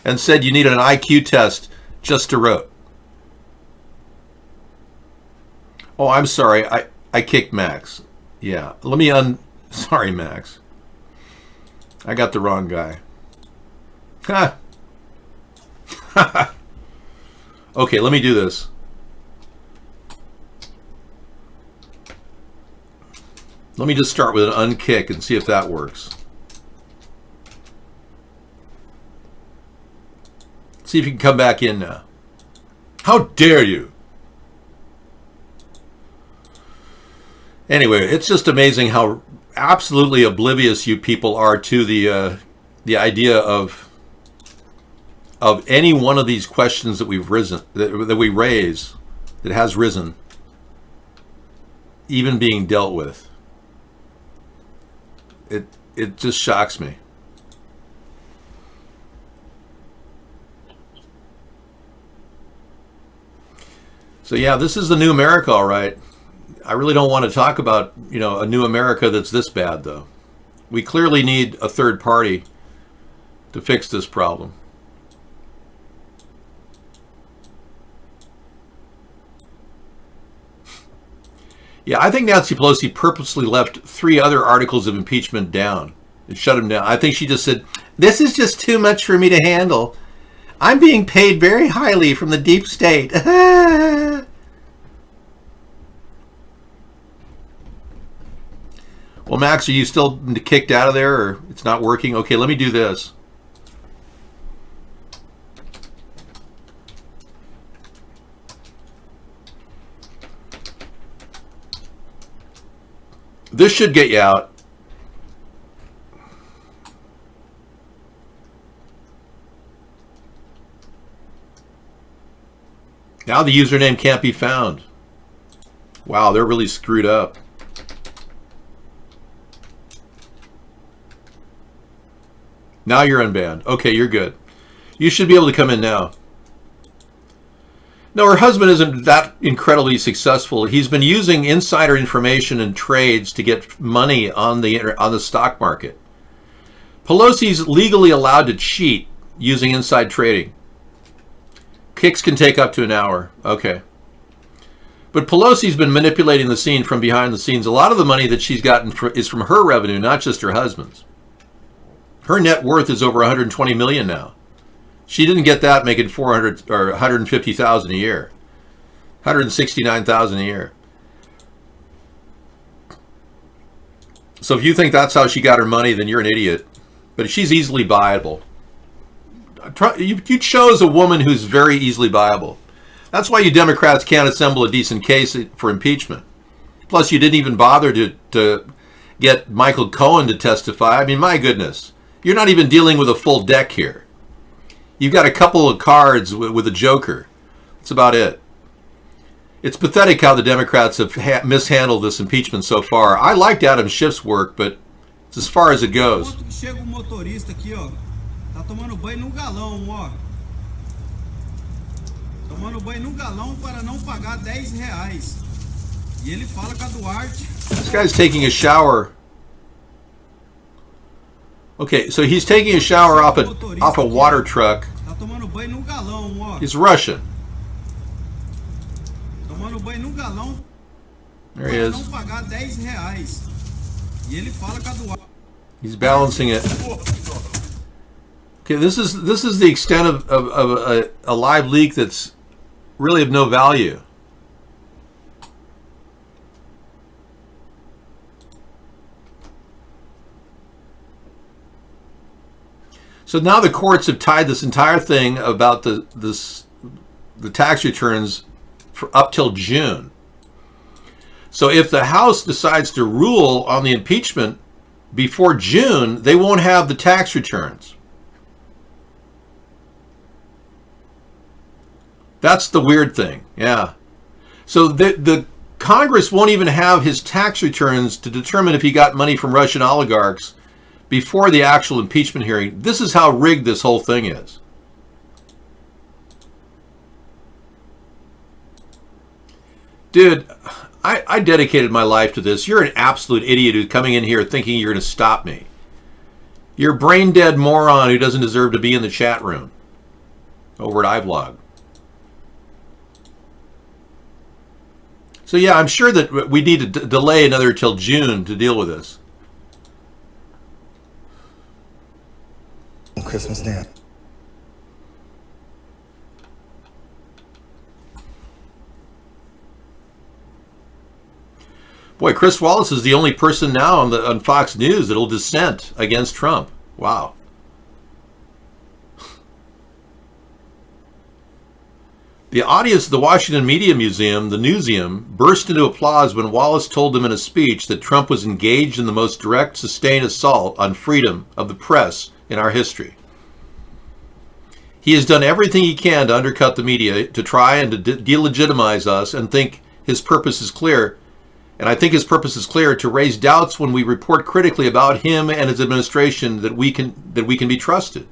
and said you needed an IQ test just to vote. Oh, I'm sorry. I kicked Max. Yeah. Sorry, Max. I got the wrong guy. Ha. Okay, let me do this. Let me just start with an unkick and see if that works. See if you can come back in now. How dare you? Anyway, it's just amazing how absolutely oblivious you people are to the idea of any one of these questions that we raise, that has risen, even being dealt with. It just shocks me. So yeah, this is the new America, all right. I really don't want to talk about, a new America that's this bad, though. We clearly need a third party to fix this problem. Yeah, I think Nancy Pelosi purposely left 3 other articles of impeachment down and shut them down. I think she just said, "This is just too much for me to handle. I'm being paid very highly from the deep state." Well, Max, are you still kicked out of there, or it's not working? Okay, let me do this. This should get you out. Now the username can't be found. Wow, they're really screwed up. Now you're unbanned. Okay, you're good. You should be able to come in now. No, her husband isn't that incredibly successful. He's been using insider information and trades to get money on the stock market. Pelosi's legally allowed to cheat using inside trading. Kicks can take up to an hour. Okay. But Pelosi's been manipulating the scene from behind the scenes. A lot of the money that she's gotten is from her revenue, not just her husband's. Her net worth is over 120 million now. She didn't get that making 400 or 150,000 a year. 169,000 a year. So if you think that's how she got her money, then you're an idiot. But she's easily buyable. You chose a woman who's very easily buyable. That's why you Democrats can't assemble a decent case for impeachment. Plus, you didn't even bother to get Michael Cohen to testify. I mean, my goodness. You're not even dealing with a full deck here. You've got a couple of cards with a joker. That's about it. It's pathetic how the Democrats have mishandled this impeachment so far. I liked Adam Schiff's work, but it's as far as it goes. Chega motorista aqui, ó. Tá tomando banho no galão, ó. Tomando banho no galão para não pagar R$10. E ele fala com a Duarte. This guy's taking a shower. Okay, so he's taking a shower off a water truck. Tá tomando banho no galão, ó. He's Russian. Tomando banho no galão. There he is. Para não pagar R$10. E ele fala com a Duarte. He's balancing it. Okay, this is the extent of a live leak that's really of no value. So now the courts have tied this entire thing about the tax returns for up till June. So if the House decides to rule on the impeachment before June, they won't have the tax returns. That's the weird thing. Yeah. So the Congress won't even have his tax returns to determine if he got money from Russian oligarchs before the actual impeachment hearing. This is how rigged this whole thing is. Dude, I dedicated my life to this. You're an absolute idiot who's coming in here thinking you're going to stop me. You're a brain-dead moron who doesn't deserve to be in the chat room over at iVlog. So yeah, I'm sure that we need to delay another till June to deal with this. Christmas Day. Boy, Chris Wallace is the only person now on Fox News that'll dissent against Trump. Wow. The audience at the Washington Media Museum, the Newseum, burst into applause when Wallace told them in a speech that Trump was engaged in the most direct, sustained assault on freedom of the press in our history. He has done everything he can to undercut the media, to try and to delegitimize us, and think his purpose is clear. And I think his purpose is clear: to raise doubts when we report critically about him and his administration that we can be trusted.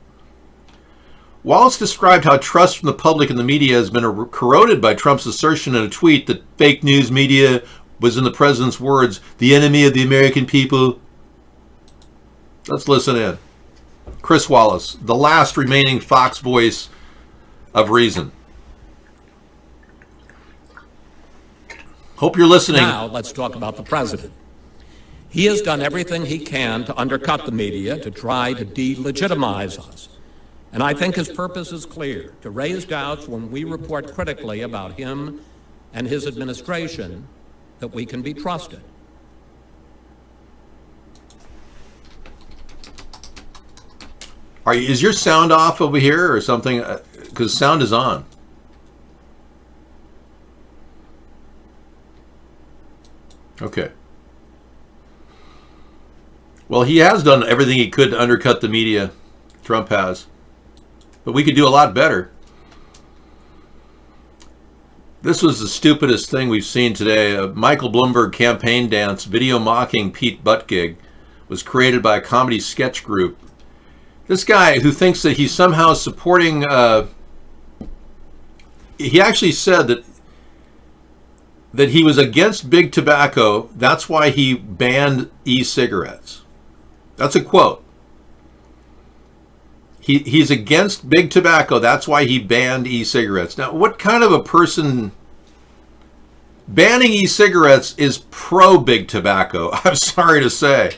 Wallace described how trust from the public and the media has been corroded by Trump's assertion in a tweet that fake news media was, in the president's words, the enemy of the American people. Let's listen in. Chris Wallace, the last remaining Fox voice of reason. Hope you're listening. Now let's talk about the president. He has done everything he can to undercut the media, to try to delegitimize us. And I think his purpose is clear: to raise doubts when we report critically about him and his administration, that we can be trusted. Is your sound off over here or something? Because sound is on. Okay. Well, he has done everything he could to undercut the media. Trump has. But we could do a lot better. This was the stupidest thing we've seen today. A Michael Bloomberg campaign dance video mocking Pete Buttigieg was created by a comedy sketch group. This guy who thinks that he's somehow supporting... he actually said that he was against big tobacco. That's why he banned e-cigarettes. That's a quote. He's against big tobacco. That's why he banned e-cigarettes. Now, what kind of a person... Banning e-cigarettes is pro-big tobacco, I'm sorry to say.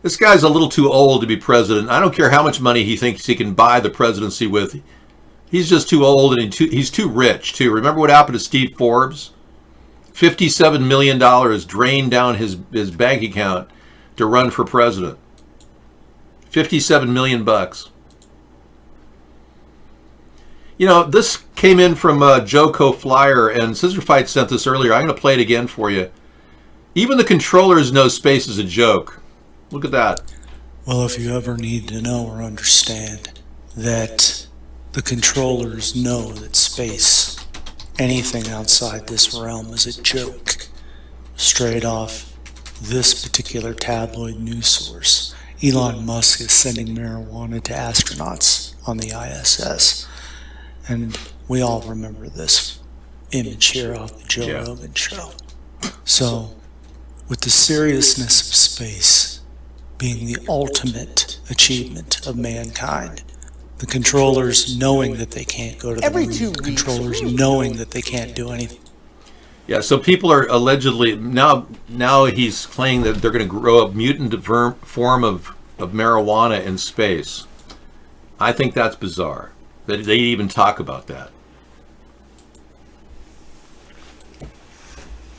This guy's a little too old to be president. I don't care how much money he thinks he can buy the presidency with. He's just too old, and he's too rich, too. Remember what happened to Steve Forbes? $57 million drained down his bank account to run for president. 57 million bucks. You know, this came in from Joko Flyer, and Scissor Fight sent this earlier. I'm going to play it again for you. Even the controllers know space is a joke. Look at that. Well, if you ever need to know or understand that the controllers know that space, anything outside this realm, is a joke, straight off this particular tabloid news source, Elon Musk is sending marijuana to astronauts on the ISS. And we all remember this image here off the Joe Rogan show. So, with the seriousness of space being the ultimate achievement of mankind, the controllers knowing that they can't go to the moon, the controllers knowing that they can't do anything. Yeah, so people are allegedly now he's claiming that they're going to grow a mutant form of marijuana in space. I think that's bizarre that they even talk about that.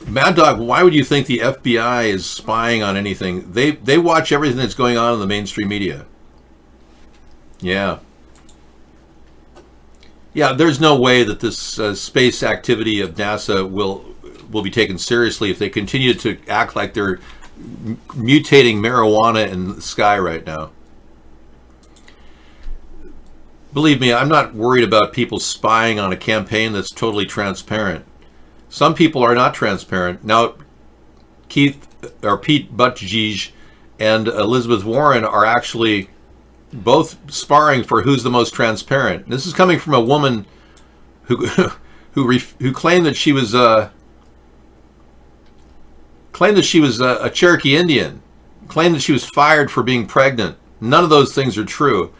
Mad Dog, why would you think the FBI is spying on anything? They watch everything that's going on in the mainstream media. Yeah. Yeah, there's no way that this space activity of NASA will be taken seriously if they continue to act like they're mutating marijuana in the sky right now. Believe me, I'm not worried about people spying on a campaign that's totally transparent. Some people are not transparent. Now, Pete Buttigieg and Elizabeth Warren are actually both sparring for who's the most transparent. This is coming from a woman who claimed that she was a Cherokee Indian, claimed that she was fired for being pregnant. None of those things are true.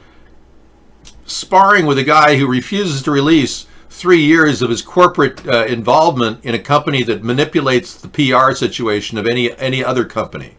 Sparring with a guy who refuses to release 3 years of his corporate involvement in a company that manipulates the PR situation of any other company.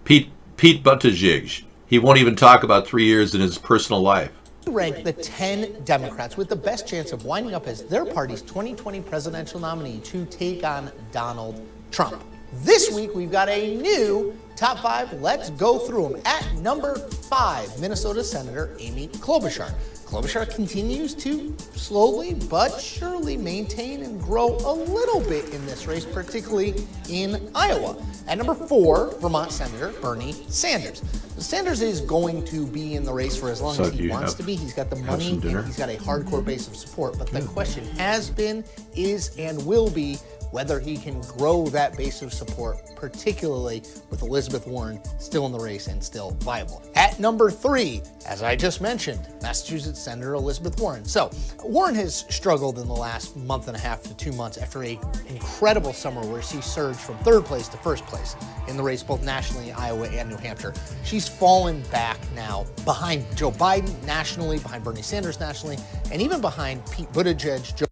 Pete Buttigieg. He won't even talk about 3 years in his personal life. Rank the 10 Democrats with the best chance of winding up as their party's 2020 presidential nominee to take on Donald Trump. This week, we've got a new top 5. Let's go through them. At number 5, Minnesota Senator Amy Klobuchar. Klobuchar continues to slowly but surely maintain and grow a little bit in this race, particularly in Iowa. At number 4, Vermont Senator Bernie Sanders. Sanders is going to be in the race for as long as he wants to be. He's got the money and he's got a hardcore base of support. But the question has been, is, and will be whether he can grow that base of support, particularly with Elizabeth Warren still in the race and still viable. At number 3, as I just mentioned, Massachusetts Senator Elizabeth Warren. So Warren has struggled in the last month and a half to 2 months after an incredible summer where she surged from 3rd place to 1st place in the race, both nationally, Iowa, and New Hampshire. She's fallen back now behind Joe Biden nationally, behind Bernie Sanders nationally, and even behind Pete Buttigieg,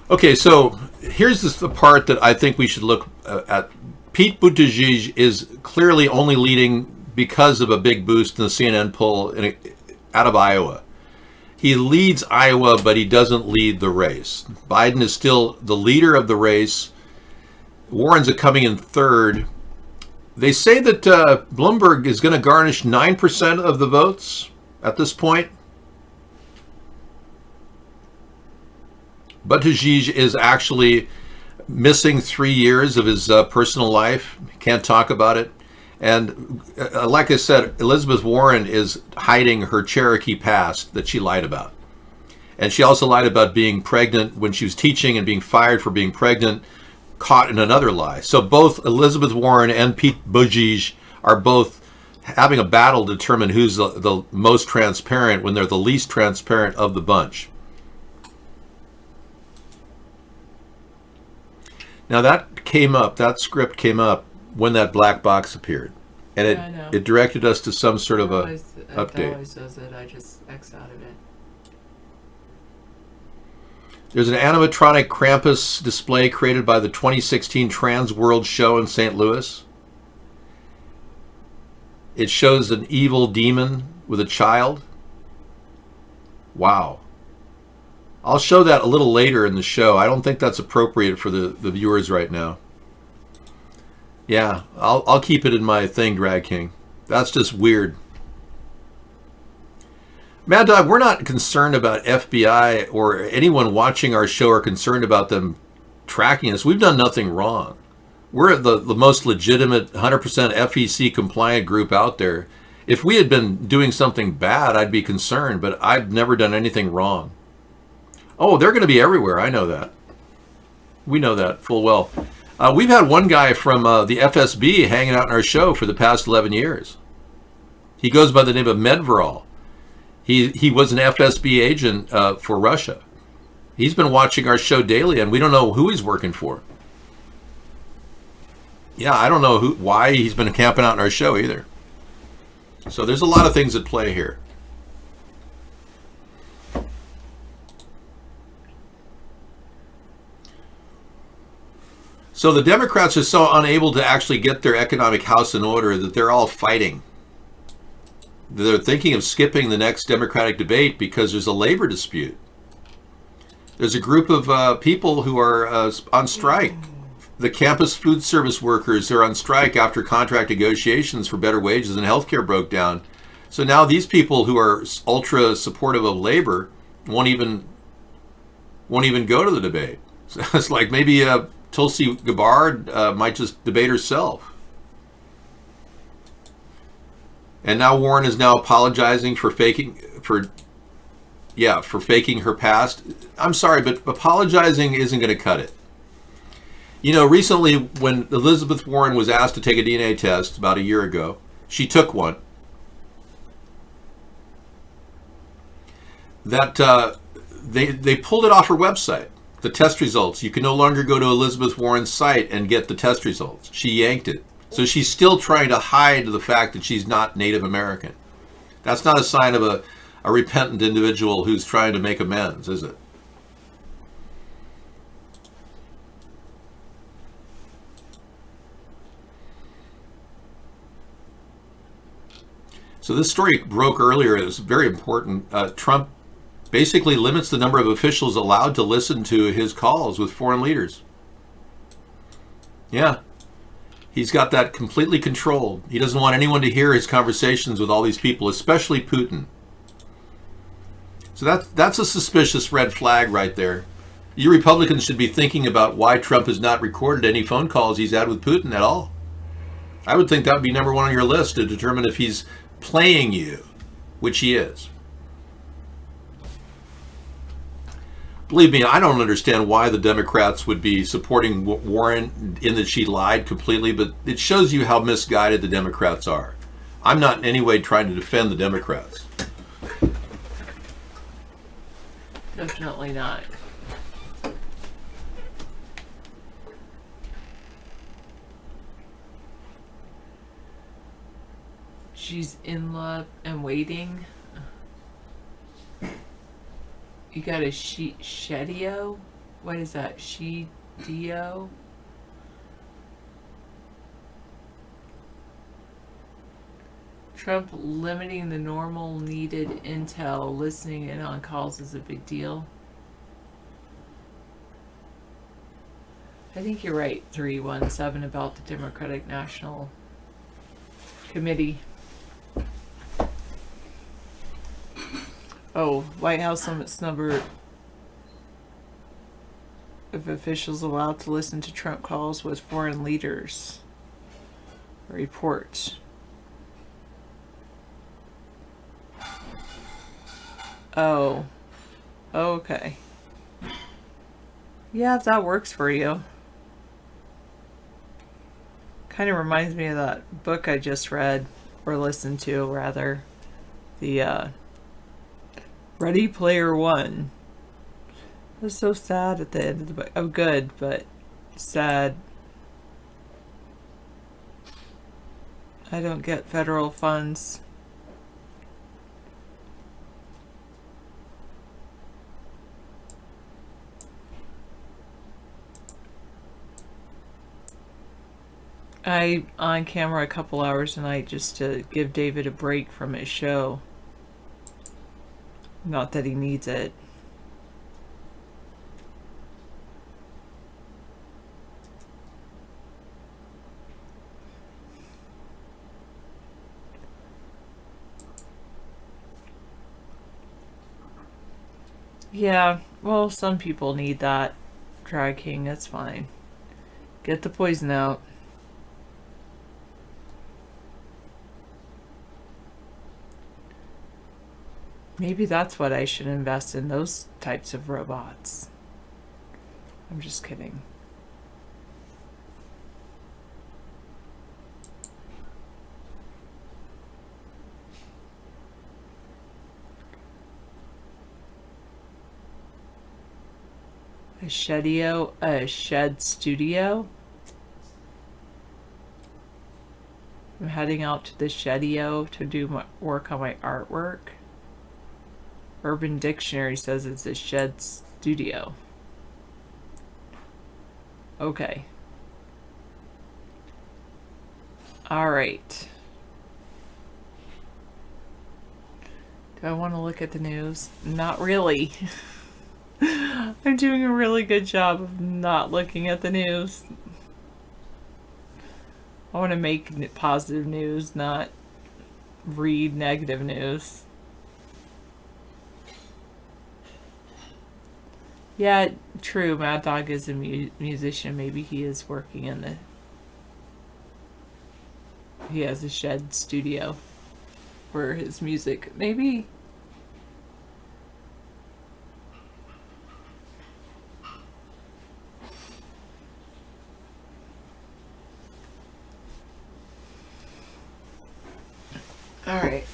Okay, so here's the part that I think we should look at. Pete Buttigieg is clearly only leading because of a big boost in the CNN poll out of Iowa. He leads Iowa, but he doesn't lead the race. Biden is still the leader of the race. Warren's coming in 3rd. They say that Bloomberg is going to garnish 9% of the votes at this point. Buttigieg is actually missing 3 years of his personal life. Can't talk about it. And like I said, Elizabeth Warren is hiding her Cherokee past that she lied about. And she also lied about being pregnant when she was teaching and being fired for being pregnant, caught in another lie. So both Elizabeth Warren and Pete Buttigieg are both having a battle to determine who's the most transparent when they're the least transparent of the bunch. Now that script came up when that black box appeared. and Yeah, I know. it directed us to some sort of a It update. always does it. I just X out of it. There's an animatronic Krampus display created by the 2016 Trans World Show in St. Louis. It shows an evil demon with a child. Wow. I'll show that a little later in the show. I don't think that's appropriate for the viewers right now. Yeah, I'll keep it in my thing, Drag King. That's just weird. Mad Dog, we're not concerned about FBI or anyone watching our show are concerned about them tracking us. We've done nothing wrong. We're the most legitimate 100% FEC compliant group out there. If we had been doing something bad, I'd be concerned, but I've never done anything wrong. Oh, they're going to be everywhere. I know that. We know that full well. We've had one guy from the FSB hanging out in our show for the past 11 years. He goes by the name of Medveral. He was an FSB agent for Russia. He's been watching our show daily, and we don't know who he's working for. Yeah, I don't know why he's been camping out in our show either. So there's a lot of things at play here. So the Democrats are so unable to actually get their economic house in order that they're all fighting. They're thinking of skipping the next Democratic debate because there's a labor dispute. There's a group of people who are on strike. The campus food service workers are on strike after contract negotiations for better wages and healthcare broke down. So now these people who are ultra supportive of labor won't even go to the debate. So it's like maybe Tulsi Gabbard might just debate herself. And now Warren is now apologizing for faking her past. I'm sorry, but apologizing isn't going to cut it. You know, recently when Elizabeth Warren was asked to take a DNA test about a year ago, she took one. That they pulled it off her website, the test results. You can no longer go to Elizabeth Warren's site and get the test results. She yanked it. So she's still trying to hide the fact that she's not Native American. That's not a sign of a repentant individual who's trying to make amends, is it? So this story broke earlier. It was very important. Trump basically limits the number of officials allowed to listen to his calls with foreign leaders. Yeah. He's got that completely controlled. He doesn't want anyone to hear his conversations with all these people, especially Putin. So that's a suspicious red flag right there. You Republicans should be thinking about why Trump has not recorded any phone calls he's had with Putin at all. I would think that would be number one on your list to determine if he's playing you, which he is. Believe me, I don't understand why the Democrats would be supporting Warren in that she lied completely, but it shows you how misguided the Democrats are. I'm not in any way trying to defend the Democrats. Definitely not. She's in love and waiting. You got a Shedio? What is that? Shedio? Trump limiting the normal needed intel, listening in on calls is a big deal. I think you're right, 317, about the Democratic National Committee. Oh, White House limits number of officials allowed to listen to Trump calls with foreign leaders. Report. Oh. Okay. Yeah, if that works for you. Kind of reminds me of that book I just read, or listened to, rather. The, Ready Player One. It was so sad at the end of the book. Oh, good, but sad. I don't get federal funds. I on camera a couple hours a night just to give David a break from his show. Not that he needs it. Yeah, well, some people need that. Drag King, that's fine. Get the poison out. Maybe that's what I should invest in, those types of robots. I'm just kidding. A shed studio? I'm heading out to the Shedio to do my work on my artwork. Urban Dictionary says it's a shed studio. Okay. Alright. Do I want to look at the news? Not really. I'm doing a really good job of not looking at the news. I want to make positive news, not read negative news. Yeah, true. Mad Dog is a musician. Maybe he is working in the... He has a shed studio for his music. Maybe... Alright.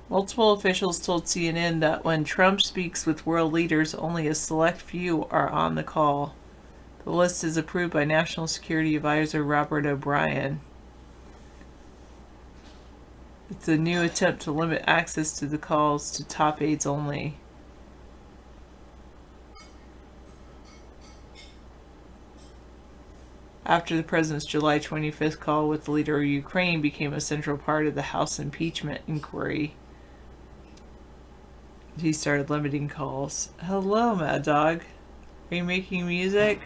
Multiple officials told CNN that when Trump speaks with world leaders, only a select few are on the call. The list is approved by National Security Advisor Robert O'Brien. It's a new attempt to limit access to the calls to top aides only. After the president's July 25th call with the leader of Ukraine became a central part of the House impeachment inquiry, he started limiting calls. Hello, Mad Dog. Are you making music?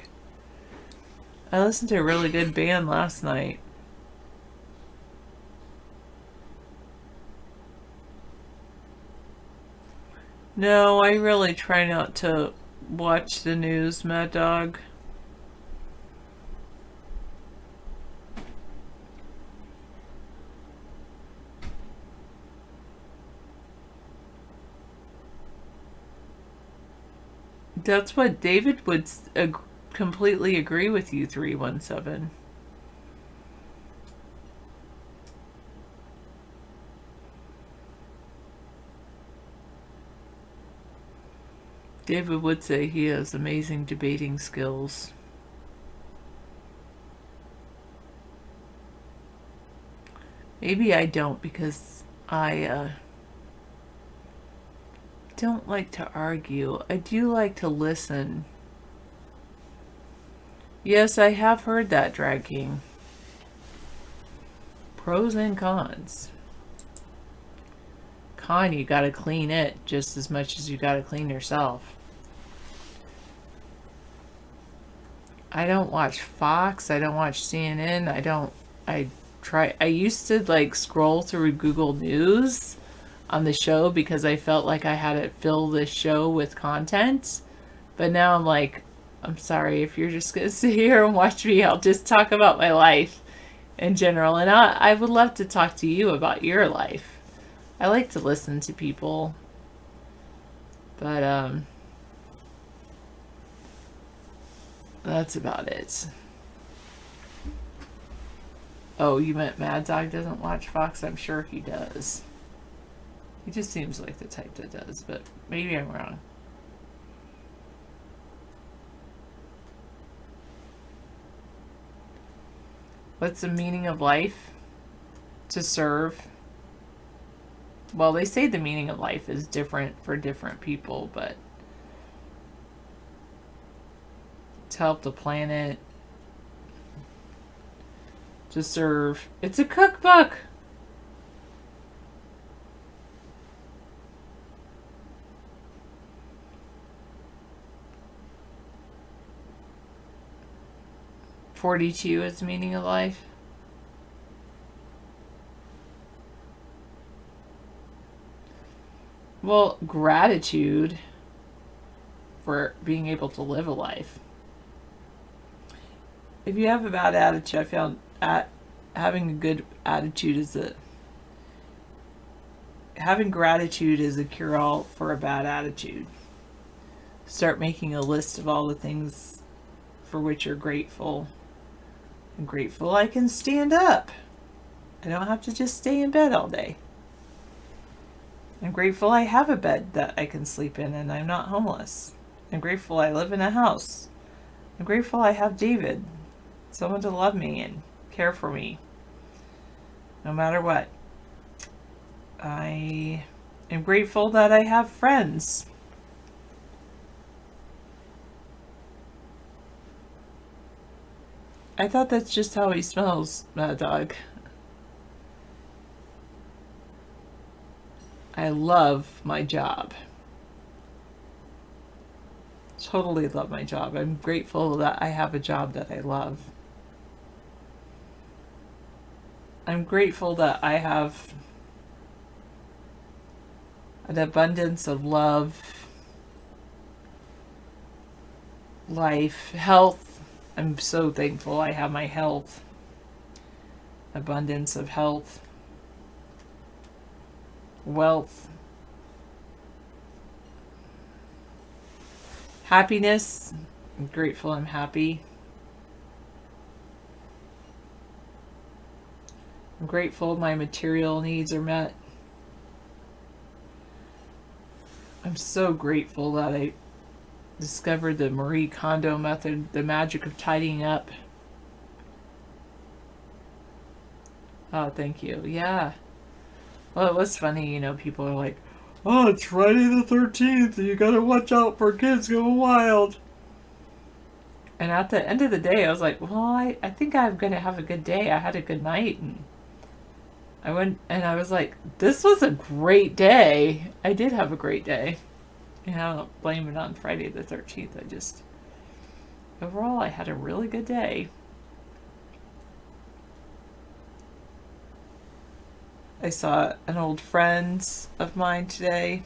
I listened to a really good band last night. No, I really try not to watch the news, Mad Dog. That's what David would completely agree with you, 317. David would say he has amazing debating skills. Maybe I don't, because I don't like to argue. I do like to listen. Yes, I have heard that, Drag King. Pros and cons. Con, you gotta clean it just as much as you gotta clean yourself. I don't watch Fox. I don't watch CNN. I used to like scroll through Google News on the show because I felt like I had to fill this show with content. But now I'm like, I'm sorry, if you're just gonna sit here and watch me, I'll just talk about my life in general. And I would love to talk to you about your life. I like to listen to people. But that's about it. Oh, you meant Mad Dog doesn't watch Fox? I'm sure he does. He just seems like the type that does, but maybe I'm wrong. What's the meaning of life? To serve. Well, they say the meaning of life is different for different people, but to help the planet, to serve. It's a cookbook. "42 is the meaning of life." Well, gratitude for being able to live a life. If you have a bad attitude, I found having a good attitude is having gratitude is a cure-all for a bad attitude. Start making a list of all the things for which you're grateful. I'm grateful I can stand up. I don't have to just stay in bed all day. I'm grateful I have a bed that I can sleep in and I'm not homeless. I'm grateful I live in a house. I'm grateful I have David, someone to love me and care for me, no matter what. I am grateful that I have friends. I thought that's just how he smells, Mad Dog. I love my job. Totally love my job. I'm grateful that I have a job that I love. I'm grateful that I have an abundance of love, life, health. I'm so thankful I have my health. Abundance of health, wealth, happiness. I'm grateful I'm happy. I'm grateful my material needs are met. I'm so grateful that I discovered the Marie Kondo method, the magic of tidying up. Oh, thank you. Yeah. Well, it was funny, people are like, "Oh, it's Friday the 13th. You gotta watch out for kids going wild." And at the end of the day, I was like, well, I think I'm gonna have a good day. I had a good night, and I went and I was like, this was a great day. I did have a great day. And I don't blame it on Friday the 13th. Overall, I had a really good day. I saw an old friend of mine today,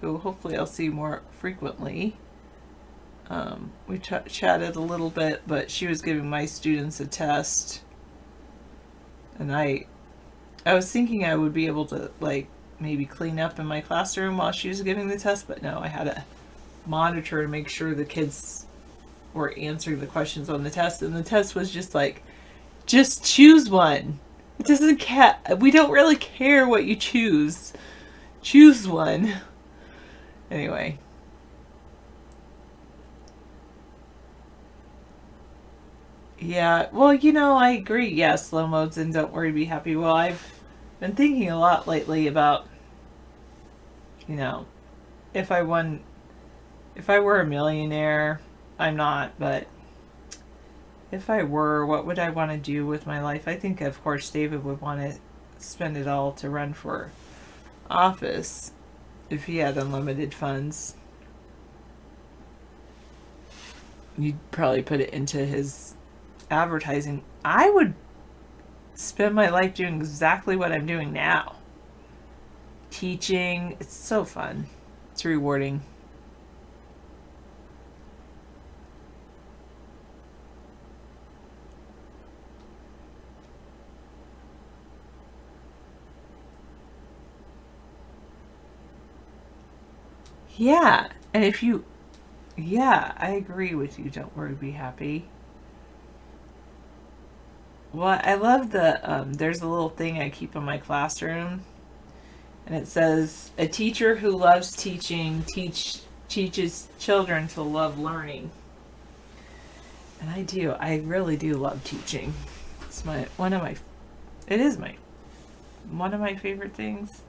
who hopefully I'll see more frequently. We chatted a little bit, but she was giving my students a test. And I was thinking I would be able to, maybe clean up in my classroom while she was giving the test, but no, I had to monitor to make sure the kids were answering the questions on the test. And the test was just just choose one. It doesn't we don't really care what you choose. Choose one. Anyway. Yeah, well, I agree. Yeah, slow modes and don't worry, be happy. Well, I've been thinking a lot lately about, if I were a millionaire, I'm not, but if I were, what would I want to do with my life? I think, of course, David would want to spend it all to run for office if he had unlimited funds. You'd probably put it into his advertising. I would spend my life doing exactly what I'm doing now. Teaching. It's so fun. It's rewarding. Yeah, and I agree with you. Don't worry, be happy. Well, I love there's a little thing I keep in my classroom, and it says, "A teacher who loves teaching teaches children to love learning." And I do. I really do love teaching. It's one of my favorite things.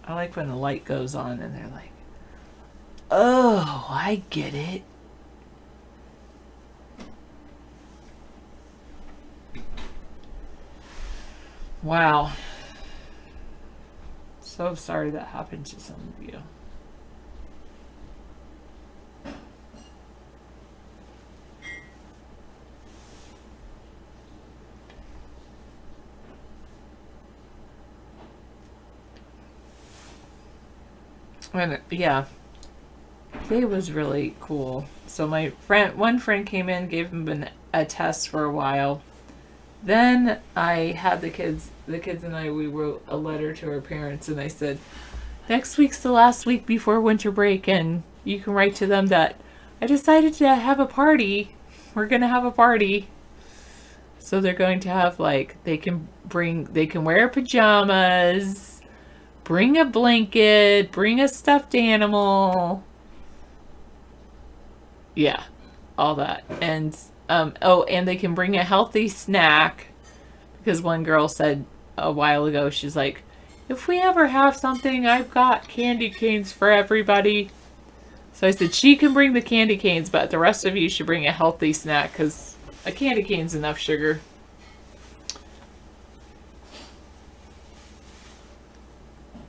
I like when the light goes on and they're like, "Oh, I get it." Wow. So sorry that happened to some of you. And yeah, today was really cool. So one friend came in, gave him a test for a while. Then I had the kids and I, we wrote a letter to our parents, and I said, next week's the last week before winter break, and you can write to them that I decided to have a party. We're going to have a party. So they're going to have, like, they can wear pajamas, bring a blanket, bring a stuffed animal. Yeah, all that. And and they can bring a healthy snack, because one girl said a while ago, she's like, if we ever have something, I've got candy canes for everybody. So I said she can bring the candy canes, but the rest of you should bring a healthy snack, because a candy cane's enough sugar.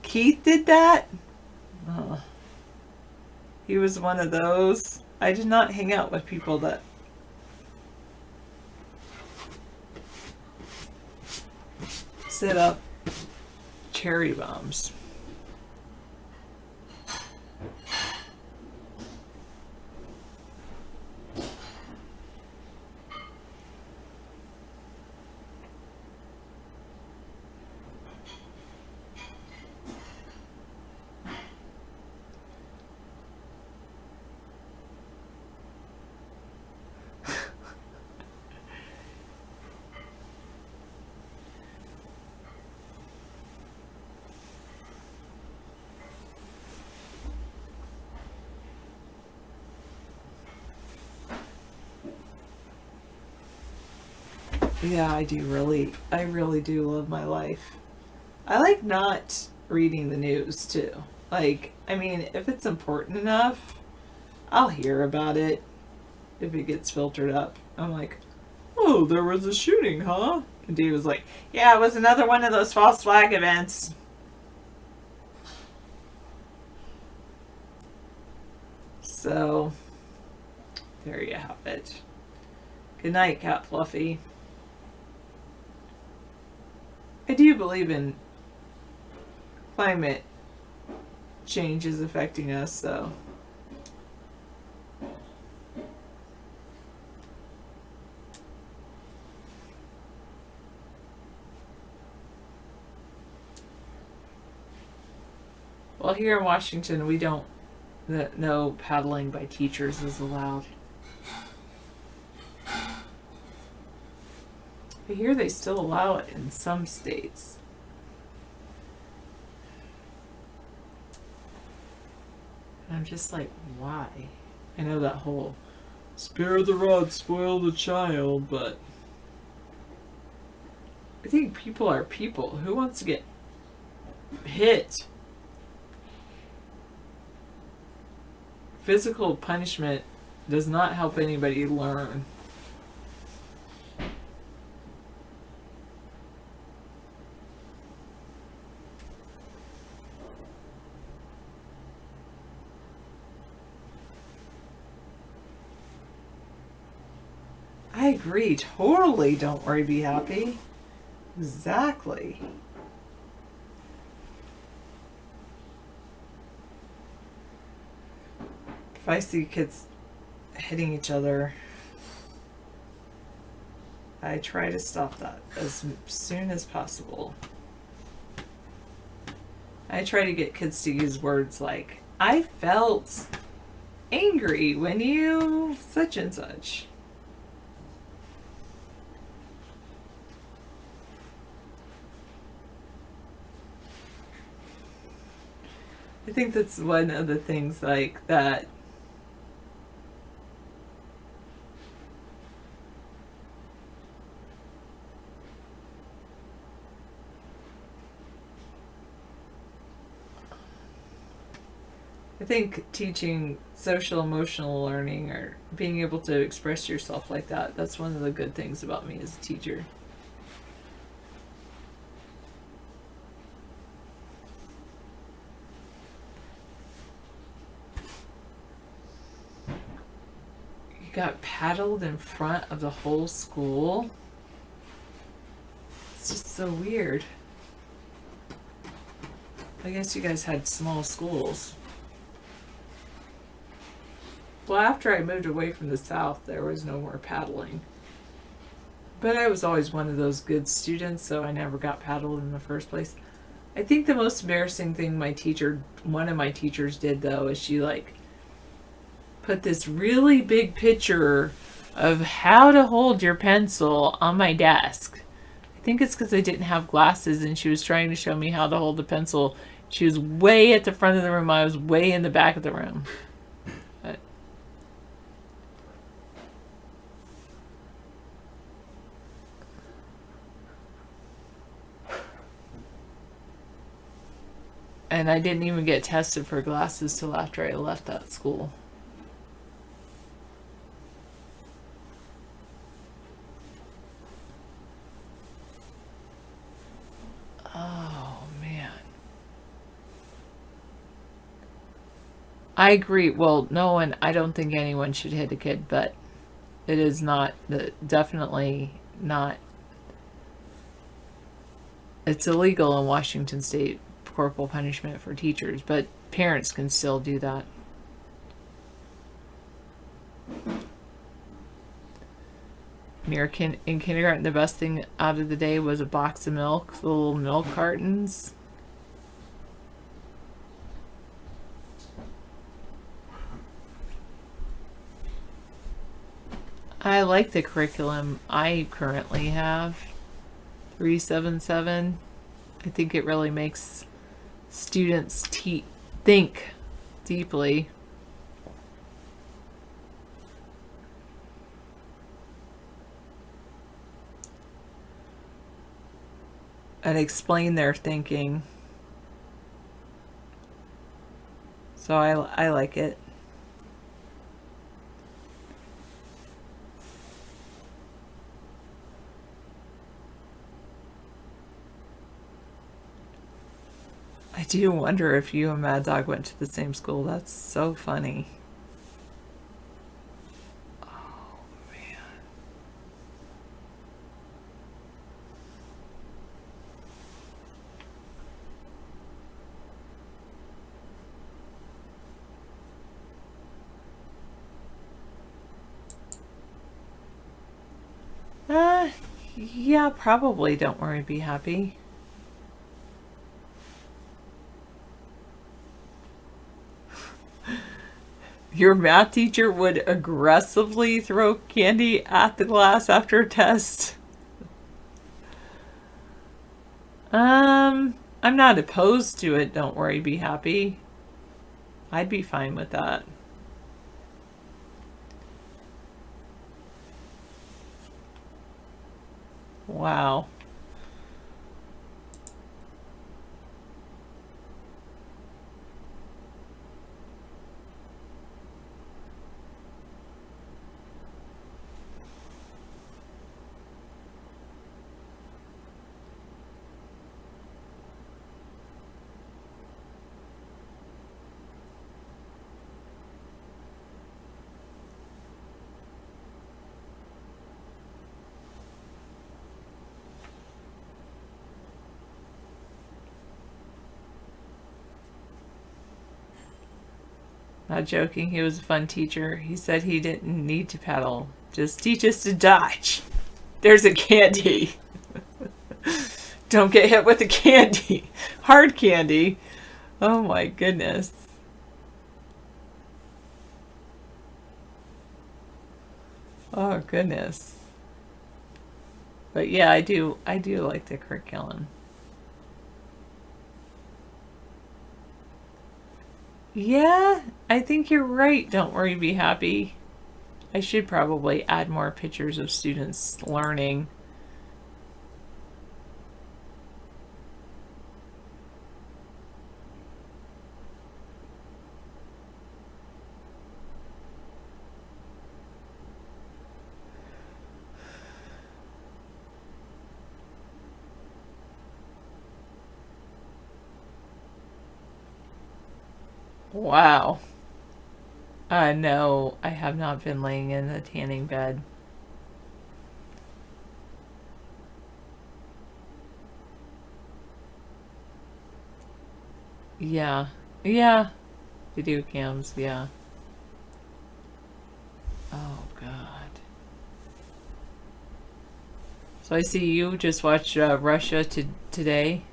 Keith did that? Oh. He was one of those. I did not hang out with people that set up cherry bombs. Yeah, I really do love my life. I like not reading the news too. Like, I mean, if it's important enough, I'll hear about it if it gets filtered up. I'm like, oh, there was a shooting, huh? And Dave was like, yeah, it was another one of those false flag events. So, there you have it. Good night, Cat Fluffy. I do believe in climate change is affecting us, so. Well, here in Washington, we don't, no paddling by teachers is allowed. I hear they still allow it in some states. And I'm just like, why? I know that whole spare the rod, spoil the child, but I think people are people. Who wants to get hit? Physical punishment does not help anybody learn. I agree. Totally. Don't worry, be happy. Exactly. If I see kids hitting each other, I try to stop that as soon as possible. I try to get kids to use words like, I felt angry when you such and such. I think that's one of the things like that. I think teaching social emotional learning or being able to express yourself like that, that's one of the good things about me as a teacher. You got paddled in front of the whole school. It's just so weird. I guess you guys had small schools. Well, after I moved away from the South, there was no more paddling. But I was always one of those good students, so I never got paddled in the first place. I think the most embarrassing thing one of my teachers did, though, is she, put this really big picture of how to hold your pencil on my desk. I think it's because I didn't have glasses, and she was trying to show me how to hold the pencil. She was way at the front of the room. I was way in the back of the room. And I didn't even get tested for glasses till after I left that school. Oh, man. I agree. Well, I don't think anyone should hit a kid, but it is definitely not. It's illegal in Washington State. Corporal punishment for teachers, but parents can still do that. In kindergarten, the best thing out of the day was a box of milk, the little milk cartons. I like the curriculum I currently have, 377. I think it really makes students think deeply. And explain their thinking. So I like it. I do wonder if you and Mad Dog went to the same school. That's so funny. Oh, man. Yeah, probably. Don't worry, be happy. Your math teacher would aggressively throw candy at the class after a test. I'm not opposed to it. Don't worry, be happy. I'd be fine with that. Wow. Not joking, he was a fun teacher. He said he didn't need to paddle. Just teach us to dodge. There's a candy. Don't get hit with the candy. Hard candy. Oh my goodness. Oh goodness. But yeah, I do like the curriculum. Yeah, I think you're right. Don't worry, be happy. I should probably add more pictures of students learning. Wow. No, I have not been laying in a tanning bed. Yeah. Yeah. Video cams, yeah. Oh, God. So I see you just watched Russia today.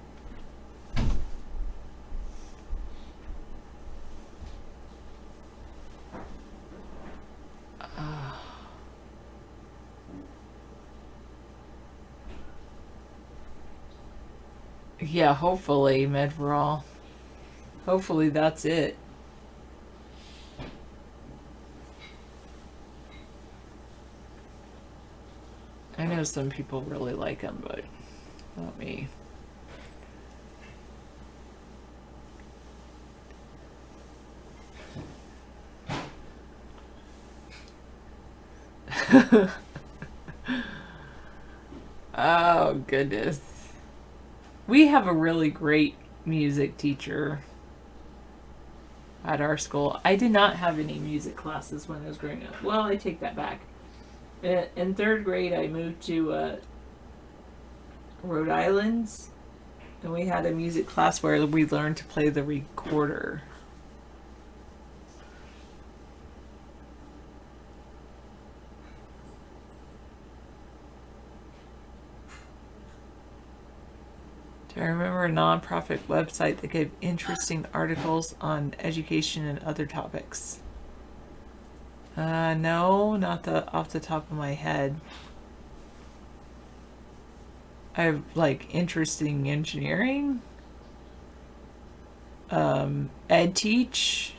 Yeah, hopefully, Medveral. Hopefully that's it. I know some people really like him, but not me. Oh, goodness. We have a really great music teacher at our school. I did not have any music classes when I was growing up. Well, I take that back. In third grade, I moved to Rhode Island, and we had a music class where we learned to play the recorder. Do I remember a nonprofit website that gave interesting articles on education and other topics? No, not off the top of my head. I have like interesting engineering, ed teach.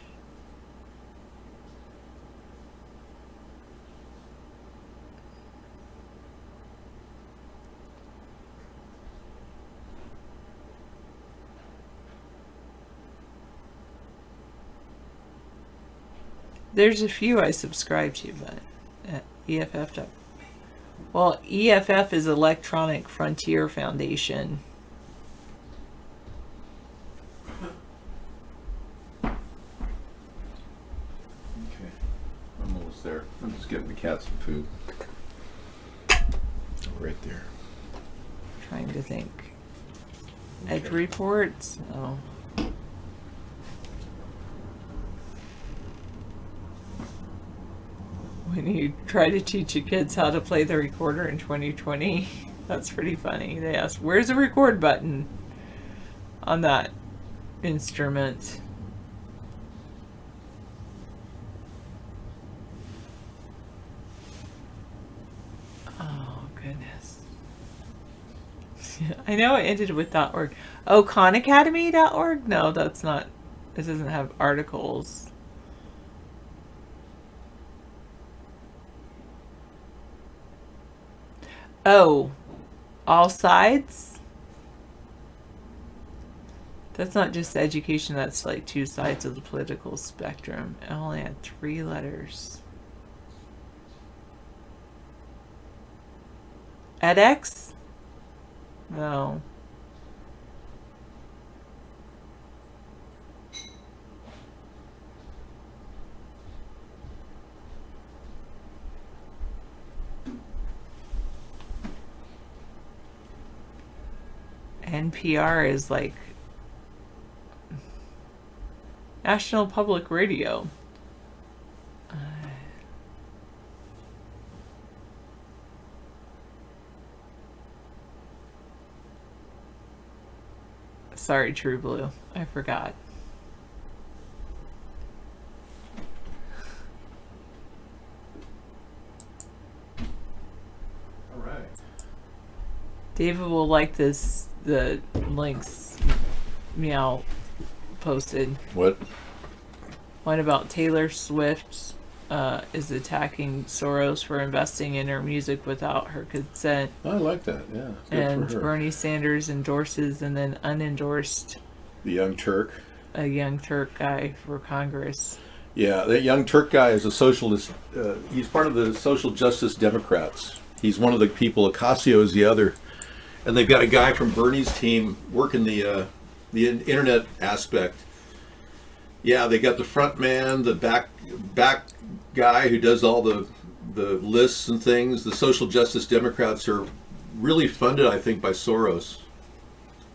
There's a few I subscribe to, but EFF. Well, EFF is Electronic Frontier Foundation. Okay, I'm almost there. I'm just getting the cat some food. Right there. Trying to think. Okay. Edge reports? Oh. When you try to teach your kids how to play the recorder in 2020, that's pretty funny. They ask, where's the record button on that instrument? Oh, goodness. I know it ended with .org. Oh, khanacademy.org? No, that's not. It doesn't have articles. Oh, all sides? That's not just education, that's like two sides of the political spectrum. I only had 3 letters. edX? No. NPR is like National Public Radio. Sorry, True Blue. I forgot. All right. David will like this. The links Meow posted. What? One about Taylor Swift is attacking Soros for investing in her music without her consent. I like that, yeah. Good And for her. Bernie Sanders endorses and then unendorsed The Young Turk. a Young Turk guy for Congress. Yeah, that Young Turk guy is a socialist. He's part of the Social Justice Democrats. He's one of the people. Ocasio is the other. And they've got a guy from Bernie's team working the internet aspect. Yeah, they got the front man, the back guy who does all the lists and things. The Social Justice Democrats are really funded, I think, by Soros.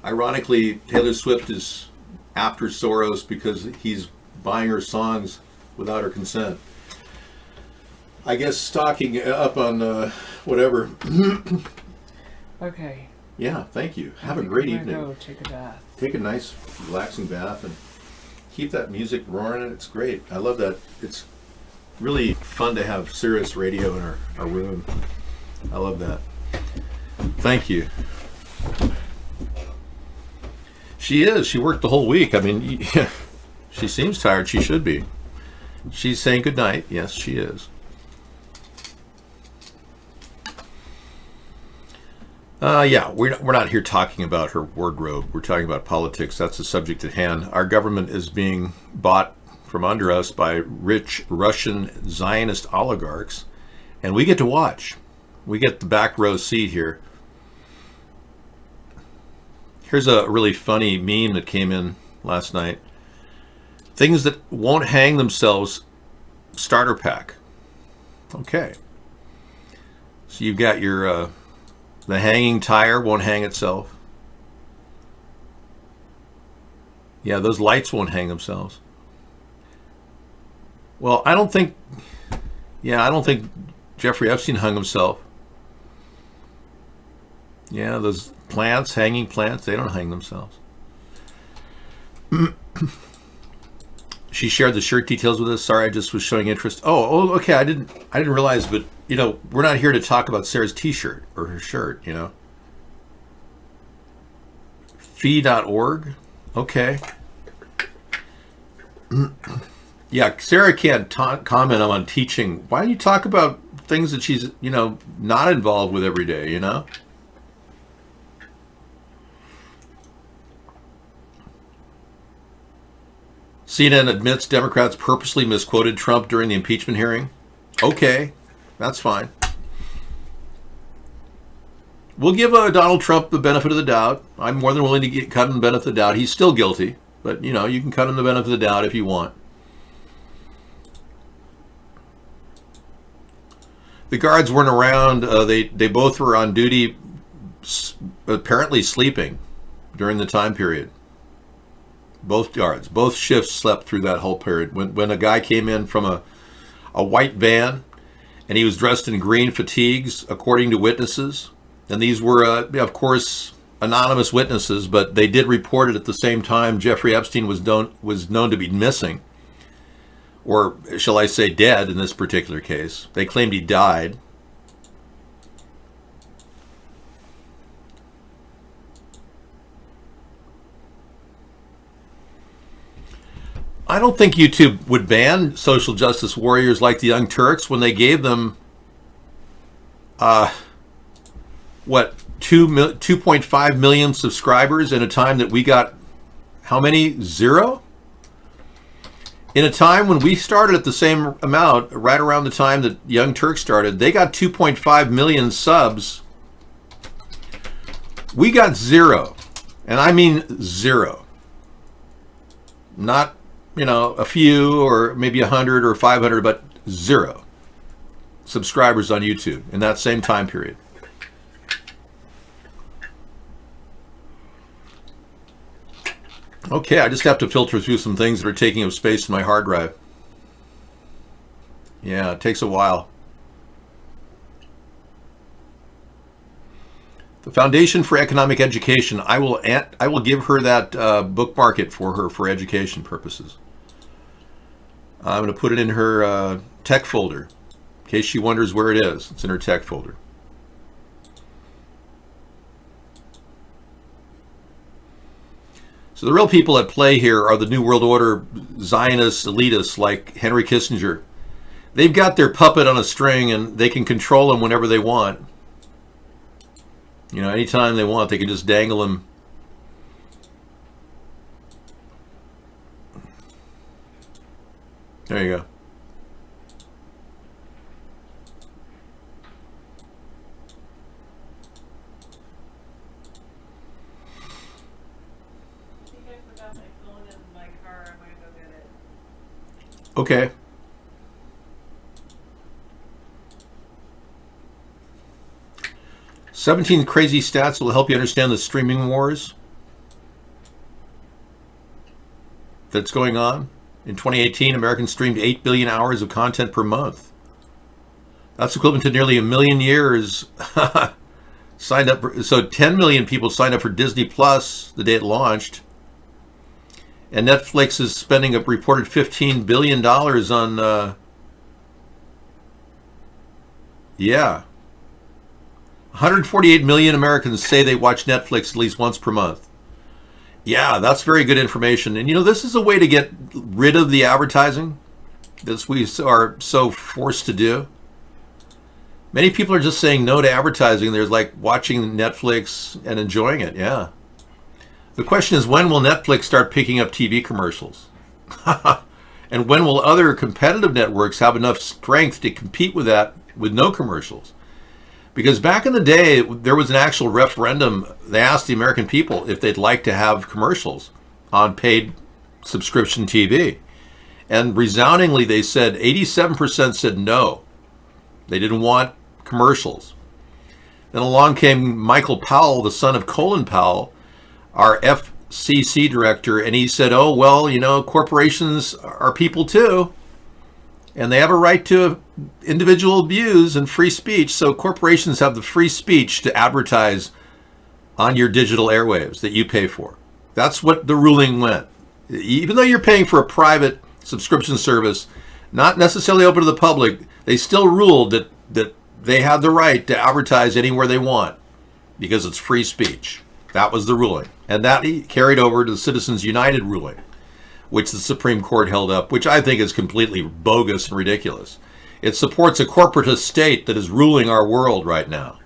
Ironically, Taylor Swift is after Soros because he's buying her songs without her consent. I guess stocking up on whatever. Okay. Yeah, thank you. Have a great evening. Go take a bath. Take a nice, relaxing bath and keep that music roaring. It's great. I love that. It's really fun to have Sirius radio in our room. I love that. Thank you. She is. She worked the whole week. I mean, she seems tired. She should be. She's saying goodnight. Yes, she is. Yeah, we're not here talking about her wardrobe. We're talking about politics. That's the subject at hand. Our government is being bought from under us by rich Russian Zionist oligarchs, and we get to watch. We get the back row seat here. Here's a really funny meme that came in last night. Things that won't hang themselves, starter pack. Okay. So you've got your... the hanging tire won't hang itself. Yeah, those lights won't hang themselves. Well, I don't think Jeffrey Epstein hung himself. Yeah, those plants, hanging plants, they don't hang themselves. She shared the shirt details with us. Sorry, I just was showing interest. Oh, okay. I didn't realize, but we're not here to talk about Sarah's t-shirt or her shirt, Fee.org. Okay. Yeah, Sarah can't comment on teaching. Why don't you talk about things that she's, not involved with every day, CNN admits Democrats purposely misquoted Trump during the impeachment hearing. Okay, that's fine. We'll give Donald Trump the benefit of the doubt. I'm more than willing to cut him the benefit of the doubt. He's still guilty, but you can cut him the benefit of the doubt if you want. The guards weren't around. They both were on duty, apparently sleeping during the time period. Both guards, both shifts slept through that whole period. When a guy came in from a white van and he was dressed in green fatigues, according to witnesses, and these were, of course, anonymous witnesses, but they did report it at the same time Jeffrey Epstein was known to be missing, or shall I say dead in this particular case. They claimed he died. I don't think YouTube would ban social justice warriors like the Young Turks when they gave them, 2.5 million subscribers in a time that we got, how many? 0? In a time when we started at the same amount, right around the time that Young Turks started, they got 2.5 million subs. We got 0. And I mean 0. Not a few or maybe 100 or 500, but 0 subscribers on YouTube in that same time period. Okay, I just have to filter through some things that are taking up space in my hard drive. Yeah, it takes a while. The Foundation for Economic Education, I will give her that bookmark it for her for education purposes. I'm going to put it in her tech folder in case she wonders where it is. It's in her tech folder. So the real people at play here are the New World Order Zionist elitists like Henry Kissinger. They've got their puppet on a string and they can control him whenever they want. You know, anytime they want, they can just dangle him. There you go. Okay. "17 crazy stats will help you understand the streaming wars that's going on. In 2018, Americans streamed 8 billion hours of content per month. That's equivalent to nearly a million years signed up. So 10 million people signed up for Disney Plus the day it launched. And Netflix is spending a reported $15 billion on, 148 million Americans say they watch Netflix at least once per month. Yeah, that's very good information. And you know, this is a way to get rid of the advertising that we are so forced to do. Many people are just saying no to advertising. They're like watching Netflix and enjoying it. Yeah. The question is, when will Netflix start picking up TV commercials? And when will other competitive networks have enough strength to compete with that with no commercials? Because back in the day, there was an actual referendum. They asked the American people if they'd like to have commercials on paid subscription TV. And resoundingly, they said 87% said no. They didn't want commercials. Then along came Michael Powell, the son of Colin Powell, our FCC director, and he said, oh, well, you know, corporations are people too, and they have a right to individual views and free speech, so corporations have the free speech to advertise on your digital airwaves that you pay for. That's what the ruling went. Even though you're paying for a private subscription service, not necessarily open to the public, they still ruled that they had the right to advertise anywhere they want because it's free speech. That was the ruling. And that carried over to the Citizens United ruling, which the Supreme Court held up, which I think is completely bogus and ridiculous. It supports a corporatist state that is ruling our world right now.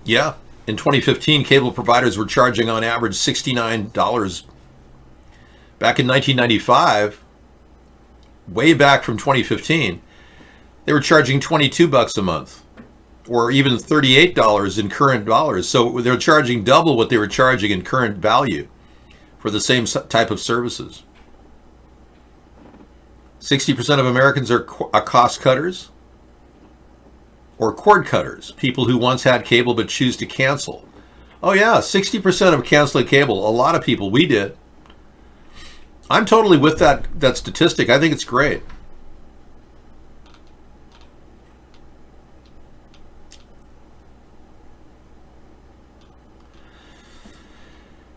Yeah, in 2015, cable providers were charging on average $69. Back in 1995, way back from 2015, they were charging $22 a month, or even $38 in current dollars. So they're charging double what they were charging in current value for the same type of services. 60% of Americans are cost cutters or cord cutters, people who once had cable but choose to cancel. Oh yeah, 60% of canceling cable. A lot of people, we did. I'm totally with that statistic. I think it's great.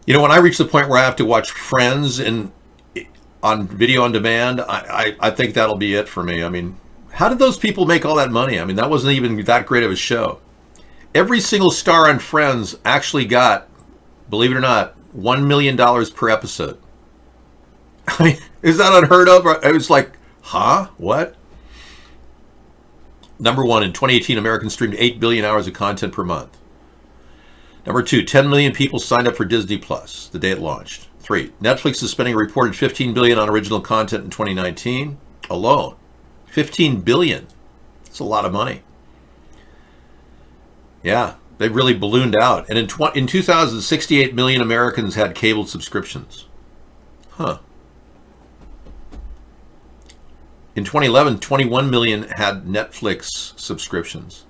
You know, when I reach the point where I have to watch Friends on video on demand, I think that'll be it for me. I mean, how did those people make all that money? I mean, that wasn't even that great of a show. Every single star on Friends actually got, believe it or not, $1 million per episode. I mean, is that unheard of? It was like, huh? What? Number one, in 2018, Americans streamed 8 billion hours of content per month. Number two, 10 million people signed up for Disney Plus the day it launched. 3, Netflix is spending a reported $15 billion on original content in 2019 alone. $15 billion. That's a lot of money. Yeah, they've really ballooned out. And in 2000, 68 million Americans had cable subscriptions. Huh. In 2011, 21 million had Netflix subscriptions.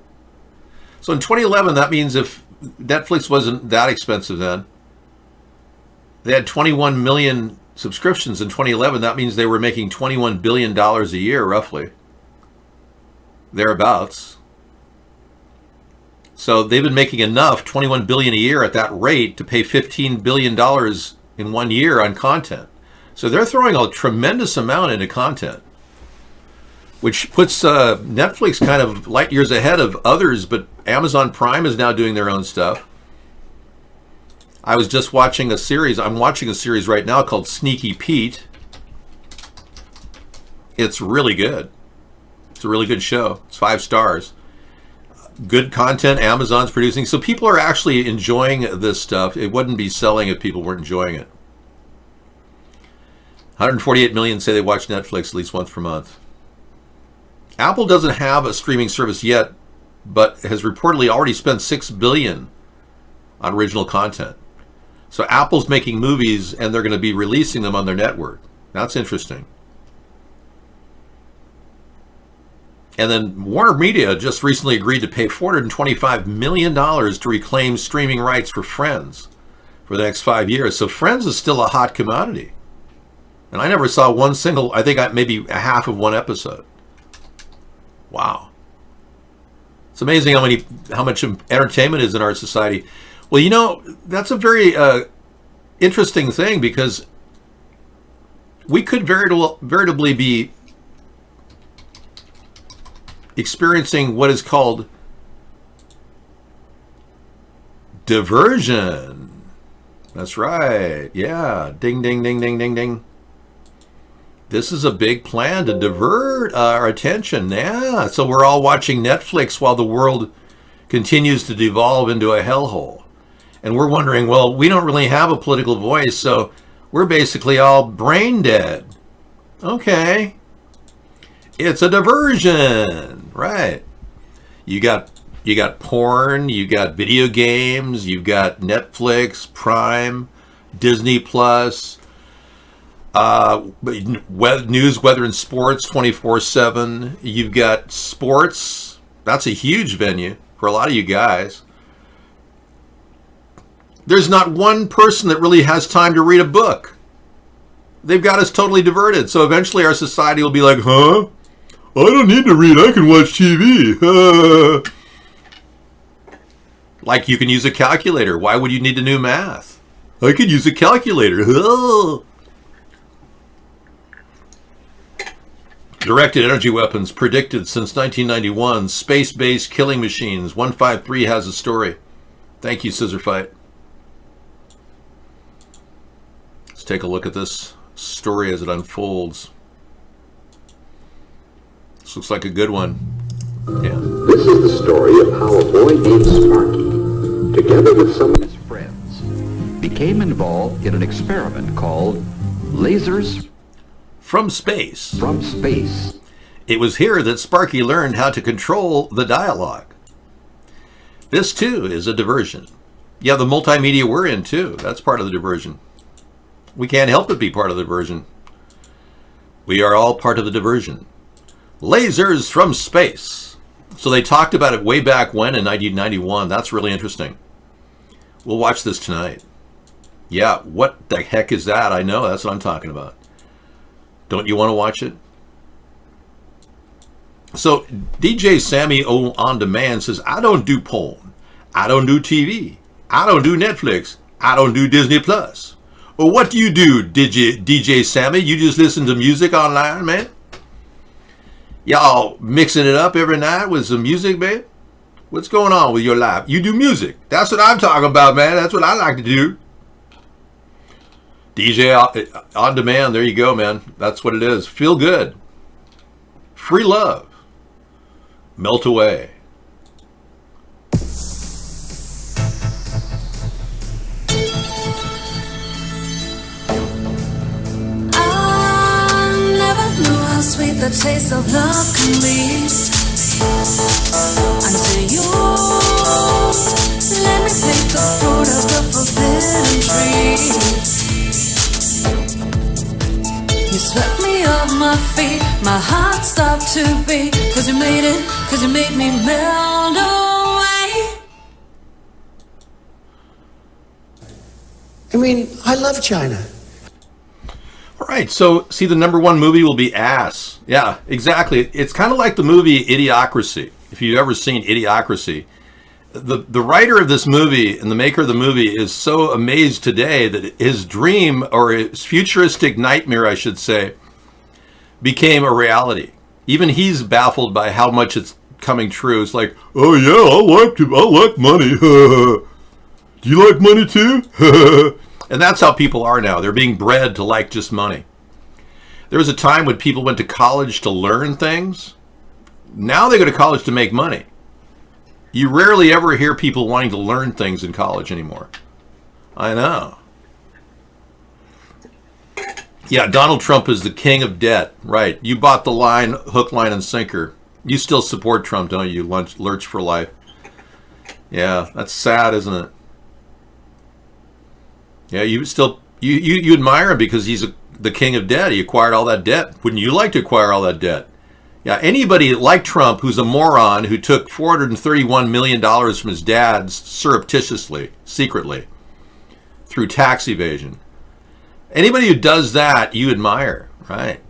So in 2011, that means if Netflix wasn't that expensive then, they had 21 million subscriptions in 2011. That means they were making $21 billion a year, roughly. Thereabouts. So they've been making enough, $21 billion a year at that rate, to pay $15 billion in 1 year on content. So they're throwing a tremendous amount into content, which puts Netflix kind of light years ahead of others, but Amazon Prime is now doing their own stuff. I was just watching a series. I'm watching a series right now called Sneaky Pete. It's really good. It's a really good show. It's 5 stars. Good content Amazon's producing. So people are actually enjoying this stuff. It wouldn't be selling if people weren't enjoying it. 148 million say they watch Netflix at least once per month. Apple doesn't have a streaming service yet, but has reportedly already spent $6 billion on original content. So Apple's making movies and they're going to be releasing them on their network. That's interesting. And then Warner Media just recently agreed to pay $425 million to reclaim streaming rights for Friends for the next 5 years. So Friends is still a hot commodity. And I never saw one single, I think maybe a half of one episode. Wow. It's amazing how much entertainment is in our society. Well, you know, that's a very interesting thing, because we could veritably be experiencing what is called diversion. That's right. Yeah. Ding, ding, ding, ding, ding, ding. This is a big plan to divert our attention. Yeah. So we're all watching Netflix while the world continues to devolve into a hellhole. And we're wondering, well, we don't really have a political voice, so we're basically all brain dead. Okay. It's a diversion. Right. You got porn, you got video games, you've got Netflix, Prime, Disney Plus, news, weather, and sports 24/7. You've got sports. That's a huge venue for a lot of you guys. There's not one person that really has time to read a book. They've got us totally diverted. So eventually our society will be like, huh? I don't need to read. I can watch TV. Like you can use a calculator. Why would you need to know math? I could use a calculator. Directed energy weapons predicted since 1991. Space-based killing machines. 153 has a story. Thank you, Scissor Fight. Let's take a look at this story as it unfolds. This looks like a good one. Yeah. This is the story of how a boy named Sparky, together with some of his friends, became involved in an experiment called lasers from space. From space. It was here that Sparky learned how to control the dialogue. This too is a diversion. Yeah, the multimedia we're in too. That's part of the diversion. We can't help but be part of the diversion. We are all part of the diversion. Lasers from space. So they talked about it way back when in 1991. That's really interesting. We'll watch this tonight. Yeah, what the heck is that? I know, that's what I'm talking about. Don't you want to watch it? So DJ Sammy O On Demand says, I don't do porn. I don't do TV. I don't do Netflix. I don't do Disney Plus. Well, what do you do, DJ Sammy? You just listen to music online, man? Y'all mixing it up every night with some music, babe? What's going on with your life? You do music. That's what I'm talking about, man. That's what I like to do. DJ On Demand, there you go, man. That's what it is. Feel good. Free love. Melt away. Sweet the taste of love can be until you let me take the fruit of the forbidden tree. You swept me off my feet, my heart stopped to beat, cause you made me melt away. I mean, I love China. All right, so see, the #1 movie will be Ass. Yeah, exactly. It's kind of like the movie Idiocracy. If you've ever seen Idiocracy, the writer of this movie and the maker of the movie is so amazed today that his dream, or his futuristic nightmare, I should say, became a reality. Even he's baffled by how much it's coming true. It's like, oh yeah, I like money. Do you like money too? And that's how people are now. They're being bred to like just money. There was a time when people went to college to learn things. Now they go to college to make money. You rarely ever hear people wanting to learn things in college anymore. I know. Yeah, Donald Trump is the king of debt. Right. You bought the line, hook, line, and sinker. You still support Trump, don't you? Lurch for life. Yeah, that's sad, isn't it? Yeah, you still you admire him because he's the king of debt. He acquired all that debt. Wouldn't you like to acquire all that debt? Yeah, anybody like Trump who's a moron who took $431 million from his dad surreptitiously, secretly, through tax evasion. Anybody who does that, you admire, right?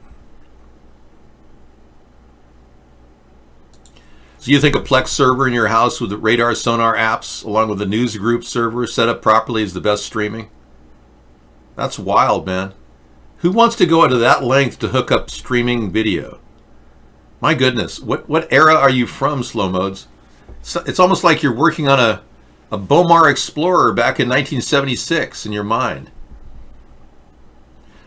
So you think a Plex server in your house with the radar sonar apps, along with a news group server set up properly, is the best streaming? That's wild, man. Who wants to go into that length to hook up streaming video? My goodness, what era are you from, Slow Modes? It's almost like you're working on a Bomar Explorer back in 1976 in your mind.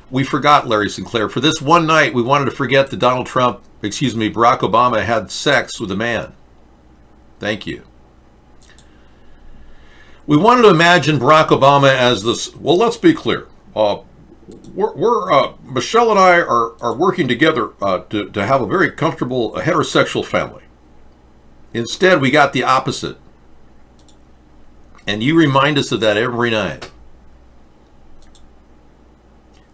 We forgot, Larry Sinclair. For this one night, we wanted to forget that Barack Obama had sex with a man. Thank you. We wanted to imagine Barack Obama as this. Well, let's be clear. Michelle and I are working together to have a very comfortable heterosexual family. Instead, we got the opposite. And you remind us of that every night.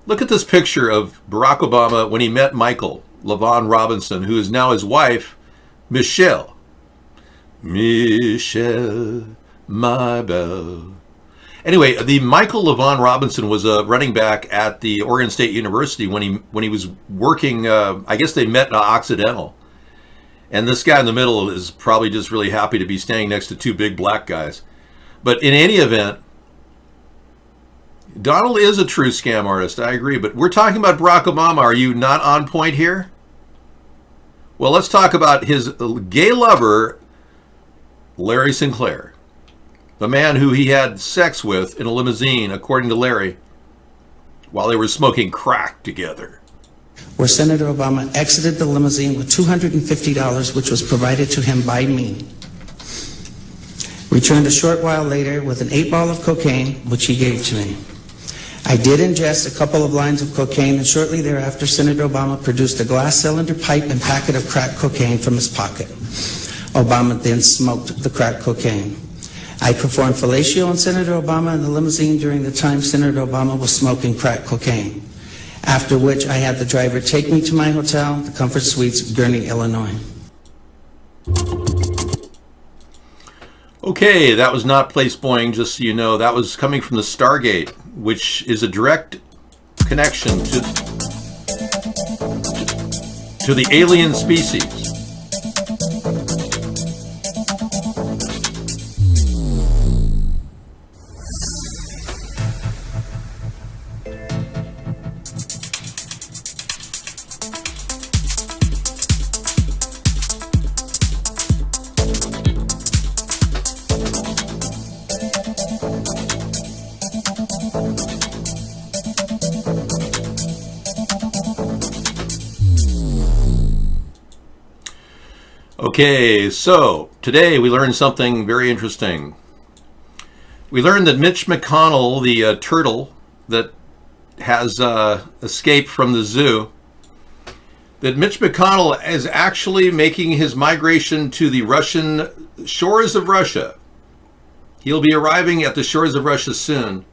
Look at this picture of Barack Obama when he met Michael LaVaughn Robinson, who is now his wife, Michelle. Michelle, my belle. Anyway, the Michael LaVaughn Robinson was a running back at the Oregon State University when he was working. I guess they met in Occidental, and this guy in the middle is probably just really happy to be standing next to two big black guys. But in any event, Donald is a true scam artist. I agree, but we're talking about Barack Obama. Are you not on point here? Well, let's talk about his gay lover, Larry Sinclair. The man who he had sex with in a limousine, according to Larry, while they were smoking crack together. Where Senator Obama exited the limousine with $250, which was provided to him by me. Returned a short while later with an 8-ball of cocaine, which he gave to me. I did ingest a couple of lines of cocaine, and shortly thereafter, Senator Obama produced a glass cylinder pipe and packet of crack cocaine from his pocket. Obama then smoked the crack cocaine. I performed fellatio on Senator Obama in the limousine during the time Senator Obama was smoking crack cocaine, after which I had the driver take me to my hotel, the Comfort Suites, Gurnee, Illinois. Okay, that was not place boing, just so you know. That was coming from the Stargate, which is a direct connection to the alien species. Okay, so today we learned something very interesting. We learned that Mitch McConnell, the turtle that has escaped from the zoo, that Mitch McConnell is actually making his migration to the Russian shores of Russia. He'll be arriving at the shores of Russia soon.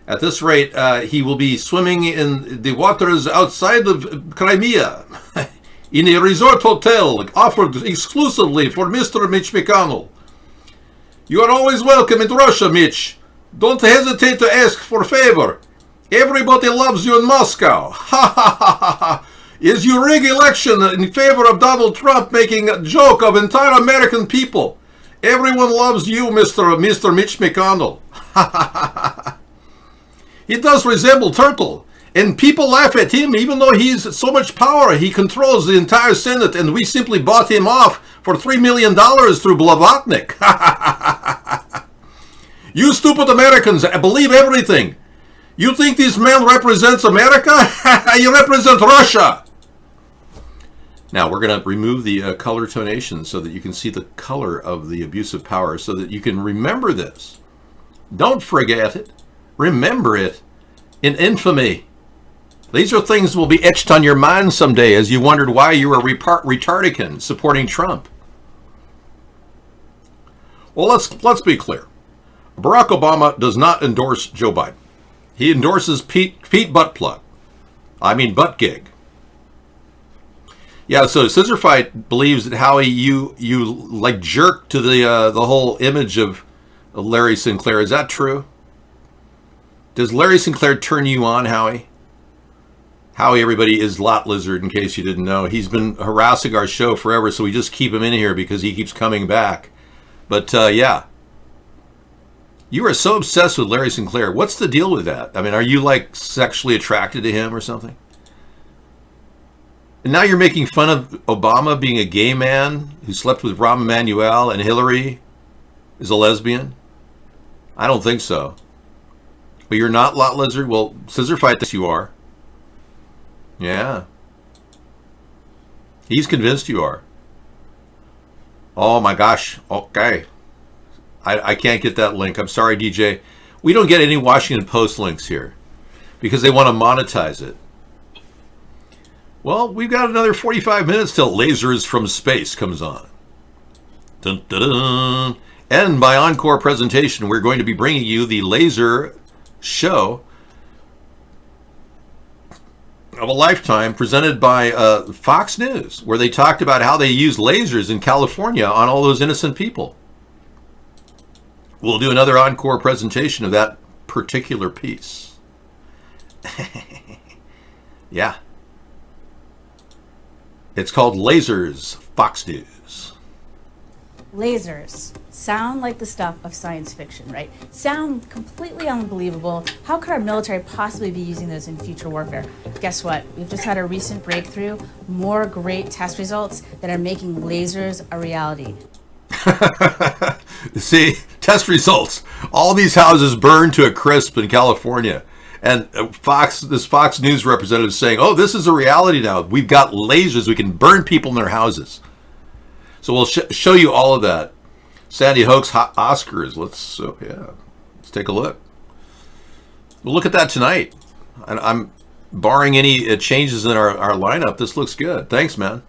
At this rate, he will be swimming in the waters outside of Crimea. In a resort hotel offered exclusively for Mr. Mitch McConnell. You are always welcome in Russia, Mitch. Don't hesitate to ask for a favor. Everybody loves you in Moscow. Ha ha ha ha ha. Is your rig election in favor of Donald Trump making a joke of entire American people? Everyone loves you, Mr. Mitch McConnell. Ha ha ha ha. He does resemble Turtle. And people laugh at him, even though he's so much power. He controls the entire Senate, and we simply bought him off for $3 million through Blavatnik. You stupid Americans believe everything. You think this man represents America? You represent Russia. Now, we're going to remove the color tonation so that you can see the color of the abuse of power so that you can remember this. Don't forget it. Remember it in infamy. These are things that will be etched on your mind someday as you wondered why you were retardican supporting Trump. Well, let's be clear. Barack Obama does not endorse Joe Biden. He endorses Pete Buttplug. I mean Buttgig. Yeah, so Scissor Fight believes that Howie, you like jerk to the whole image of Larry Sinclair. Is that true? Does Larry Sinclair turn you on, Howie? Howie, everybody, is Lot Lizard, in case you didn't know. He's been harassing our show forever, so we just keep him in here because he keeps coming back. But, yeah. You are so obsessed with Larry Sinclair. What's the deal with that? I mean, are you, like, sexually attracted to him or something? And now you're making fun of Obama being a gay man who slept with Rahm Emanuel and Hillary is a lesbian? I don't think so. But you're not, Lot Lizard? Well, Scissor Fight thinks you are. Yeah. He's convinced you are. Oh my gosh. Okay. I can't get that link. I'm sorry, DJ. We don't get any Washington Post links here because they want to monetize it. Well, we've got another 45 minutes till Lasers from Space comes on. Dun, dun, dun. And by encore presentation, we're going to be bringing you the laser show of a lifetime presented by Fox News, where they talked about how they use lasers in California on all those innocent people. We'll do another encore presentation of that particular piece. Yeah. It's called Lasers, Fox News. Lasers sound like the stuff of science fiction, right? Sound completely unbelievable. How could our military possibly be using those in future warfare? Guess what? We've just had a recent breakthrough, more great test results that are making lasers a reality. See, test results. All these houses burned to a crisp in California. And this Fox News representative is saying, oh, this is a reality now. We've got lasers. We can burn people in their houses. So we'll show you all of that. Sandy Hook's Oscars. Let's take a look. We'll look at that tonight. I'm barring any changes in our lineup. This looks good. Thanks, man.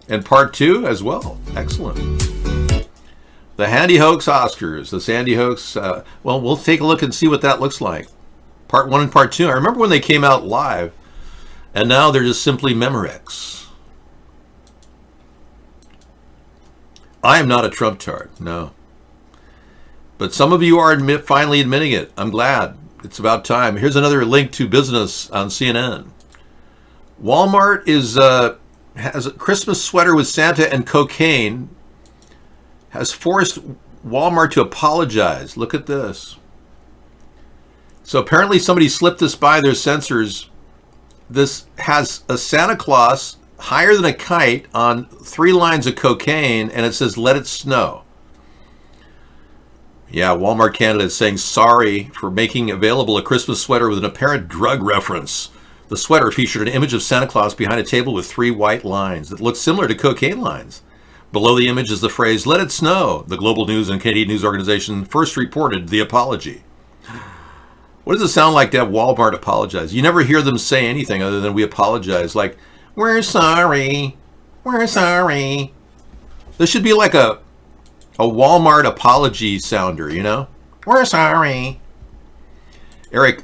And part 2 as well. Excellent. The Handy Hoax Oscars. The Sandy Hoax. Well, we'll take a look and see what that looks like. Part 1 and part 2. I remember when they came out live, and now they're just simply Memorex. I am not a Trump tard, no. But some of you are finally admitting it. I'm glad. It's about time. Here's another link to business on CNN. Walmart has a Christmas sweater with Santa and cocaine. Has forced Walmart to apologize. Look at this. So apparently somebody slipped this by their censors. This has a Santa Claus higher than a kite on 3 lines of cocaine, and it says, "Let it snow." Yeah, Walmart Canada is saying sorry for making available a Christmas sweater with an apparent drug reference. The sweater featured an image of Santa Claus behind a table with 3 white lines that look similar to cocaine lines. Below the image is the phrase, "Let it snow." The Global News and Canadian News Organization first reported the apology. What does it sound like to have Walmart apologize? You never hear them say anything other than "we apologize." Like, "We're sorry. We're sorry." This should be like a Walmart apology sounder, you know? "We're sorry." Eric,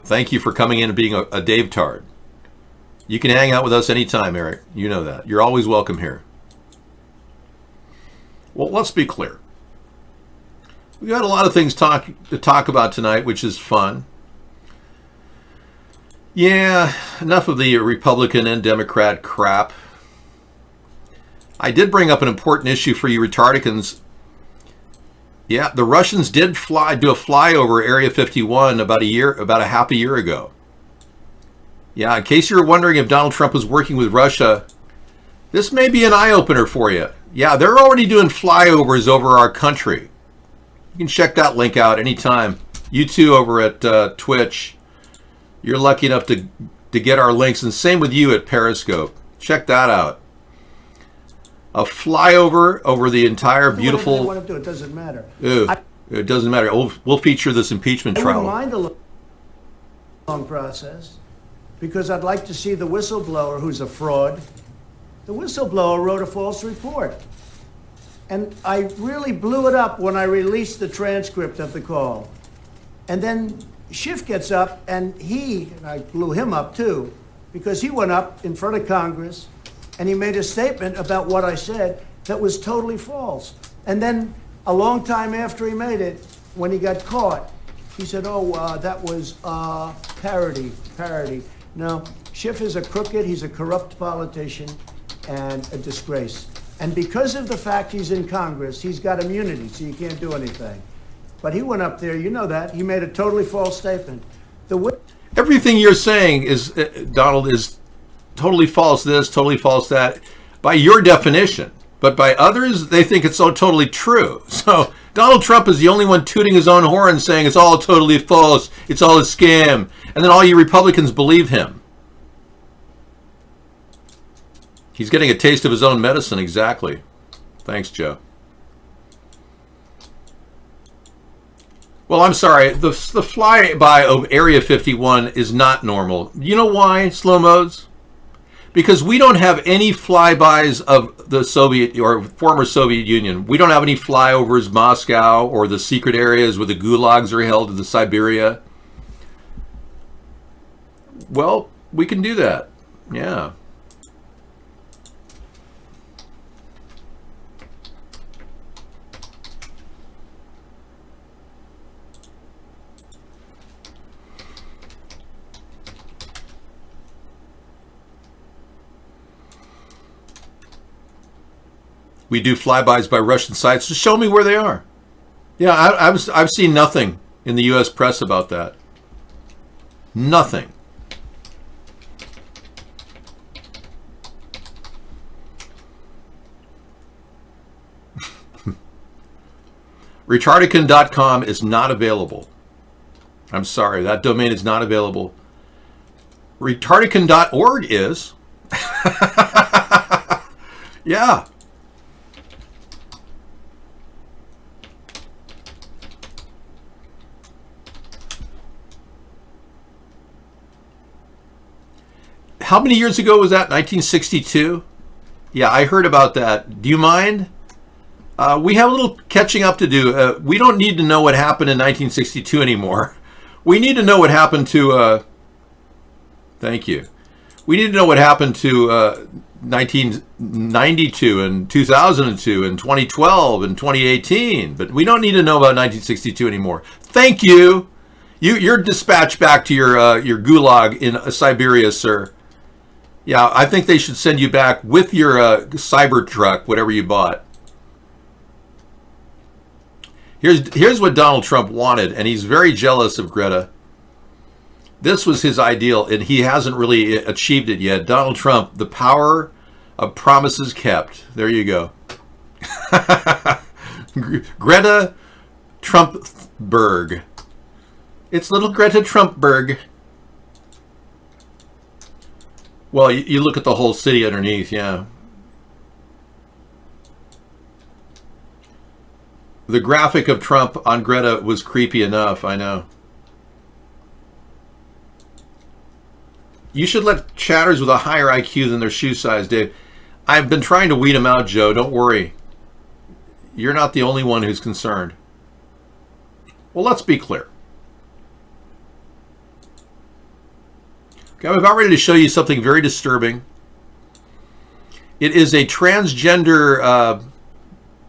thank you for coming in and being a Dave Tard. You can hang out with us anytime, Eric. You know that. You're always welcome here. Well, let's be clear. We got a lot of things to talk about tonight, which is fun. Yeah, enough of the Republican and Democrat crap. I did bring up an important issue for you retardicans. Yeah, the Russians did do a flyover Area 51 about a half a year ago. Yeah, in case you're wondering if Donald Trump was working with Russia, this may be an eye-opener for you. Yeah, they're already doing flyovers over our country. You can check that link out anytime. You two over at Twitch, you're lucky enough to get our links, and same with you at Periscope. Check that out. A flyover over the entire beautiful. Whatever they want to do, it doesn't matter. It doesn't matter. We'll feature this impeachment I trial. wouldn't mind a long process, because I'd like to see the whistleblower who's a fraud. The whistleblower wrote a false report. And I really blew it up when I released the transcript of the call. And then Schiff gets up, and I blew him up too, because he went up in front of Congress and he made a statement about what I said that was totally false. And then a long time after he made it, when he got caught, he said, that was parody. No, Schiff is a crooked, he's a corrupt politician and a disgrace. And because of the fact he's in Congress, he's got immunity, so you can't do anything. But he went up there, you know that, he made a totally false statement. Everything you're saying is, Donald, is totally false this, totally false that, by your definition. But by others, they think it's so totally true. So Donald Trump is the only one tooting his own horn saying it's all totally false, it's all a scam. And then all you Republicans believe him. He's getting a taste of his own medicine, exactly. Thanks, Joe. Well, I'm sorry. The flyby of Area 51 is not normal. You know why, slow-mos? Because we don't have any flybys of the Soviet or former Soviet Union. We don't have any flyovers Moscow or the secret areas where the gulags are held in the Siberia. Well, we can do that. Yeah. We do flybys by Russian sites. Just show me where they are. Yeah, I've seen nothing in the U.S. press about that. Nothing. Retardicon.com is not available. I'm sorry, that domain is not available. Retardicon.org is. Yeah. How many years ago was that? 1962? Yeah, I heard about that. Do you mind? We have a little catching up to do. We don't need to know what happened in 1962 anymore. We need to know what happened to... thank you. We need to know what happened to 1992 and 2002 and 2012 and 2018. But we don't need to know about 1962 anymore. Thank you. You're dispatched back to your gulag in Siberia, sir. Yeah, I think they should send you back with your cyber truck, whatever you bought. Here's what Donald Trump wanted, and he's very jealous of Greta. This was his ideal, and he hasn't really achieved it yet. Donald Trump, the power of promises kept. There you go. Greta Trumpberg. It's little Greta Trumpberg. Well, you look at the whole city underneath, yeah. The graphic of Trump on Greta was creepy enough, I know. You should let chatters with a higher IQ than their shoe size, Dave. I've been trying to weed them out, Joe. Don't worry. You're not the only one who's concerned. Well, let's be clear. Okay, I'm about ready to show you something very disturbing. It is a transgender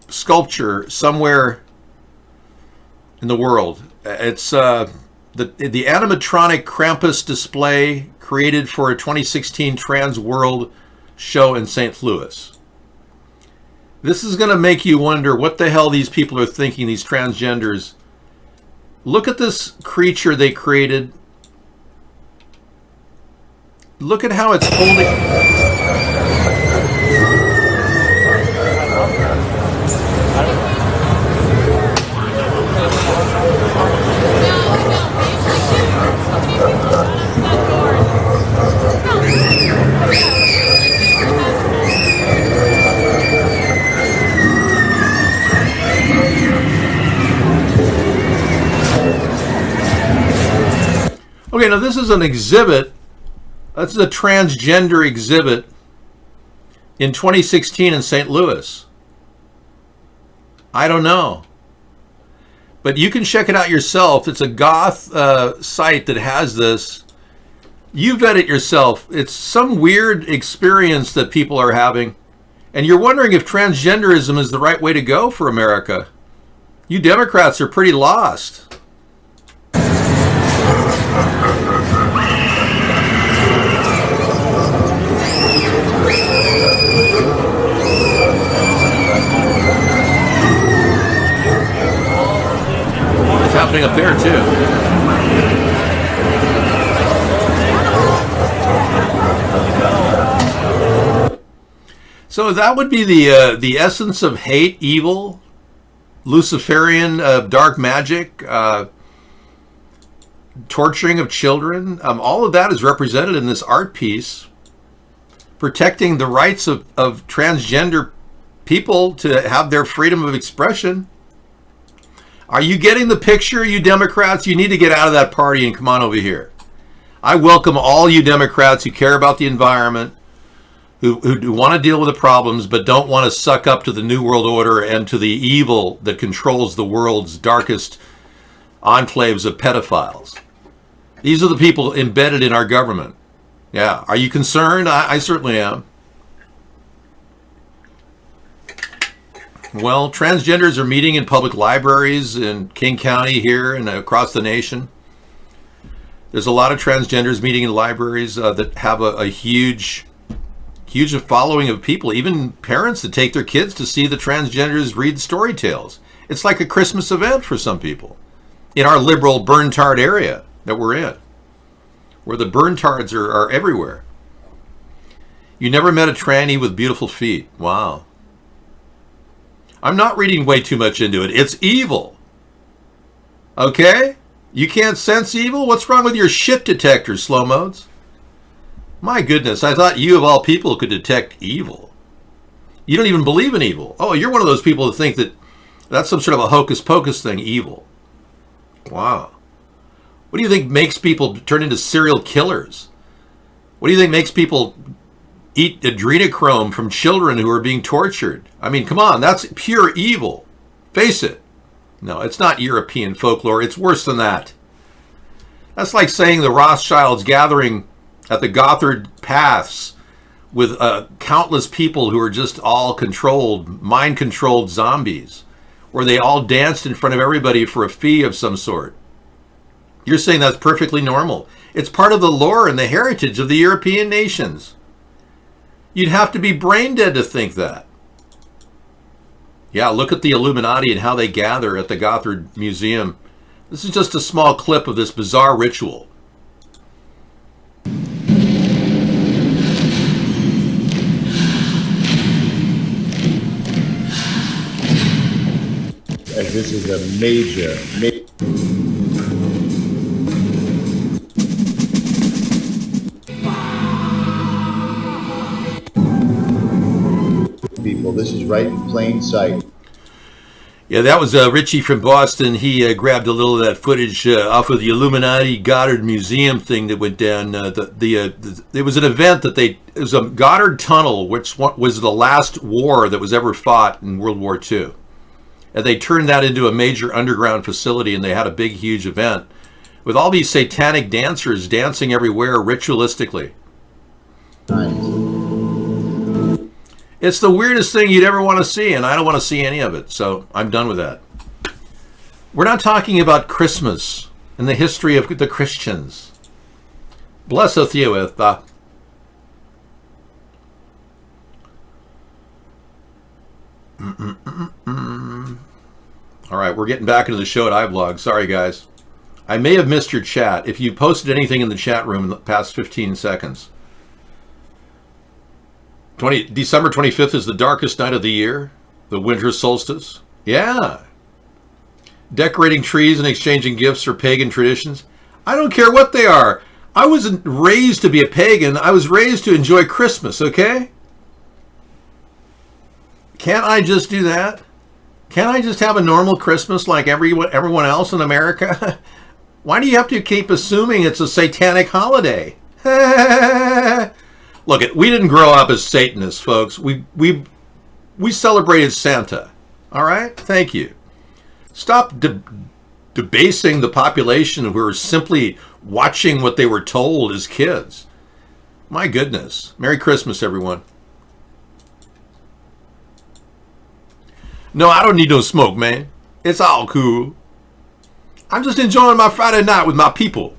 sculpture somewhere in the world. It's the animatronic Krampus display created for a 2016 Trans World show in St. Louis. This is going to make you wonder what the hell these people are thinking, these transgenders. Look at this creature they created. Look at how it's holding. Okay, now this is an exhibit. This is a transgender exhibit in 2016 in St. Louis. I don't know. But you can check it out yourself. It's a goth site that has this. You vet it yourself. It's some weird experience that people are having. And you're wondering if transgenderism is the right way to go for America. You Democrats are pretty lost. It's happening up there too. So that would be the essence of hate, evil, Luciferian dark magic, torturing of children. All of that is represented in this art piece, protecting the rights of transgender people to have their freedom of expression. Are you getting the picture, you Democrats? You need to get out of that party and come on over here. I welcome all you Democrats who care about the environment, who want to deal with the problems, but don't want to suck up to the New World Order and to the evil that controls the world's darkest enclaves of pedophiles. These are the people embedded in our government. Yeah. Are you concerned? I certainly am. Well, transgenders are meeting in public libraries in King County here and across the nation. There's a lot of transgenders meeting in libraries that have a huge following of people, even parents that take their kids to see the transgenders read story tales. It's like a Christmas event for some people in our liberal burn-tard area that we're in, where the burn-tards are everywhere. You never met a tranny with beautiful feet. Wow. I'm not reading way too much into it. It's evil. Okay? You can't sense evil? What's wrong with your shit detector, slow modes? My goodness, I thought you of all people could detect evil. You don't even believe in evil. Oh, you're one of those people that think that that's some sort of a hocus pocus thing, evil. Wow. What do you think makes people turn into serial killers? What do you think makes people eat adrenochrome from children who are being tortured? I mean, come on, that's pure evil. Face it. No, it's not European folklore. It's worse than that. That's like saying the Rothschilds gathering at the Gothard Paths with countless people who are just all controlled, mind-controlled zombies, where they all danced in front of everybody for a fee of some sort. You're saying that's perfectly normal. It's part of the lore and the heritage of the European nations. You'd have to be brain dead to think that. Yeah, look at the Illuminati and how they gather at the Gothard Museum. This is just a small clip of this bizarre ritual. As this is a major people, this is right in plain sight. Yeah, that was Richie from Boston. He grabbed a little of that footage off of the Illuminati Goddard Museum thing that went down. There was an event that it was a Goddard Tunnel, which was the last war that was ever fought in World War II. And they turned that into a major underground facility, and they had a big, huge event with all these satanic dancers dancing everywhere ritualistically. It's the weirdest thing you'd ever want to see, and I don't want to see any of it, so I'm done with that. We're not talking about Christmas and the history of the Christians. Blesseth you with All right, we're getting back into the show at iBlog. Sorry, guys. I may have missed your chat. If you posted anything in the chat room in the past 15 seconds. December 25th is the darkest night of the year, the winter solstice. Yeah. Decorating trees and exchanging gifts are pagan traditions. I don't care what they are. I wasn't raised to be a pagan. I was raised to enjoy Christmas, okay? Can't I just do that? Can't I just have a normal Christmas like everyone else in America? Why do you have to keep assuming it's a satanic holiday? Look, we didn't grow up as Satanists, folks. We celebrated Santa. All right? Thank you. Stop debasing the population who are simply watching what they were told as kids. My goodness. Merry Christmas, everyone. No, I don't need no smoke, man. It's all cool. I'm just enjoying my Friday night with my people.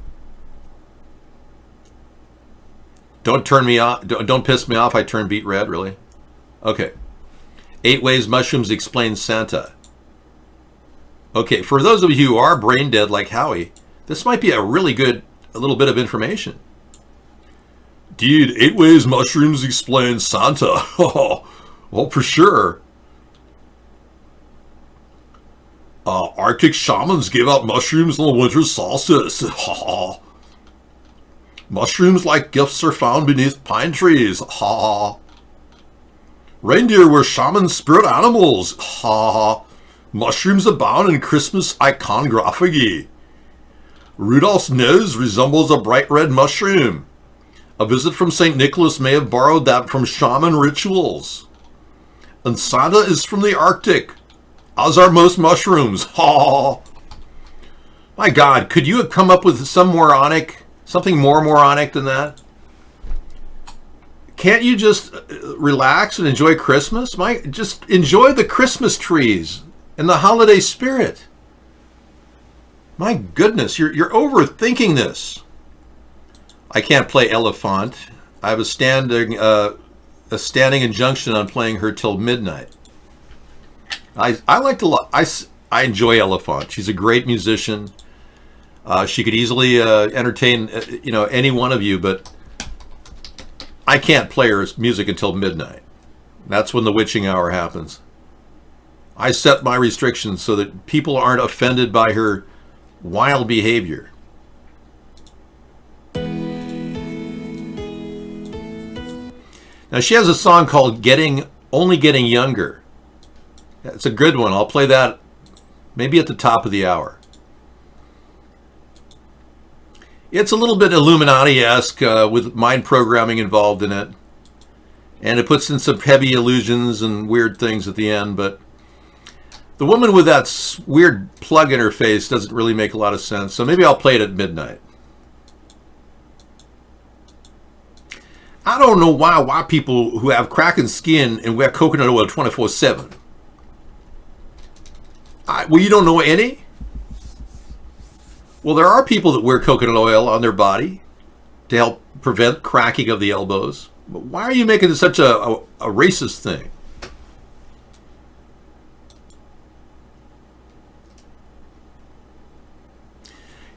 Don't turn me off. Don't piss me off. I turn beet red, really? Okay. 8 ways mushrooms explain Santa. Okay, for those of you who are brain dead like Howie, this might be a really good little bit of information. Dude, 8 ways mushrooms explain Santa. Well, for sure. Arctic shamans give out mushrooms on the winter solstice. Mushrooms like gifts are found beneath pine trees. Reindeer were shamans' spirit animals. Mushrooms abound in Christmas iconography. Rudolph's nose resembles a bright red mushroom. A visit from St. Nicholas may have borrowed that from shaman rituals. And Santa is from the Arctic, as are most mushrooms. My God, could you have come up with something more moronic than that? Can't you just relax and enjoy Christmas? Just enjoy the Christmas trees and the holiday spirit. My goodness, you're overthinking this. I can't play Elephant. I have a standing injunction on playing her till midnight. I enjoy Elephant. She's a great musician. She could easily entertain any one of you, but I can't play her music until midnight. That's when the witching hour happens. I set my restrictions so that people aren't offended by her wild behavior. Now she has a song called Only Getting Younger. It's a good one. I'll play that maybe at the top of the hour. It's a little bit Illuminati-esque with mind programming involved in it. And it puts in some heavy illusions and weird things at the end, but the woman with that weird plug in her face doesn't really make a lot of sense, so maybe I'll play it at midnight. I don't know why people who have cracking skin and wear coconut oil 24/7. Well, you don't know any? Well, there are people that wear coconut oil on their body to help prevent cracking of the elbows. But why are you making it such a racist thing?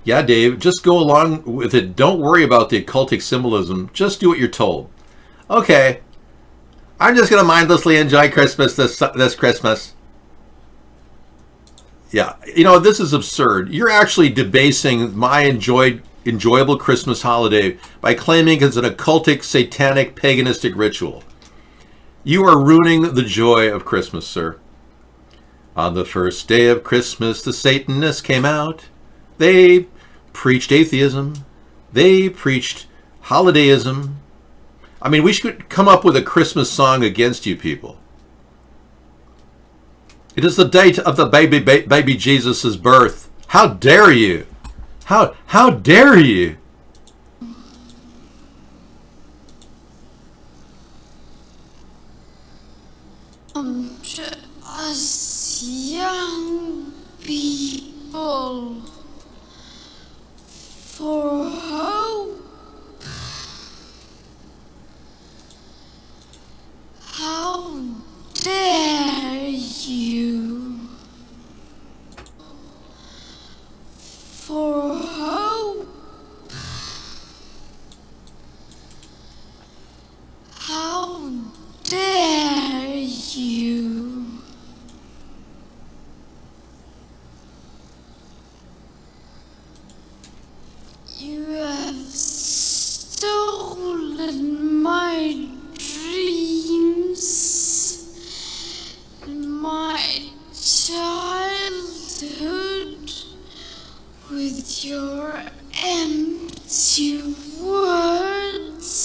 Yeah, Dave, just go along with it. Don't worry about the occultic symbolism. Just do what you're told. Okay, I'm just going to mindlessly enjoy Christmas this Christmas. Yeah, this is absurd. You're actually debasing my enjoyable Christmas holiday by claiming it's an occultic, satanic, paganistic ritual. You are ruining the joy of Christmas, sir. On the first day of Christmas, the Satanists came out. They preached atheism. They preached holidayism. I mean, we should come up with a Christmas song against you people. It is the date of the baby Jesus' birth. How dare you? How dare you? To us young people for hope. How dare you? For hope. How dare you? You have stolen my dreams, my childhood with your empty words.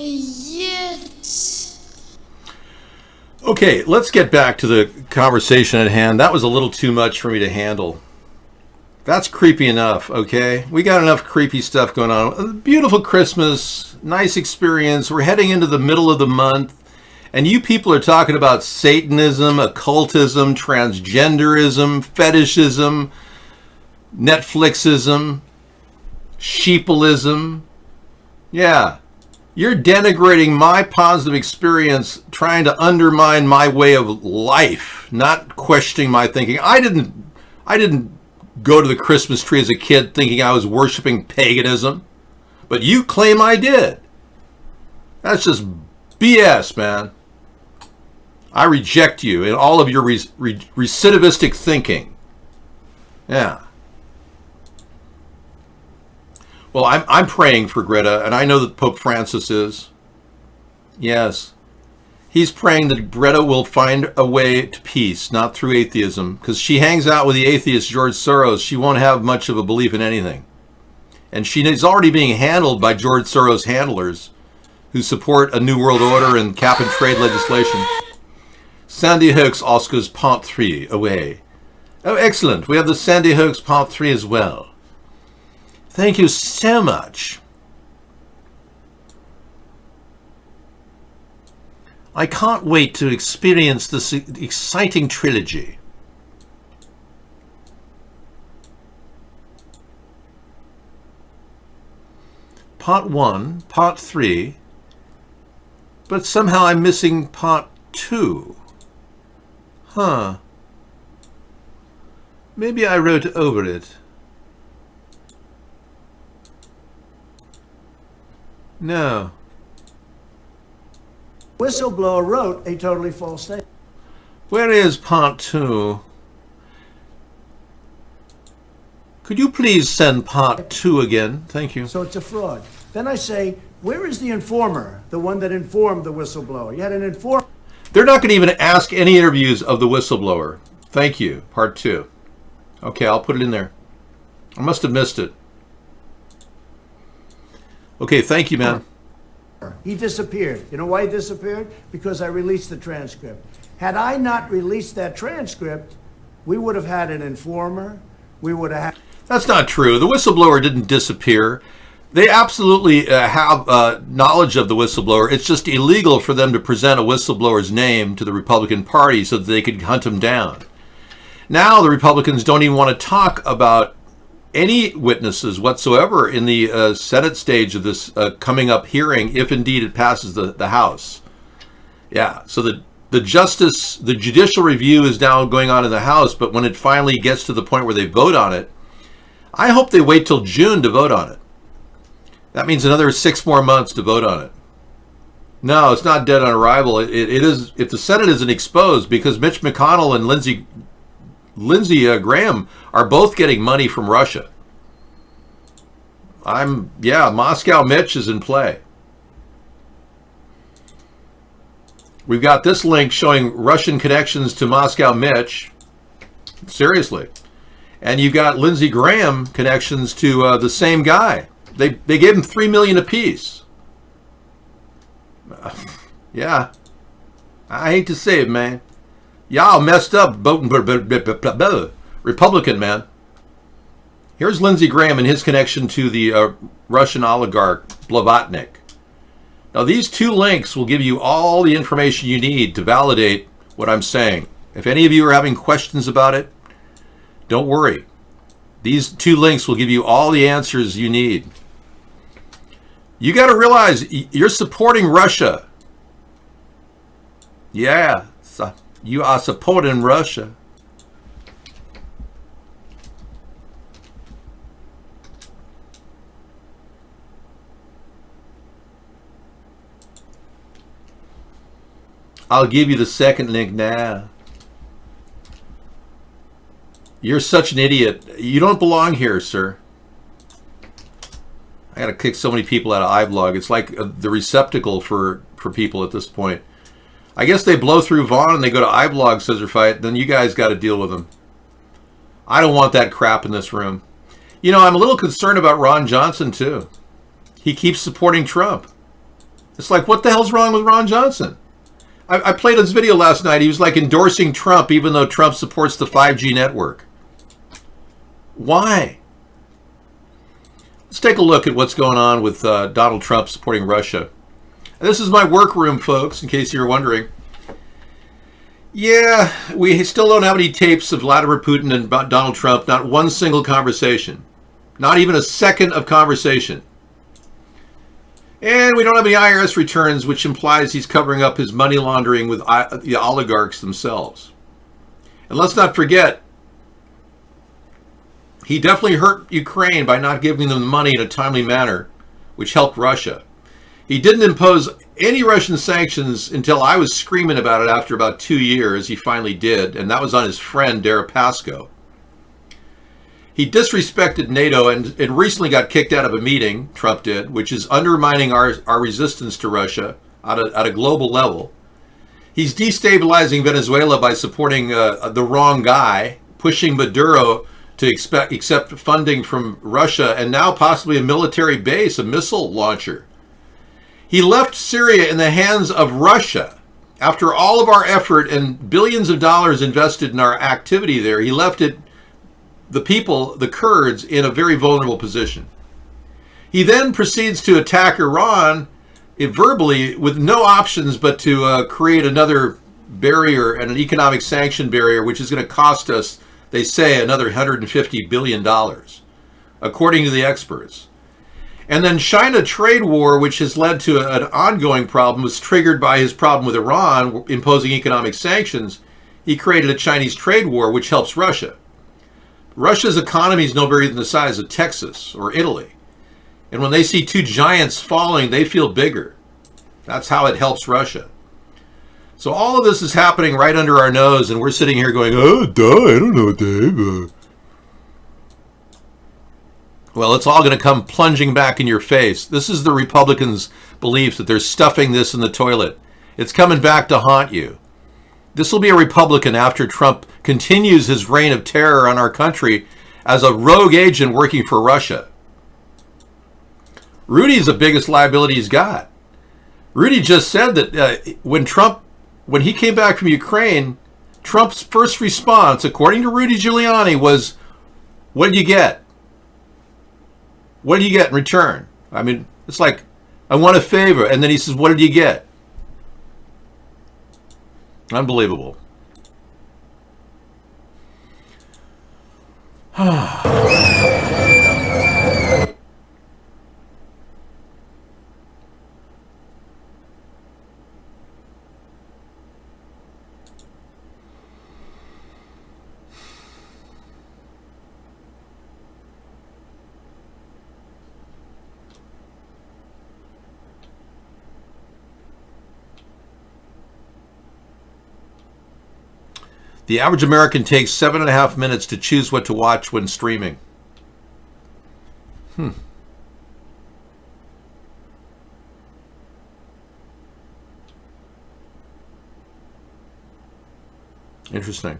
Yet. Okay, let's get back to the conversation at hand. That was a little too much for me to handle. That's creepy enough, okay? We got enough creepy stuff going on. Beautiful Christmas, nice experience. We're heading into the middle of the month, and you people are talking about Satanism, occultism, transgenderism, fetishism, Netflixism, sheepalism. Yeah. You're denigrating my positive experience, trying to undermine my way of life, not questioning my thinking. I didn't go to the Christmas tree as a kid thinking I was worshiping paganism, but you claim I did. That's just BS, man. I reject you and all of your recidivistic thinking. Yeah. Well, I'm praying for Greta, and I know that Pope Francis is. Yes. He's praying that Greta will find a way to peace, not through atheism, because she hangs out with the atheist George Soros. She won't have much of a belief in anything. And she is already being handled by George Soros handlers who support a New World Order and cap and trade legislation. Sandy Hook's Oscar's Part 3 away. Oh, excellent. We have the Sandy Hook's Part 3 as well. Thank you so much. I can't wait to experience this exciting trilogy. Part 1, Part 3, but somehow I'm missing Part 2. Huh. Maybe I wrote over it. No. Whistleblower wrote a totally false statement. Where is Part 2? Could you please send Part 2 again? Thank you. So it's a fraud. Then I say, where is the informer, the one that informed the whistleblower? You had an informer. They're not going to even ask any interviews of the whistleblower. Thank you. Part 2. Okay, I'll put it in there. I must have missed it. Okay, thank you, man. He disappeared. You know why he disappeared? Because I released the transcript. Had I not released that transcript, we would have had an informer. We would have had... That's not true. The whistleblower didn't disappear. They absolutely have knowledge of the whistleblower. It's just illegal for them to present a whistleblower's name to the Republican Party so that they could hunt him down. Now the Republicans don't even want to talk about any witnesses whatsoever in the Senate stage of this coming up hearing, if indeed it passes the House. Yeah, so the judicial review is now going on in the House, but when it finally gets to the point where they vote on it, I hope they wait till June to vote on it. That means another 6 more months to vote on it. No, it's not dead on arrival. It is, if the Senate isn't exposed, because Mitch McConnell and Lindsey Graham are both getting money from Russia. Moscow Mitch is in play. We've got this link showing Russian connections to Moscow Mitch. Seriously. And you've got Lindsey Graham connections to the same guy. They gave him $3 million apiece. Yeah. I hate to say it, man. Y'all messed up voting Republican, man. Here's Lindsey Graham and his connection to the Russian oligarch Blavatnik. Now, these 2 links will give you all the information you need to validate what I'm saying. If any of you are having questions about it, don't worry. These 2 links will give you all the answers you need. You got to realize you're supporting Russia. Yeah, you are supporting Russia. I'll give you the second link now. You're such an idiot. You don't belong here, sir. I gotta kick so many people out of iBlog. It's like the receptacle for people at this point. I guess they blow through Vaughn and they go to iBlog, Scissor Fight. Then you guys got to deal with them. I don't want that crap in this room. You know, I'm a little concerned about Ron Johnson, too. He keeps supporting Trump. It's like, what the hell's wrong with Ron Johnson? I played his video last night. He was like endorsing Trump, even though Trump supports the 5G network. Why? Let's take a look at what's going on with Donald Trump supporting Russia. And this is my workroom, folks, in case you're wondering. Yeah, we still don't have any tapes of Vladimir Putin and Donald Trump, not one single conversation. Not even a second of conversation. And we don't have any IRS returns, which implies he's covering up his money laundering with the oligarchs themselves. And let's not forget, he definitely hurt Ukraine by not giving them money in a timely manner, which helped Russia. He didn't impose any Russian sanctions until I was screaming about it after about 2 years. He finally did, and that was on his friend Deripaska. He disrespected NATO and recently got kicked out of a meeting, Trump did, which is undermining our resistance to Russia at a global level. He's destabilizing Venezuela by supporting the wrong guy, pushing Maduro to accept funding from Russia, and now possibly a military base, a missile launcher. He left Syria in the hands of Russia. After all of our effort and billions of dollars invested in our activity there, he left the people, the Kurds, in a very vulnerable position. He then proceeds to attack Iran verbally with no options but to create another barrier and an economic sanction barrier, which is going to cost us, they say, another $150 billion, according to the experts. And then China trade war, which has led to an ongoing problem, was triggered by his problem with Iran imposing economic sanctions. He created a Chinese trade war, which helps Russia. Russia's economy is no bigger than the size of Texas or Italy. And when they see two giants falling, they feel bigger. That's how it helps Russia. So all of this is happening right under our nose, and we're sitting here going, oh, duh, I don't know, Dave. Well, it's all going to come plunging back in your face. This is the Republicans' belief that they're stuffing this in the toilet. It's coming back to haunt you. This will be a Republican after Trump continues his reign of terror on our country as a rogue agent working for Russia. Rudy's the biggest liability he's got. Rudy just said that when he came back from Ukraine, Trump's first response, according to Rudy Giuliani, was, what did you get? What did you get in return? I mean, it's like, I want a favor. And then he says, what did you get? Unbelievable. The average American takes 7.5 minutes to choose what to watch when streaming. Interesting.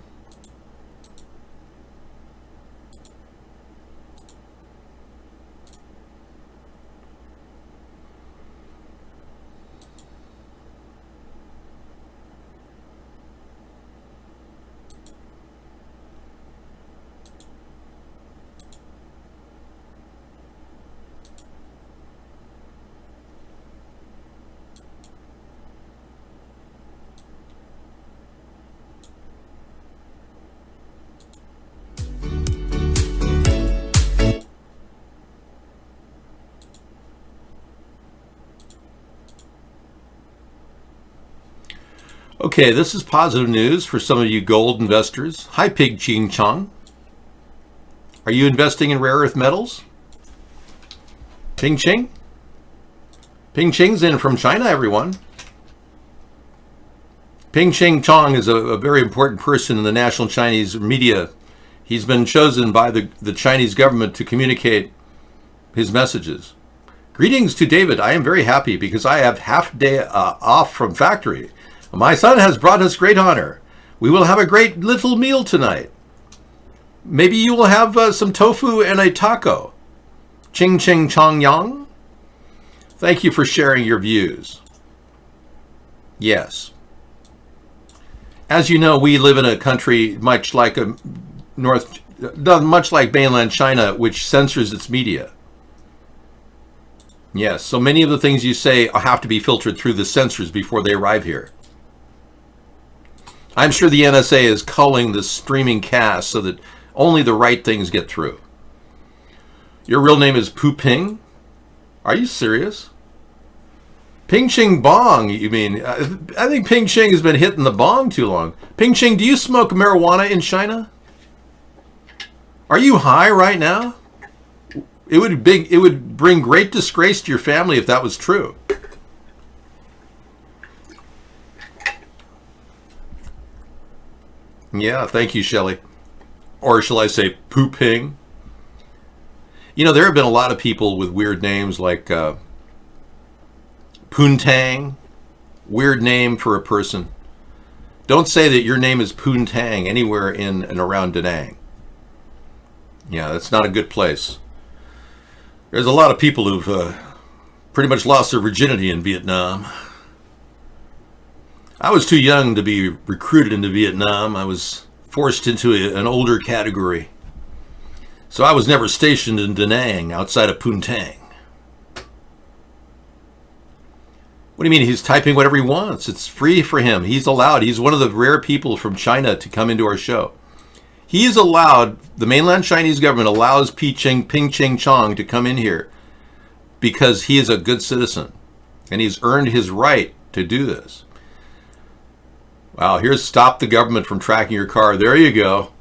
Okay, this is positive news for some of you gold investors. Hi, Pig Ching Chong. Are you investing in rare earth metals? Ping Ching? Ping Ching's in from China, everyone. Ping Ching Chong is a very important person in the national Chinese media. He's been chosen by the Chinese government to communicate his messages. Greetings to David. I am very happy because I have half day off from factory. My son has brought us great honor. We will have a great little meal tonight. Maybe you will have some tofu and a taco. Ching ching chong yang. Thank you for sharing your views. Yes. As you know, we live in a country much like much like mainland China, which censors its media. Yes, so many of the things you say have to be filtered through the censors before they arrive here. I'm sure the NSA is culling the streaming cast so that only the right things get through. Your real name is Pu Ping? Are you serious? Ping Ching Bong, you mean? I think Ping Ching has been hitting the bong too long. Ping Ching, do you smoke marijuana in China? Are you high right now? It would bring great disgrace to your family if that was true. Yeah, thank you, Shelley. Or shall I say Pu Ping? You know, there have been a lot of people with weird names like Poontang. Weird name for a person. Don't say that your name is Poontang anywhere in and around Da Nang. Yeah, that's not a good place. There's a lot of people who've pretty much lost their virginity in Vietnam. I was too young to be recruited into Vietnam. I was forced into an older category. So I was never stationed in Da Nang outside of Poontang. What do you mean? He's typing whatever he wants. It's free for him. He's allowed. He's one of the rare people from China to come into our show. He is allowed, the mainland Chinese government allows Ping Ching Chong to come in here because he is a good citizen and he's earned his right to do this. Wow, here's stop the government from tracking your car. There you go.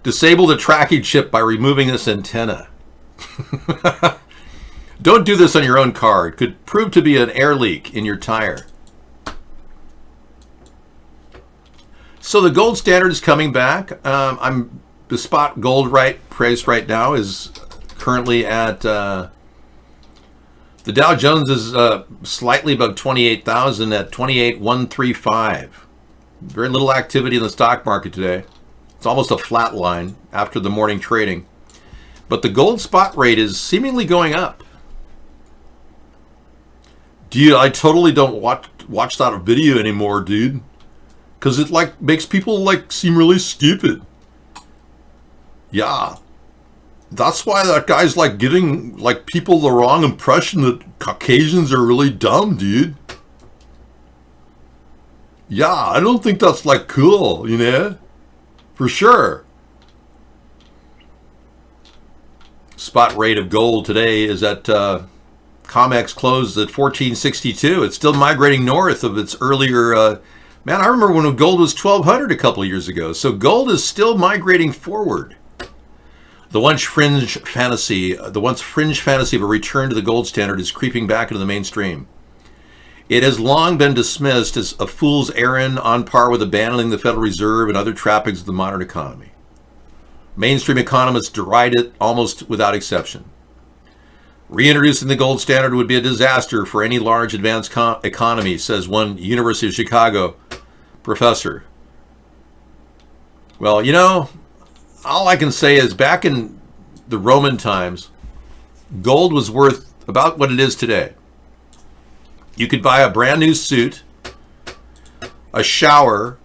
Disable the tracking chip by removing this antenna. Don't do this on your own car. It could prove to be an air leak in your tire. So the gold standard is coming back. The spot gold price right now is currently at the Dow Jones is slightly above 28,000 at 28,135. Very little activity in the stock market today. It's almost a flat line after the morning trading. But the gold spot rate is seemingly going up. Dude, I totally don't watch that video anymore, dude. Because it makes people seem really stupid. Yeah. That's why that guy's giving people the wrong impression that Caucasians are really dumb, dude. Yeah, I don't think that's cool, you know? For sure. Spot rate of gold today is at COMEX closed at 1462. It's still migrating north of its earlier man, I remember when gold was 1,200 a couple of years ago. So gold is still migrating forward. The once fringe fantasy of a return to the gold standard is creeping back into the mainstream. It has long been dismissed as a fool's errand on par with abandoning the Federal Reserve and other trappings of the modern economy. Mainstream economists deride it almost without exception. Reintroducing the gold standard would be a disaster for any large advanced economy, says one University of Chicago professor. Well, you know, all I can say is back in the Roman times, gold was worth about what it is today. You could buy a brand new suit, a shower,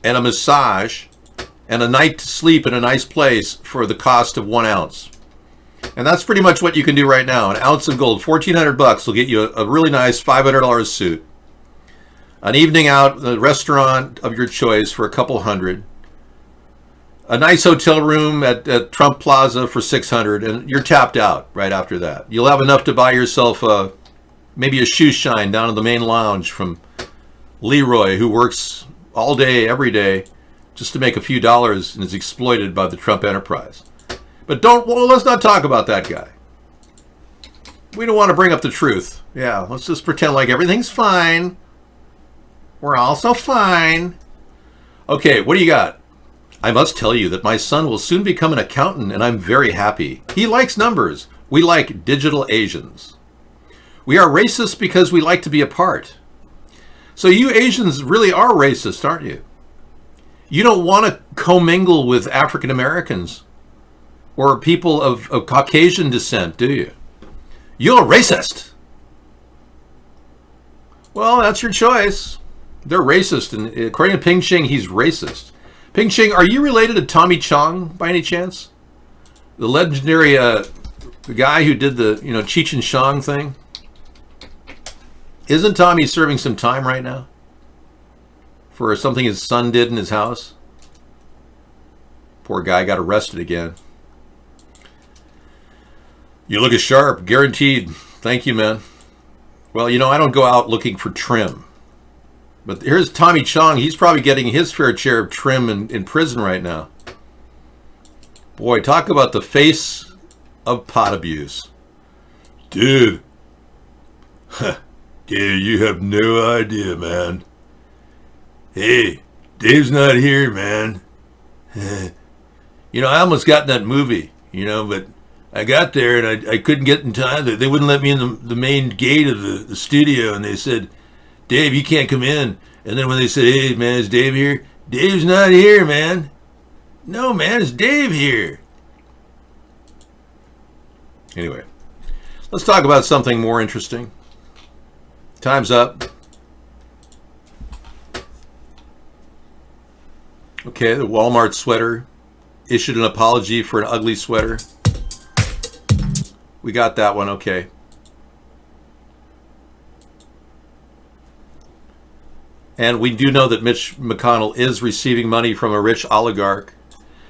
and a massage, and a night to sleep in a nice place for the cost of 1 ounce. And that's pretty much what you can do right now. An ounce of gold, $1,400 will get you a really nice $500 suit. An evening out at a restaurant of your choice for a couple hundred. A nice hotel room at Trump Plaza for $600, and you're tapped out right after that. You'll have enough to buy yourself maybe a shoe shine down in the main lounge from Leroy, who works all day, every day, just to make a few dollars and is exploited by the Trump enterprise. But let's not talk about that guy. We don't want to bring up the truth. Yeah, let's just pretend like everything's fine. We're all so fine. Okay, what do you got? I must tell you that my son will soon become an accountant, and I'm very happy. He likes numbers. We like digital Asians. We are racist because we like to be apart. So you Asians really are racist, aren't you? You don't want to commingle with African Americans or people of Caucasian descent, do you? You're racist. Well, that's your choice. They're racist, and according to Ping Ching, he's racist. Ping Ching, are you related to Tommy Chong by any chance? The legendary the guy who did the Cheech and Chong thing? Isn't Tommy serving some time right now for something his son did in his house? Poor guy got arrested again. You look sharp, guaranteed. Thank you, man. Well, I don't go out looking for trim. But here's Tommy Chong. He's probably getting his fair share of trim in prison right now. Boy, talk about the face of pot abuse. Dude. Dude, you have no idea, man. Hey, Dave's not here, man. I almost got in that movie, but I got there and I couldn't get in time. They wouldn't let me in the main gate of the studio, and they said, Dave, you can't come in. And then when they said, hey, man, is Dave here? Dave's not here, man. No, man, it's Dave here. Anyway, let's talk about something more interesting. Time's up. Okay, the Walmart sweater issued an apology for an ugly sweater. We got that one, okay. And we do know that Mitch McConnell is receiving money from a rich oligarch.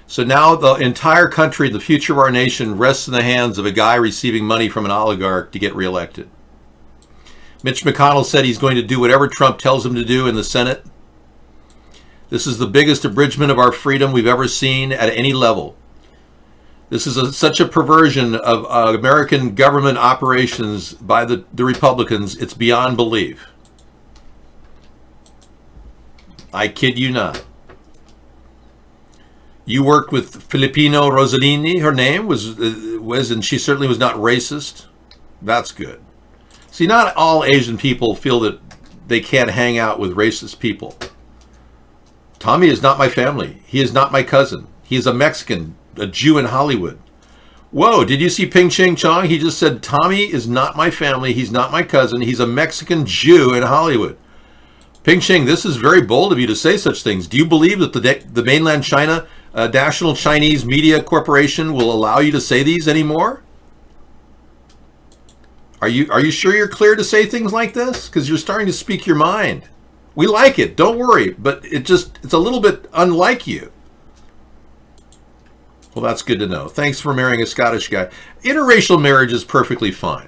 So now the entire country, the future of our nation, rests in the hands of a guy receiving money from an oligarch to get reelected. Mitch McConnell said he's going to do whatever Trump tells him to do in the Senate. This is the biggest abridgment of our freedom we've ever seen at any level. This is such a perversion of American government operations by the Republicans, it's beyond belief. I kid you not. You worked with Filipino Rosalini, her name was, and she certainly was not racist. That's good. See, not all Asian people feel that they can't hang out with racist people. Tommy is not my family. He is not my cousin. He is a Mexican, a Jew in Hollywood. Whoa, did you see Ping Ching Chong? He just said, Tommy is not my family. He's not my cousin. He's a Mexican Jew in Hollywood. Ping Ching, this is very bold of you to say such things. Do you believe that the mainland China, National Chinese Media Corporation will allow you to say these anymore? Are you sure you're clear to say things like this? Because you're starting to speak your mind. We like it, don't worry, but it's a little bit unlike you. Well, that's good to know. Thanks for marrying a Scottish guy. Interracial marriage is perfectly fine.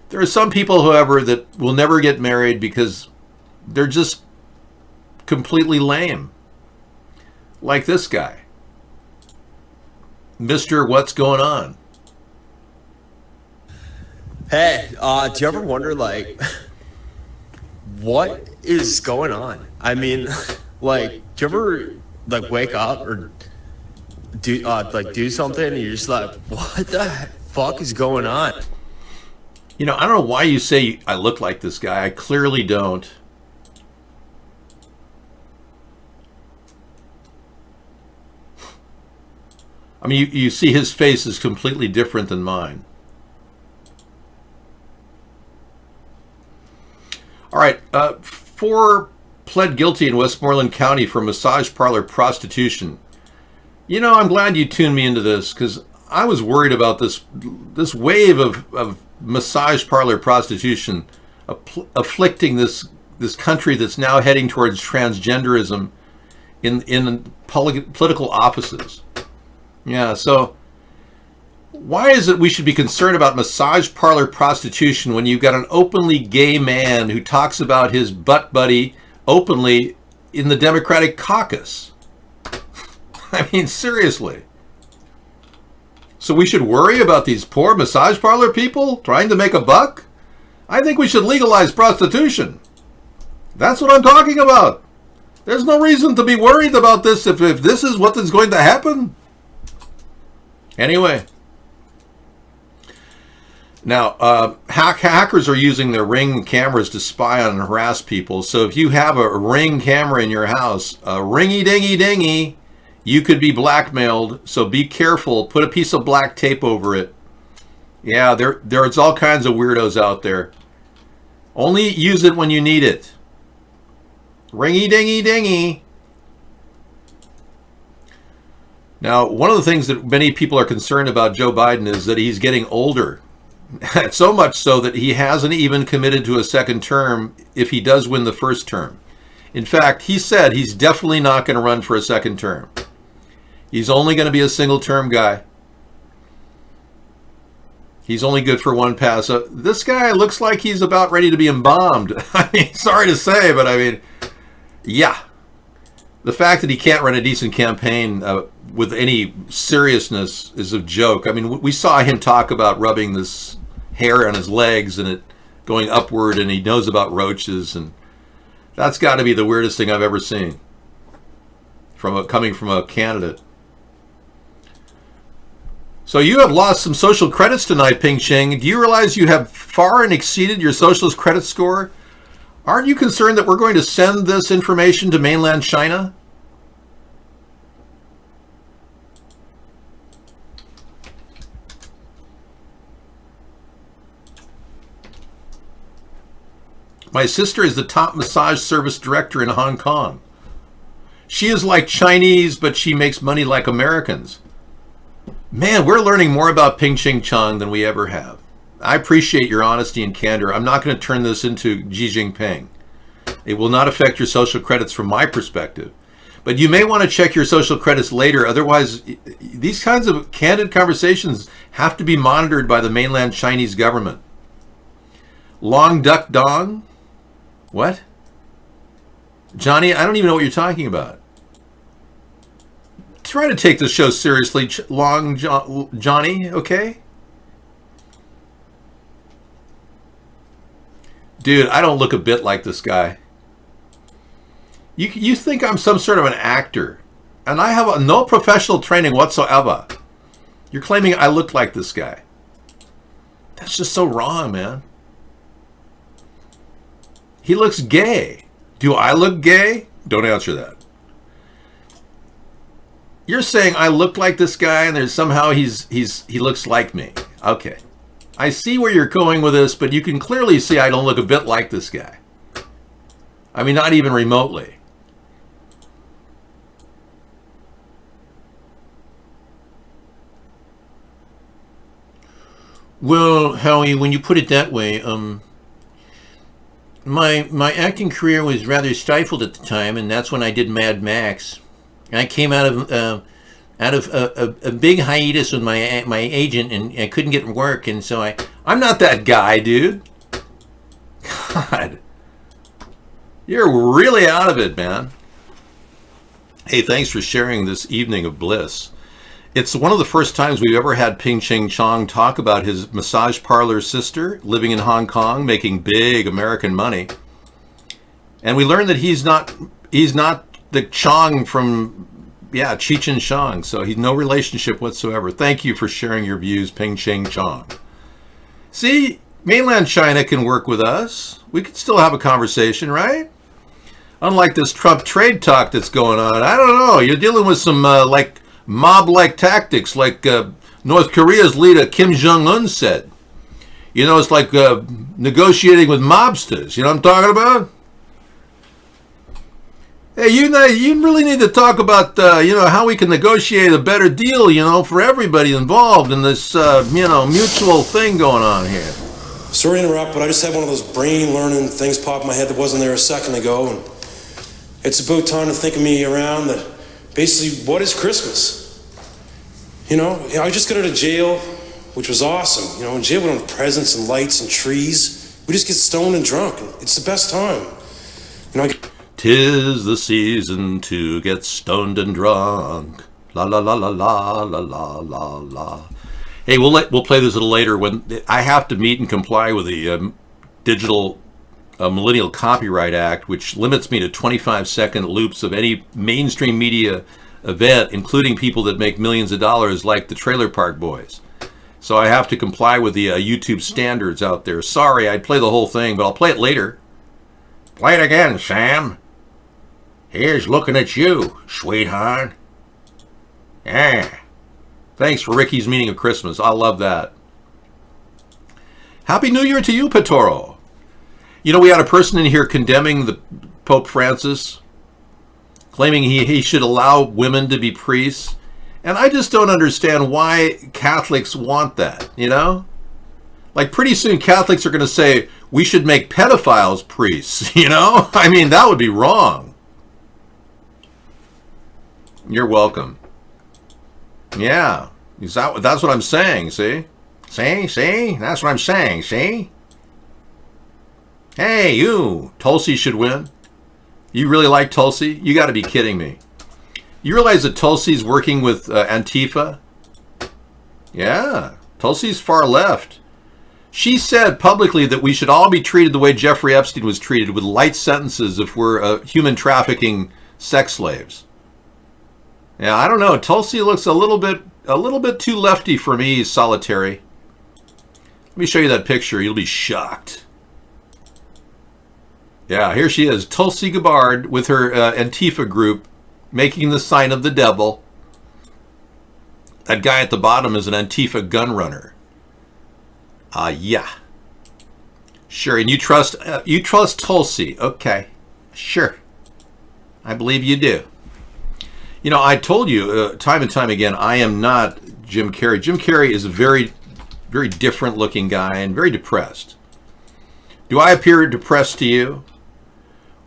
There are some people, however, that will never get married because they're just completely lame. Like this guy. Mr. What's Going On? Hey, do you ever wonder, what is going on? I mean, do you ever, wake up or do something and you're just like, what the fuck is going on? I don't know why you say I look like this guy. I clearly don't. I mean, you see his face is completely different than mine. All right, 4 pled guilty in Westmoreland County for massage parlor prostitution. I'm glad you tuned me into this because I was worried about this wave of massage parlor prostitution afflicting this country that's now heading towards transgenderism in political offices. Yeah, so why is it we should be concerned about massage parlor prostitution when you've got an openly gay man who talks about his butt buddy openly in the Democratic caucus? I mean, seriously. So we should worry about these poor massage parlor people trying to make a buck? I think we should legalize prostitution. That's what I'm talking about. There's no reason to be worried about this if this is what is going to happen. Anyway. Now, hackers are using their Ring cameras to spy on and harass people. So if you have a Ring camera in your house, a ringy-dingy-dingy, you could be blackmailed. So be careful. Put a piece of black tape over it. Yeah, there's all kinds of weirdos out there. Only use it when you need it. Ringy-dingy-dingy. Now, one of the things that many people are concerned about Joe Biden is that he's getting older. So much so that he hasn't even committed to a second term if he does win the first term. In fact, he said he's definitely not going to run for a second term. He's only going to be a single term guy. He's only good for one pass. So this guy looks like he's about ready to be embalmed. I mean, sorry to say, but I mean, yeah. The fact that he can't run a decent campaign with any seriousness is a joke. I mean, we saw him talk about rubbing this hair on his legs and it going upward, and he knows about roaches, and that's got to be the weirdest thing I've ever seen coming from a candidate. So you have lost some social credits tonight, Ping Ching. Do you realize you have far and exceeded your socialist credit score? Aren't you concerned that we're going to send this information to mainland China? My sister is the top massage service director in Hong Kong. She is like Chinese, but she makes money like Americans. Man, we're learning more about Ping Ching Chong than we ever have. I appreciate your honesty and candor. I'm not going to turn this into Xi Jinping. It will not affect your social credits from my perspective. But you may want to check your social credits later. Otherwise, these kinds of candid conversations have to be monitored by the mainland Chinese government. Long Duck Dong? What? Johnny, I don't even know what you're talking about. Try to take this show seriously, Johnny, okay? Dude, I don't look a bit like this guy. You think I'm some sort of an actor, and I have no professional training whatsoever. You're claiming I look like this guy. That's just so wrong, man. He looks gay. Do I look gay? Don't answer that. You're saying I look like this guy, and there's somehow he looks like me. Okay. I see where you're going with this, but you can clearly see I don't look a bit like this guy. I mean, not even remotely. Well, Howie, when you put it that way, my acting career was rather stifled at the time, and that's when I did Mad Max. I came out of a big hiatus with my agent, and I couldn't get work, and so I'm not that guy, dude. God, you're really out of it, man. Hey, thanks for sharing this evening of bliss. It's one of the first times we've ever had Ping Ching Chong talk about his massage parlor sister living in Hong Kong, making big American money. And we learned that he's not the Chong from, Cheech and Chong, so he's no relationship whatsoever. Thank you for sharing your views, Ping Ching Chong. See, mainland China can work with us. We could still have a conversation, right? Unlike this Trump trade talk that's going on. I don't know. You're dealing with some mob-like tactics, like North Korea's leader Kim Jong-un said. You know, it's like negotiating with mobsters. You know what I'm talking about? Hey, you really need to talk about how we can negotiate a better deal, for everybody involved in this mutual thing going on here. Sorry to interrupt, but I just had one of those brain learning things pop in my head that wasn't there a second ago, and it's about time to think of me around that basically, what is Christmas? I just got out of jail, which was awesome. In jail we don't have presents and lights and trees. We just get stoned and drunk. It's the best time. 'Tis the season to get stoned and drunk. La la la la la la la la la. Hey, we'll play this a little later when I have to meet and comply with the Digital Millennial Copyright Act, which limits me to 25-second loops of any mainstream media event, including people that make millions of dollars like the Trailer Park Boys. So I have to comply with the YouTube standards out there. Sorry, I'd play the whole thing, but I'll play it later. Play it again, Sam. Here's looking at you, sweetheart. Yeah. Thanks for Ricky's meaning of Christmas. I love that. Happy New Year to you, Petoro. You know, we had a person in here condemning the Pope Francis, claiming he should allow women to be priests. And I just don't understand why Catholics want that, you know? Like, pretty soon Catholics are going to say, we should make pedophiles priests, you know? I mean, that would be wrong. You're welcome. Yeah, that's what I'm saying, see? See? That's what I'm saying, see? Hey, you! Tulsi should win. You really like Tulsi? You got to be kidding me. You realize that Tulsi's working with Antifa? Yeah, Tulsi's far left. She said publicly that we should all be treated the way Jeffrey Epstein was treated, with light sentences if we're human trafficking sex slaves. Yeah, I don't know. Tulsi looks a little bit too lefty for me, Solitary. Let me show you that picture. You'll be shocked. Yeah, here she is, Tulsi Gabbard with her Antifa group, making the sign of the devil. That guy at the bottom is an Antifa gun runner. Yeah. Sure, and you trust Tulsi. Okay, sure. I believe you do. You know, I told you time and time again, I am not Jim Carrey. Jim Carrey is a very, very different looking guy and very depressed. Do I appear depressed to you?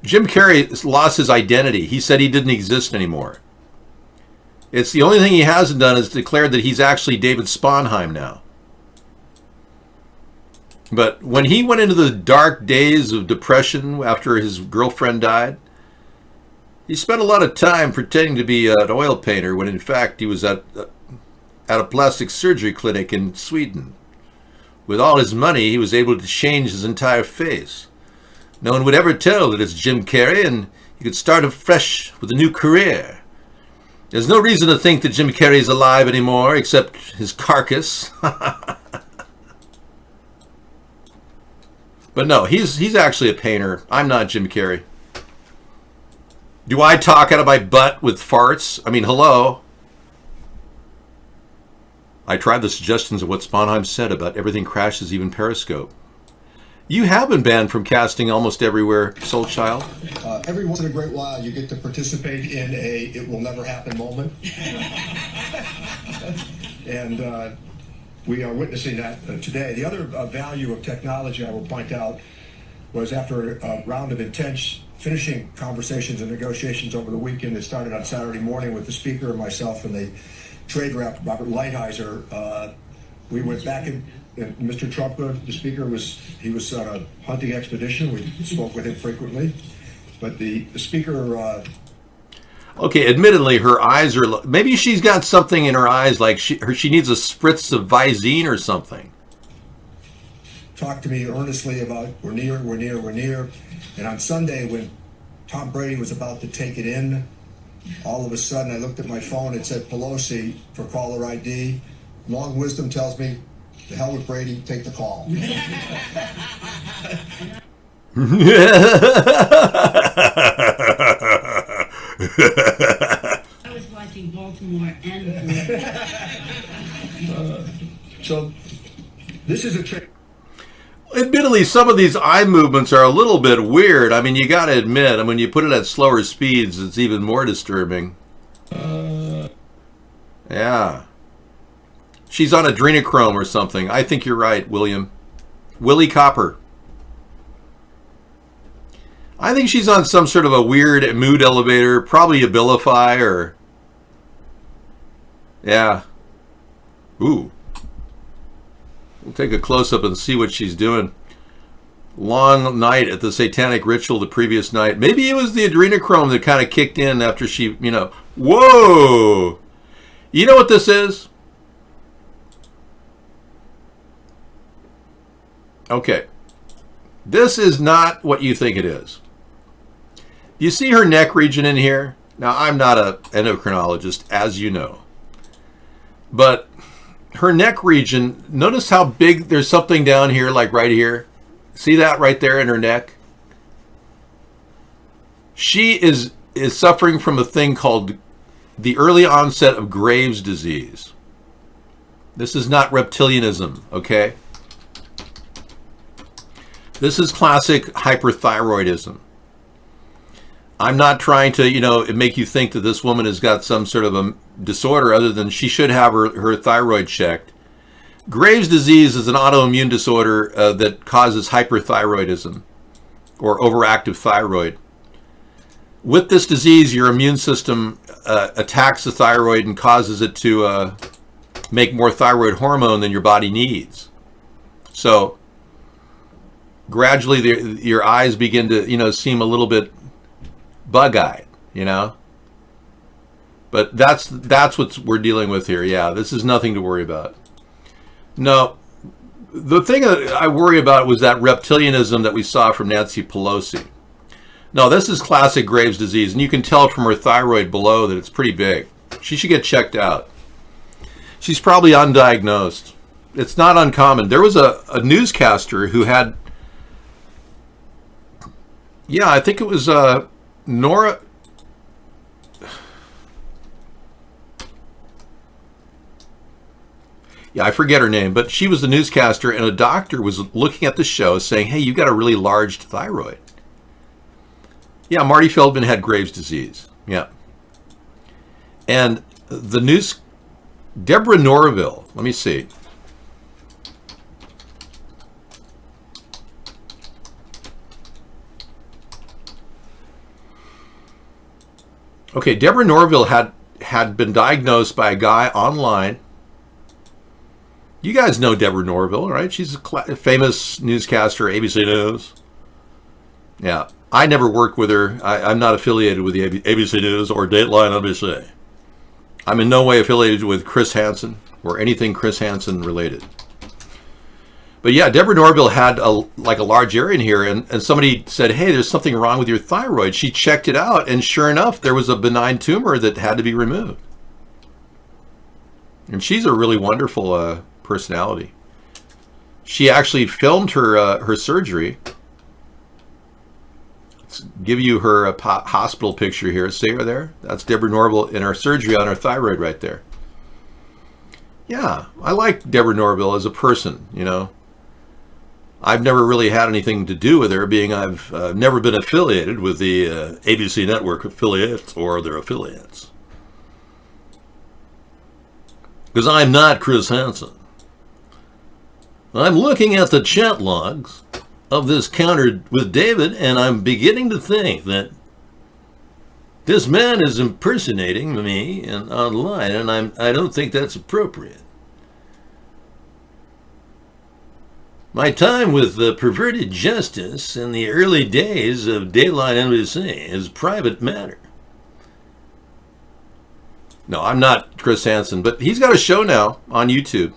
Jim Carrey lost his identity. He said he didn't exist anymore. It's the only thing he hasn't done is declared that he's actually David Sponheim now. But when he went into the dark days of depression after his girlfriend died, he spent a lot of time pretending to be an oil painter when in fact he was at a plastic surgery clinic in Sweden. With all his money, he was able to change his entire face. No one would ever tell that it's Jim Carrey, and he could start afresh with a new career. There's no reason to think that Jim Carrey's alive anymore, except his carcass. But no, he's actually a painter. I'm not Jim Carrey. Do I talk out of my butt with farts? I mean, hello. I tried the suggestions of what Sponheim said about everything crashes, even Periscope. You have been banned from casting almost everywhere, Soul Child. Every once in a great while, you get to participate in a it will never happen moment. And we are witnessing that today. The other value of technology, I will point out, was after a round of intense finishing conversations and negotiations over the weekend that started on Saturday morning with the Speaker and myself and the trade rep, Robert Lighthizer. We went back and Mr. Trump, the Speaker, was on a hunting expedition. We spoke with him frequently. But the Speaker... Okay, admittedly, her eyes are... Maybe she's got something in her eyes, like she needs a spritz of Visine or something. Talked to me earnestly about we're near. And on Sunday, when Tom Brady was about to take it in, all of a sudden I looked at my phone. It said Pelosi for caller ID. Long wisdom tells me, the hell with Brady, take the call. I was watching Baltimore and so this is a trick. Admittedly, some of these eye movements are a little bit weird. I mean, you got to admit, when you put it at slower speeds, it's even more disturbing. Yeah. She's on adrenochrome or something. I think you're right, William. Willie Copper. I think she's on some sort of a weird mood elevator, probably Abilify or... Yeah. Ooh. We'll take a close-up and see what she's doing. Long night at the satanic ritual the previous night. Maybe it was the adrenochrome that kind of kicked in after she, Whoa! You know what this is? Okay. This is not what you think it is. You see her neck region in here? Now, I'm not an endocrinologist, as you know. But her neck region, notice how big, there's something down here, like right here. See that right there in her neck? She is suffering from a thing called the early onset of Graves' disease. This is not reptilianism, okay? This is classic hyperthyroidism. I'm not trying to, make you think that this woman has got some sort of a disorder other than she should have her thyroid checked. Graves' disease is an autoimmune disorder that causes hyperthyroidism or overactive thyroid. With this disease, your immune system attacks the thyroid and causes it to make more thyroid hormone than your body needs. So gradually your eyes begin to, seem a little bit bug-eyed, But that's what we're dealing with here. Yeah, this is nothing to worry about. No, the thing that I worry about was that reptilianism that we saw from Nancy Pelosi. No, this is classic Graves' disease, and you can tell from her thyroid below that it's pretty big. She should get checked out. She's probably undiagnosed. It's not uncommon. There was a newscaster who had, I think it was Nora. Yeah, I forget her name, but she was the newscaster, and a doctor was looking at the show saying, hey, you've got a really large thyroid. Yeah, Marty Feldman had Graves' disease. Yeah. And Deborah Norville, let me see. Okay, Deborah Norville had been diagnosed by a guy online. You guys know Deborah Norville, right? She's a famous newscaster, ABC News. Yeah, I never worked with her. I'm not affiliated with the ABC News or Dateline NBC. I'm in no way affiliated with Chris Hansen or anything Chris Hansen related. But yeah, Deborah Norville had a large area in here, and somebody said, hey, there's something wrong with your thyroid. She checked it out, and sure enough, there was a benign tumor that had to be removed. And she's a really wonderful personality. She actually filmed her surgery. Let's give you her hospital picture here. See her there? That's Deborah Norville in her surgery on her thyroid right there. Yeah, I like Deborah Norville as a person, I've never really had anything to do with her, being I've never been affiliated with the ABC Network affiliates or their affiliates. Because I'm not Chris Hansen. I'm looking at the chat logs of this Counter with David, and I'm beginning to think that this man is impersonating me online, and I don't think that's appropriate. My time with perverted justice in the early days of Dateline NBC is private matter. No, I'm not Chris Hansen, but he's got a show now on YouTube.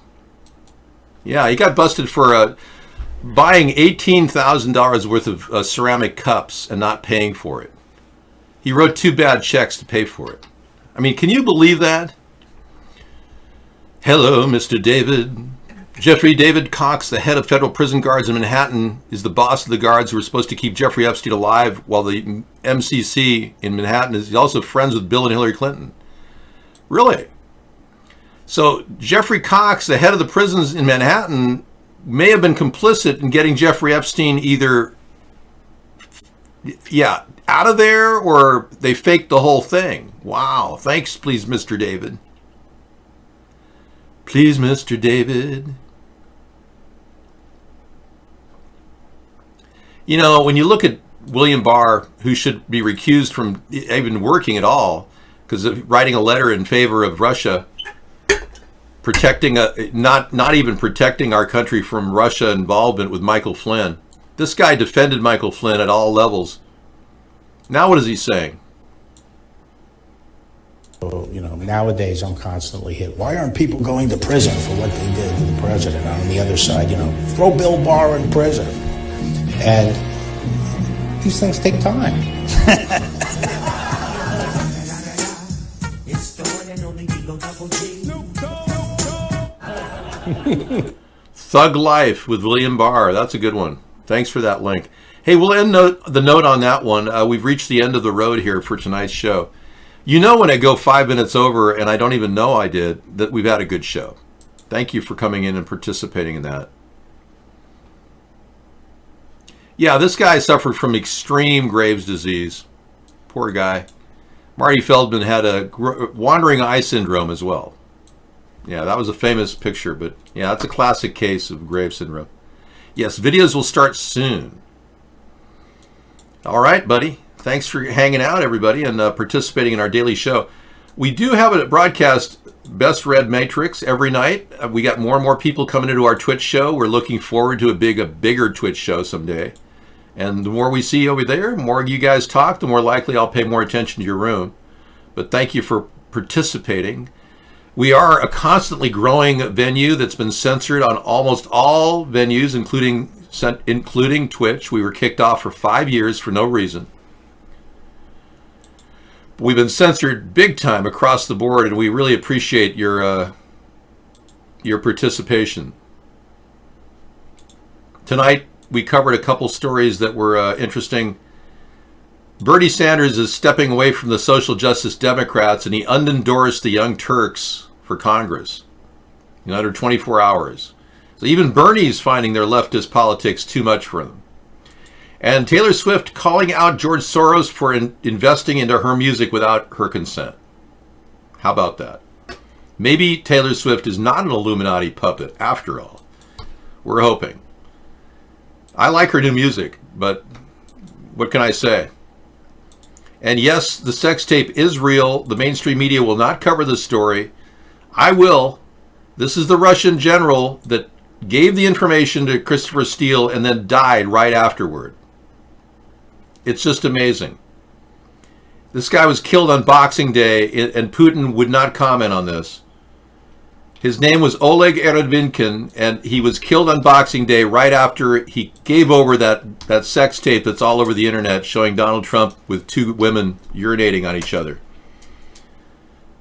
Yeah, he got busted for buying $18,000 worth of ceramic cups and not paying for it. He wrote 2 bad checks to pay for it. I mean, can you believe that? Hello, Mr. David. Jeffrey David Cox, the head of federal prison guards in Manhattan, is the boss of the guards who were supposed to keep Jeffrey Epstein alive, while the MCC in Manhattan is also friends with Bill and Hillary Clinton. Really? So Jeffrey Cox, the head of the prisons in Manhattan, may have been complicit in getting Jeffrey Epstein either, out of there, or they faked the whole thing. Wow. Thanks, please, Mr. David. Please, Mr. David. When you look at William Barr, who should be recused from even working at all, because of writing a letter in favor of Russia, protecting not even protecting our country from Russia involvement with Michael Flynn. This guy defended Michael Flynn at all levels. Now what is he saying? Nowadays I'm constantly hit. Why aren't people going to prison for what they did to the president? On the other side, throw Bill Barr in prison. And these things take time. Thug Life with William Barr. That's a good one. Thanks for that link. Hey, we'll end the note on that one. We've reached the end of the road here for tonight's show. You know when I go 5 minutes over and I don't even know I did, that we've had a good show. Thank you for coming in and participating in that. Yeah, this guy suffered from extreme Graves' disease. Poor guy. Marty Feldman had a wandering eye syndrome as well. Yeah, that was a famous picture, but yeah, that's a classic case of Graves' syndrome. Yes, videos will start soon. All right, buddy. Thanks for hanging out, everybody, and participating in our daily show. We do have a broadcast, Best Read Matrix, every night. We got more and more people coming into our Twitch show. We're looking forward to a bigger Twitch show someday. And the more we see over there, the more you guys talk, the more likely I'll pay more attention to your room. But thank you for participating. We are a constantly growing venue that's been censored on almost all venues, including Twitch. We were kicked off for 5 years for no reason. We've been censored big time across the board, and we really appreciate your participation. Tonight, we covered a couple stories that were interesting. Bernie Sanders is stepping away from the social justice Democrats, and he unendorsed the Young Turks for Congress in under 24 hours. So even Bernie's finding their leftist politics too much for them. And Taylor Swift calling out George Soros for investing into her music without her consent. How about that? Maybe Taylor Swift is not an Illuminati puppet after all. We're hoping. I like her new music, but what can I say? And yes, the sex tape is real. The mainstream media will not cover this story. I will. This is the Russian general that gave the information to Christopher Steele and then died right afterward. It's just amazing. This guy was killed on Boxing Day, and Putin would not comment on this. His name was Oleg Erodvinkin, and he was killed on Boxing Day right after he gave over that sex tape that's all over the internet showing Donald Trump with two women urinating on each other.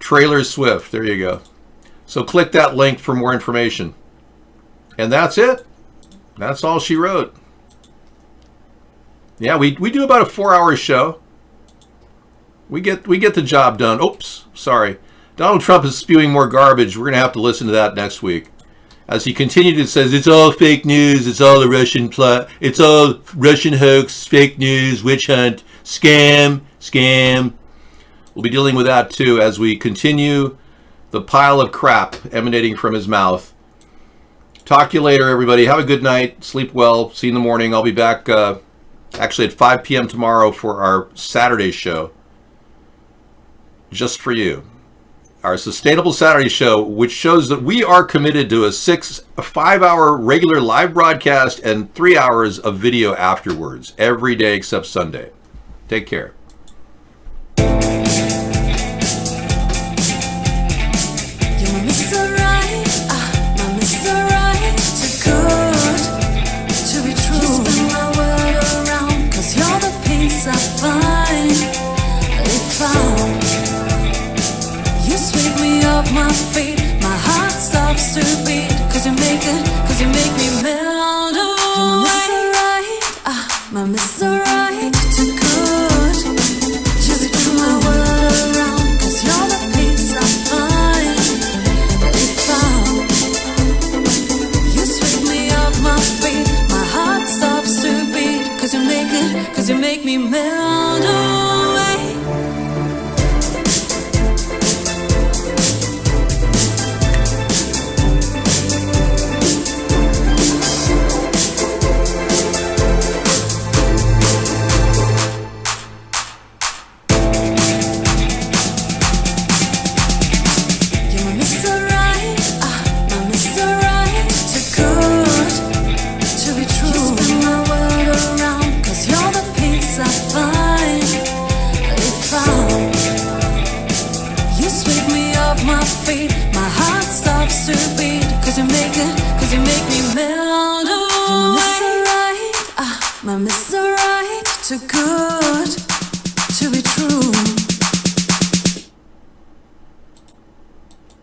Taylor Swift, there you go. So click that link for more information. And that's it. That's all she wrote. Yeah, we do about a 4-hour show. We get the job done. Oops, sorry. Donald Trump is spewing more garbage. We're going to have to listen to that next week. As he continued to say, it's all fake news, it's all a Russian plot, it's all Russian hoax, fake news, witch hunt, scam. We'll be dealing with that too as we continue the pile of crap emanating from his mouth. Talk to you later, everybody. Have a good night. Sleep well. See you in the morning. I'll be back actually at 5 p.m. tomorrow for our Saturday show. Just for you. Our Sustainable Saturday show, which shows that we are committed to a 5-hour regular live broadcast and 3 hours of video afterwards, every day except Sunday. Take care. My feet, my heart stops to beat, cause you make me melt away. My Mr. Right, too good. Just turn my world around, cause you're the peace I find. If you sweep me off my feet, my heart stops to beat, cause you make me melt away. My Mr. Right, too good.